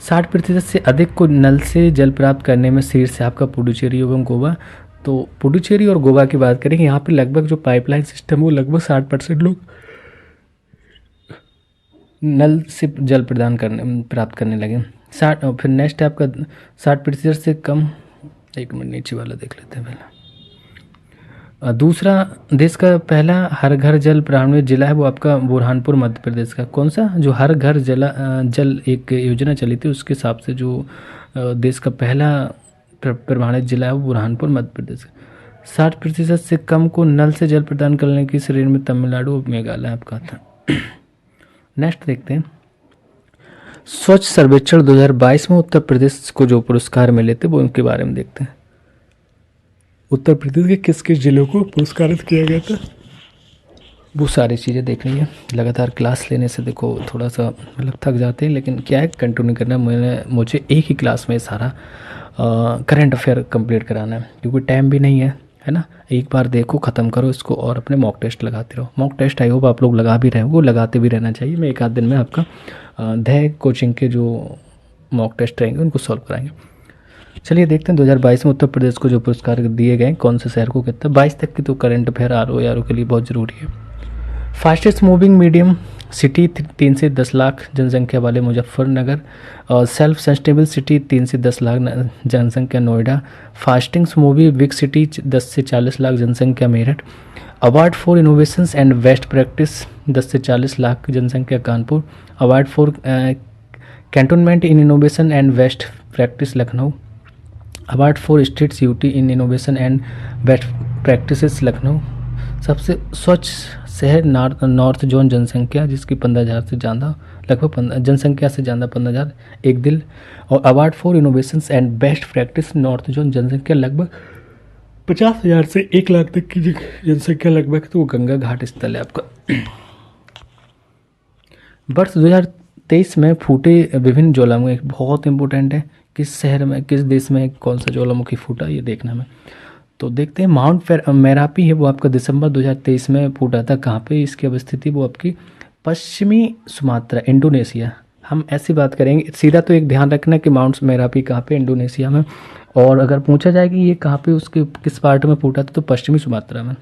60% से अधिक को नल से जल प्राप्त करने में शीर्ष है आपका पुडुचेरी एवं गोवा। तो पुडुचेरी और गोवा की बात करें, यहाँ पे लगभग जो पाइपलाइन सिस्टम है वो लगभग 60% लोग नल से जल प्राप्त करने लगे। 60, और फिर नेक्स्ट है आपका 60% से कम। एक मिनट नीचे वाला देख लेते हैं पहले। दूसरा देश का पहला हर घर जल प्रणाली जिला है वो आपका बुरहानपुर मध्य प्रदेश का। कौन सा? जो हर घर जल एक योजना चली थी उसके हिसाब से जो देश का पहला प्रमाणित जिला है वो बुरहानपुर मध्य प्रदेश का। 60% से कम को नल से जल प्रदान करने की श्रेणी में तमिलनाडु और मेघालय आपका था। नेक्स्ट देखते हैं, स्वच्छ सर्वेक्षण 2022 में उत्तर प्रदेश को जो पुरस्कार मिले थे वो उनके बारे में देखते हैं। उत्तर प्रदेश के किस किस जिलों को पुरस्कारित किया गया था, वो सारी चीज़ें देखनी है। लगातार क्लास लेने से देखो थोड़ा सा मतलब थक जाते हैं, लेकिन क्या है कंटिन्यू करना। मुझे एक ही क्लास में सारा करंट अफेयर कंप्लीट कराना है, क्योंकि टाइम भी नहीं है ना। एक बार देखो, ख़त्म करो इसको और अपने मॉक टेस्ट लगाते रहो। मॉक टेस्ट आई होप आप लोग लगा भी रहे हो, लगाते भी रहना चाहिए। मैं एक आध दिन में आपका ध्यय कोचिंग के जो मॉक टेस्ट रहेंगे उनको सॉल्व कराएंगे। चलिए देखते हैं 2022 में उत्तर प्रदेश को जो पुरस्कार दिए गए कौन से शहर को कितना। 22 तक की तो करंट अफेयर आर के लिए बहुत ज़रूरी है। फास्टेस्ट मूविंग मीडियम सिटी 3 से 10 लाख जनसंख्या वाले मुजफ्फरनगर, और सेल्फ सस्टेनेबल सिटी 3 से 10 लाख जनसंख्या नोएडा। फास्टिंग्स मूवी बिग सिटी 10 से 40 लाख जनसंख्या Meerut. Award for innovations and best practice 10 से 40 लाख जनसंख्या Kanpur. Award for cantonment in innovation and best practice Lucknow. Award for states UT in innovation and best practices Lucknow. सबसे स्वच्छ शहर नॉर्थ जोन जनसंख्या जिसकी 15,000 से ज़्यादा, लगभग जनसंख्या से ज़्यादा 15,000 एक दिल। और award for innovations and best practice north zone जनसंख्या लगभग 50,000 से 1 लाख तक की जनसंख्या लगभग, तो वो गंगा घाट स्थल है आपका। वर्ष 2023 में फूटे विभिन्न ज्वालामुखी बहुत इंपॉर्टेंट है। किस शहर में, किस देश में कौन सा ज्वालामुखी फूटा, ये देखना है। तो देखते हैं माउंट मेरापी है वो आपका दिसंबर 2023 में फूटा था। कहाँ पे इसकी अवस्थिति, वो आपकी पश्चिमी सुमात्रा इंडोनेशिया। हम ऐसी बात करेंगे सीधा, तो एक ध्यान रखना कि माउंट मेरापी कहाँ पे, इंडोनेशिया में। और अगर पूछा जाए कि ये कहाँ पे, उसके किस पार्ट में फूटा था, तो पश्चिमी सुमात्रा में।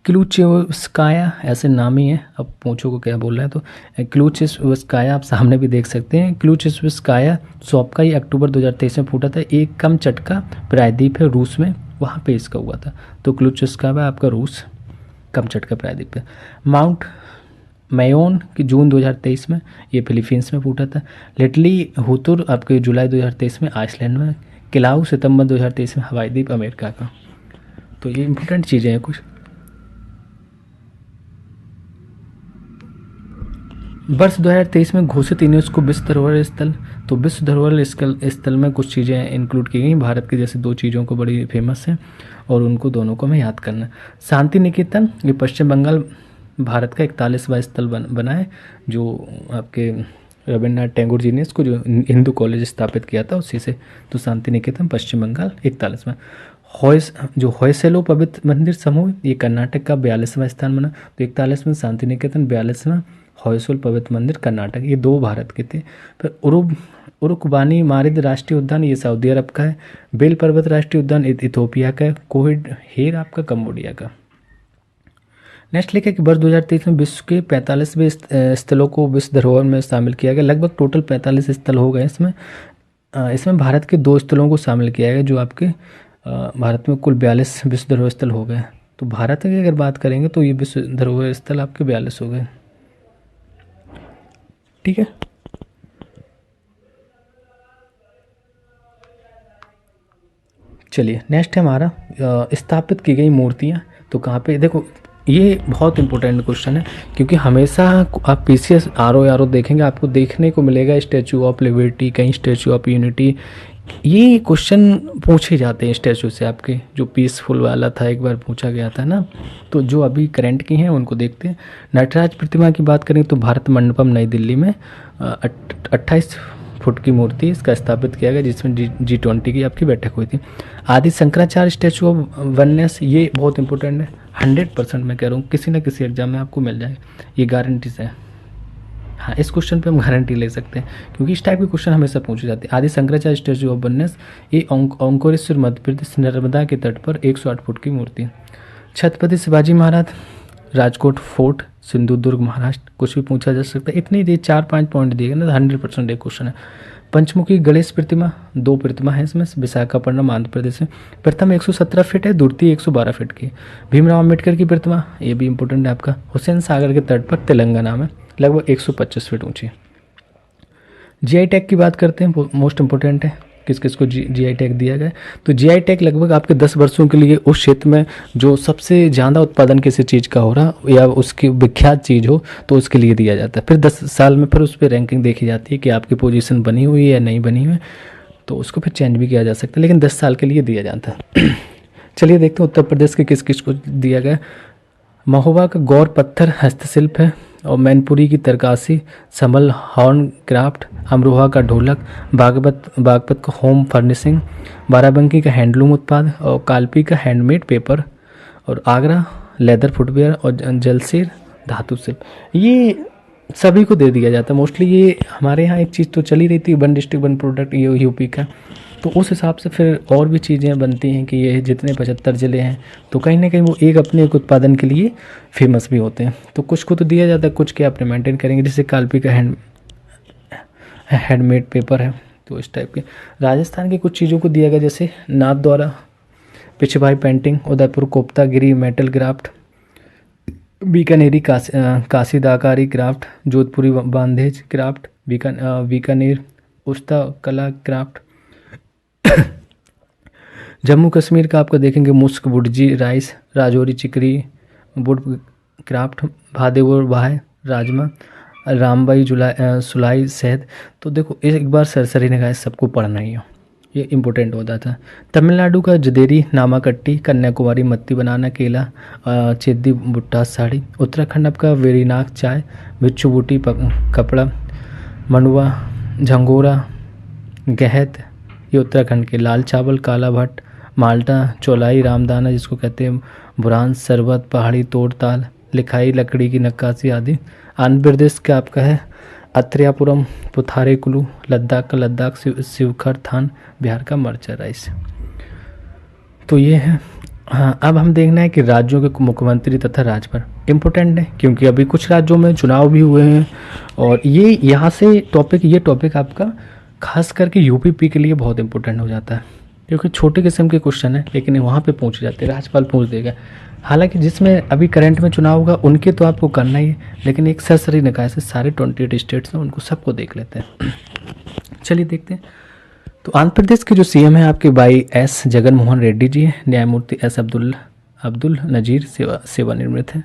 क्लूचेवस्काया ऐसे नाम ही है, अब पूछो को क्या बोल रहा है, तो क्लूचेवस्काया आप सामने भी देख सकते हैं। क्लूचेवस्काया सॉप का ये अक्टूबर 2023 में फूटा था। एक कम चटका प्रायद्वीप है रूस में, वहाँ पे इसका हुआ था। तो क्लूचेवस्काया आपका रूस, कम चटका प्रायद्वीप है। माउंट मेयोन की जून 2023 में, ये फिलीपींस में फूटा था। लिटली हुतुर आपके जुलाई 2023 में आइसलैंड में। किलाऊ सितंबर 2023 में हवाई द्वीप अमेरिका का। तो ये इंपॉर्टेंट चीज़ें हैं कुछ। वर्ष 2023 में घोषित यूनेस्को विश्व धरोहर स्थल, तो विश्व धरोहर स्थल में कुछ चीज़ें इंक्लूड की गई भारत के, जैसे 2 चीज़ों को बड़ी फेमस है और उनको दोनों को हमें याद करना है। शांति निकेतन ये पश्चिम बंगाल भारत का 41वां स्थल बना है, जो आपके रविन्द्रनाथ टैगोर जी ने इसको जो हिंदू कॉलेज स्थापित किया था उसी से। तो शांति निकेतन पश्चिम बंगाल 41वां। होयसलो पवित्र मंदिर समूह ये कर्नाटक का 42वां स्थान बना। तो 41वां शांति निकेतन, 42वां होयसल पवित्र मंदिर कर्नाटक, ये 2 भारत के थे। फिर उरुकबानी मारिद राष्ट्रीय उद्यान ये सऊदी अरब का है। बेल पर्वत राष्ट्रीय उद्यान इथोपिया का है। कोहिड हेर आपका कंबोडिया का। नेक्स्ट लिखा कि वर्ष 2023 में विश्व के 45वें स्थलों को विश्व धरोहर में शामिल किया गया। लगभग टोटल 45 स्थल हो गए इसमें भारत के 2 स्थलों को शामिल किया गया, जो आपके भारत में कुल 42 विश्व धरोहर स्थल हो गए। तो भारत की अगर बात करेंगे तो ये विश्व धरोहर स्थल आपके 42 हो गए। ठीक है, चलिए नेक्स्ट है हमारा स्थापित की गई मूर्तियाँ। तो कहाँ पे, देखो ये बहुत इंपॉर्टेंट क्वेश्चन है, क्योंकि हमेशा आप पीसीएस आरओ देखेंगे आपको देखने को मिलेगा स्टैचू ऑफ लिबर्टी, कहीं स्टैचू ऑफ यूनिटी, ये क्वेश्चन पूछे जाते हैं स्टैचू से। आपके जो पीसफुल वाला था एक बार पूछा गया था ना, तो जो अभी करंट की हैं उनको देखते हैं। नटराज प्रतिमा की बात करें तो भारत मंडपम नई दिल्ली में 28 फुट की मूर्ति इसका स्थापित किया गया, जिसमें G20 की आपकी बैठक हुई थी। आदि शंकराचार्य स्टैचू ऑफ वननेस ये बहुत इंपॉर्टेंट है, 100% मैं कह रहा हूँ, किसी न किसी एग्जाम में आपको मिल जाएगा, ये गारंटी से है। हाँ, इस क्वेश्चन पे हम गारंटी ले सकते हैं क्योंकि इस टाइप के क्वेश्चन हमेशा पूछे जाते हैं। आदि शंकराचार्य स्टैचू ऑफ वननेस, ये ओंकारेश्वर मध्य प्रदेश नर्मदा के तट पर 108 फुट की मूर्ति है। छत्रपति शिवाजी महाराज, राजकोट फोर्ट, सिंधुदुर्ग महाराष्ट्र, कुछ भी पूछा जा सकता है। इतने दिए 4-5 पॉइंट दिए गए ना, 100% एक क्वेश्चन है। पंचमुखी गणेश प्रतिमा, 2 प्रतिमा है इसमें, विशाखापट्टनम आंध्र प्रदेश में। प्रथम 117 फीट है, द्वितीय 112 फीट की। भीमराव अम्बेडकर की प्रतिमा, ये भी इंपॉर्टेंट है आपका, हुसैन सागर के तट पर तेलंगाना में, लगभग 125 फीट ऊंची। जीआई टैग की बात करते हैं, मोस्ट इंपॉर्टेंट है, किस किस को जीआई टैग दिया गया। तो जीआई टैग लगभग आपके 10 वर्षों के लिए उस क्षेत्र में जो सबसे ज़्यादा उत्पादन किसी चीज़ का हो रहा या उसकी विख्यात चीज़ हो तो उसके लिए दिया जाता है। फिर 10 साल में फिर उस पर रैंकिंग देखी जाती है कि आपकी पोजीशन बनी हुई है या नहीं बनी हुई है, तो उसको फिर चेंज भी किया जा सकता है, लेकिन 10 साल के लिए दिया जाता है। चलिए देखते हैं उत्तर प्रदेश के किस किस को दिया गया। महोबा का गौर पत्थर हस्तशिल्प है, और मैनपुरी की तरकासी, समल हॉर्न क्राफ्ट, अमरोहा का ढोलक, बागपत का होम फर्निशिंग, बाराबंकी का हैंडलूम उत्पाद, और कालपी का हैंडमेड पेपर, और आगरा लेदर फुटवेयर, और जलसेर धातु शिल्प। ये सभी को दे दिया जाता है मोस्टली। ये हमारे यहाँ एक चीज़ तो चली रहती है, 1 डिस्ट्रिक्ट 1 प्रोडक्ट, ये यूपी का, तो उस हिसाब से फिर और भी चीज़ें बनती हैं कि ये जितने 75 ज़िले हैं तो कहीं ना कहीं वो एक अपने एक उत्पादन के लिए फेमस भी होते हैं। तो कुछ को तो दिया जाता है, कुछ के अपने मेंटेन करेंगे, जैसे कालपी का हैंडमेड पेपर है, तो इस टाइप के। राजस्थान की कुछ चीज़ों को दिया गया, जैसे Nathdwara Pichwai painting, Udaipur Koftgari metal craft, Bikaneri Kasidakari craft, Jodhpuri Bandhej craft, Bikaner Usta Kala craft. Jammu Kashmir का आपका देखेंगे Mushk Budji rice, Rajouri Chikri wood craft, Bhaderwah rajma, Rambai सुलाई शहद। तो देखो एक बार सरसरी ने कहा सबको पढ़ना ही हो, ये इम्पोर्टेंट होता था। तमिलनाडु का जदेरी नामाकट्टी, कन्याकुमारी मत्ती बनाना केला, चेदी भुट्टा साड़ी। उत्तराखंड आपका वेरीनाग चाय, बिच्छू बूटी कपड़ा, मंडुआ झंगोरा गहत, ये उत्तराखंड के। लाल चावल, काला भट्ट, माल्टा, चौलाई, रामदाना जिसको कहते हैं, बुरान शरबत, पहाड़ी तोड़ ताल, लिखाई लकड़ी की नक्काशी आदि। आंध्र प्रदेश का आपका है अत्रेयापुरम, पुथारेकुलू, लद्दाख का लद्दाख शिवखर थान, बिहार का मर्चा राइस। तो ये है। हाँ, अब हम देखना है कि राज्यों के मुख्यमंत्री तथा राज्यपाल इम्पोर्टेंट है, क्योंकि अभी कुछ राज्यों में चुनाव भी हुए हैं, और ये यहाँ से ये टॉपिक आपका खास करके यूपी के लिए बहुत इंपॉर्टेंट हो जाता है, क्योंकि छोटे किस्म के क्वेश्चन है लेकिन वहाँ पे पूछे जाते हैं, राज्यपाल पूछ देगा। हालांकि जिसमें अभी करंट में चुनाव होगा उनके तो आपको करना ही है, लेकिन एक सरसरी निकाय से सारे 28 स्टेट्स हैं उनको सबको देख लेते हैं। चलिए देखते हैं। तो आंध्र प्रदेश के जो सीएम है आपके भाई एस जगन मोहन रेड्डी जी हैं, न्यायमूर्ति एस अब्दुल नजीर सेवानिवृत्त हैं।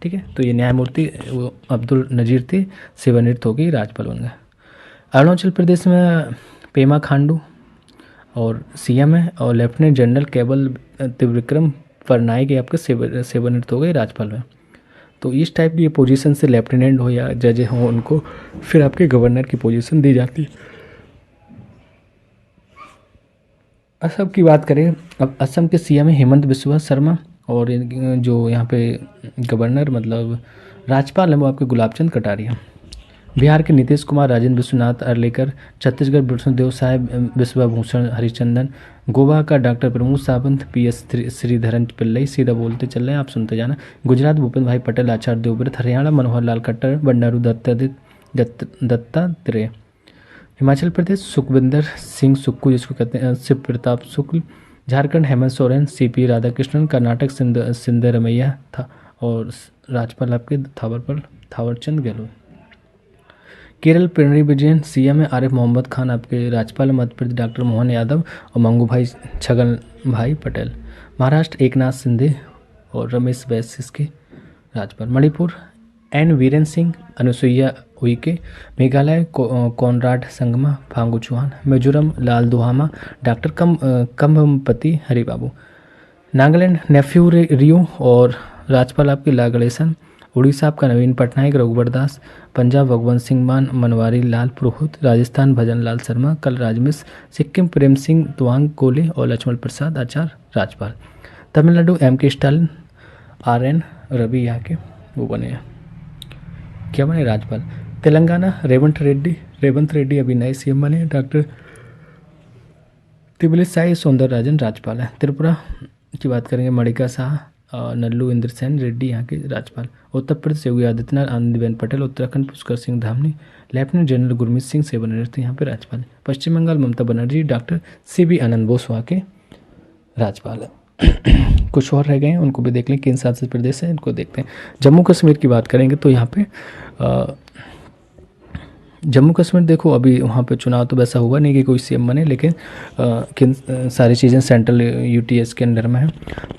ठीक है, तो ये न्यायमूर्ति वो अब्दुल नजीर थे, सेवानिवृत्त हो गई, राज्यपाल बन गए। अरुणाचल प्रदेश में पेमा खांडू और सीएम है, और लेफ्टिनेंट जनरल केवल त्रिविक्रम परनाइक आपके सेवानिवृत्त हो गए, राज्यपाल में। तो इस टाइप की पोजीशन से लेफ्टिनेंट हो या जज हो उनको फिर आपके गवर्नर की पोजीशन दी जाती है। असम की बात करें, अब असम के सीएम है हेमंत बिस्वा शर्मा, और जो यहाँ पे गवर्नर मतलब राज्यपाल है वो आपके गुलाबचंद कटारिया। बिहार के नीतीश कुमार, राजेंद्र विश्वनाथ अर्लेकर, छत्तीसगढ़ विष्णुदेव साहेब विश्वभूषण हरिचंदन, गोवा का डॉक्टर प्रमोद सावंत, पीएस श्रीधरन पिल्लई, सीधा बोलते चल रहे हैं आप सुनते जाना। गुजरात भूपेंद्र भाई पटेल, आचार्य देवव्रत, हरियाणा मनोहर लाल खट्टर, बंडारू दत्तात्रेय। हिमाचल प्रदेश सुखविंदर सिंह सुक्खू जिसको कहते हैं, शिव प्रताप शुक्ल। झारखंड हेमंत सोरेन, सीपी राधाकृष्णन। कर्नाटक सिंधरमैया था, और राज्यपाल आपके थावरचंद गहलोत। केरल पिनराई विजयन, सीएम है आरिफ मोहम्मद खान आपके, राज्यपाल मध्य प्रदेश डॉक्टर मोहन यादव और मंगू भाई छगन भाई पटेल। महाराष्ट्र एकनाथ शिंदे और रमेश बैस इसके राज्यपाल। मणिपुर एन वीरेन सिंह, अनुसुईया उइके। मेघालय कॉनराड संगमा, फांगू चौहान। मिजोरम लाल दुहामा, डॉक्टर कम्बमपति हरिबाबू। नागालैंड नेफ्यू रियो और राज्यपाल आपके ला गणेशन। उड़ीसा आपका नवीन पटनायक, रघुवर दास। पंजाब भगवंत सिंह मान, मनवारी लाल पुरोहित। राजस्थान भजन लाल शर्मा, कलराज मिश्र। सिक्किम प्रेम सिंह तवांग कोले और लक्ष्मण प्रसाद आचार्य राज्यपाल। तमिलनाडु MK स्टालिन, RN रवि यहाँ के वो बने हैं, क्या बने राज्यपाल। तेलंगाना रेवंत रेड्डी अभी नए सीएम बने। डॉक्टर तिबिलिसाई सौंदरराजन राज्यपाल है। त्रिपुरा की बात करेंगे मणिका शाह नल्लू इंद्रसेन रेड्डी यहाँ के राज्यपाल। उत्तर प्रदेश योगी आदित्यनाथ आनंदीबेन पटेल। उत्तराखंड पुष्कर सिंह धामी। लेफ्टिनेंट जनरल गुरमीत सिंह सेवानिवृत्त यहाँ पे राज्यपाल। पश्चिम बंगाल ममता बनर्जी। डॉक्टर CB आनंद बोस वहाँ के राज्यपाल है। कुछ और रह गए हैं उनको भी देख लें, किन शासित प्रदेश है इनको देखते हैं। जम्मू कश्मीर की बात करेंगे तो यहाँ पे जम्मू कश्मीर देखो अभी वहाँ पे चुनाव तो वैसा हुआ नहीं कि कोई सीएम बने, लेकिन किन सारी चीज़ें सेंट्रल UTS के अंडर में है।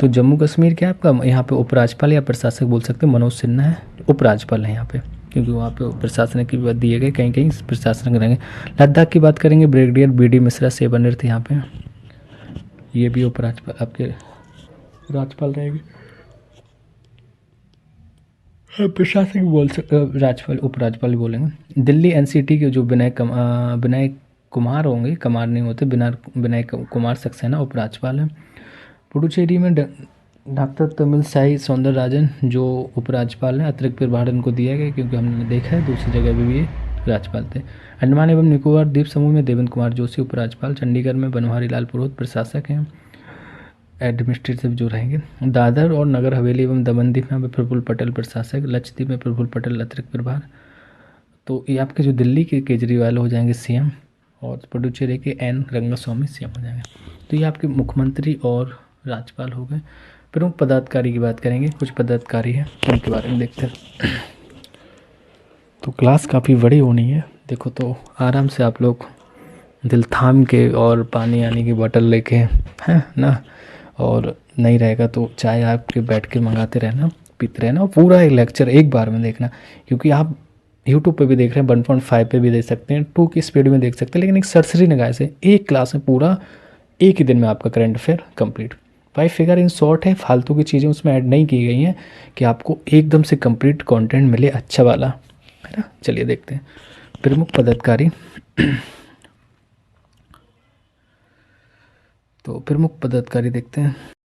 तो जम्मू कश्मीर क्या है आपका, यहाँ पे उपराज्यपाल या प्रशासक बोल सकते हैं, मनोज सिन्हा है उपराज्यपाल है यहाँ पे, क्योंकि वहाँ पे प्रशासन की बात दिए गए, कहीं कहीं प्रशासन रहेंगे। लद्दाख की बात करेंगे ब्रिगेडियर BD मिश्रा सेवानिवृत्त यहाँ पे, ये भी उपराज्यपाल आपके राज्यपाल रहेंगे। प्रशासक बोल सकते, राज्यपाल उपराज्यपाल बोलेंगे। दिल्ली NCT के जो विनय कुमार होंगे, कुमार नहीं होते, विनय कुमार सक्सेना उपराज्यपाल है। पुडुचेरी में डॉक्टर तमिलसाई सौंदरराजन जो उपराज्यपाल हैं, अतिरिक्त प्रभार इनको दिया गया क्योंकि हमने देखा है दूसरी जगह भी ये राज्यपाल थे। अंडमान एवं निकोबार द्वीप समूह में देवेंद्र कुमार जोशी उपराज्यपाल। चंडीगढ़ में बनवारी लाल पुरोहित प्रशासक हैं, एडमिनिस्ट्रेटिव जो रहेंगे। दादर और नगर हवेली एवं दमन द्वीप में प्रफुल्ल पटेल प्रशासक। लक्षद्वीप में प्रफुल्ल पटेल अतिरिक्त प्रभार। तो ये आपके जो दिल्ली के केजरीवाल हो जाएंगे CM, और पुडुचेरी के N रंगस्वामी CM हो जाएंगे। तो ये आपके मुख्यमंत्री और राज्यपाल हो गए। प्रमुख पदाधिकारी की बात करेंगे, कुछ पदाधिकारी हैं उनके बारे में देखते हैं। तो क्लास काफ़ी बड़ी होनी है, देखो तो आराम से आप लोग दिल थाम के और पानी आने की बोतल लेके हैं ना, और नहीं रहेगा तो चाय आपके बैठ के मंगाते रहना, पीते रहना, और पूरा एक लेक्चर एक बार में देखना, क्योंकि आप YouTube पे भी देख रहे हैं, 1.5 पे भी देख सकते हैं, 2 की स्पीड में देख सकते हैं, लेकिन एक सरसरी निगाह से एक क्लास में पूरा एक ही दिन में आपका current affair complete. 5 figure in short है, फालतू की चीज़ें उसमें ऐड नहीं की गई हैं कि आपको एकदम से कंप्लीट कंटेंट मिले अच्छा वाला, है ना। चलिए देखते हैं प्रमुख पदाधिकारी। तो प्रमुख पदाधिकारी देखते हैं।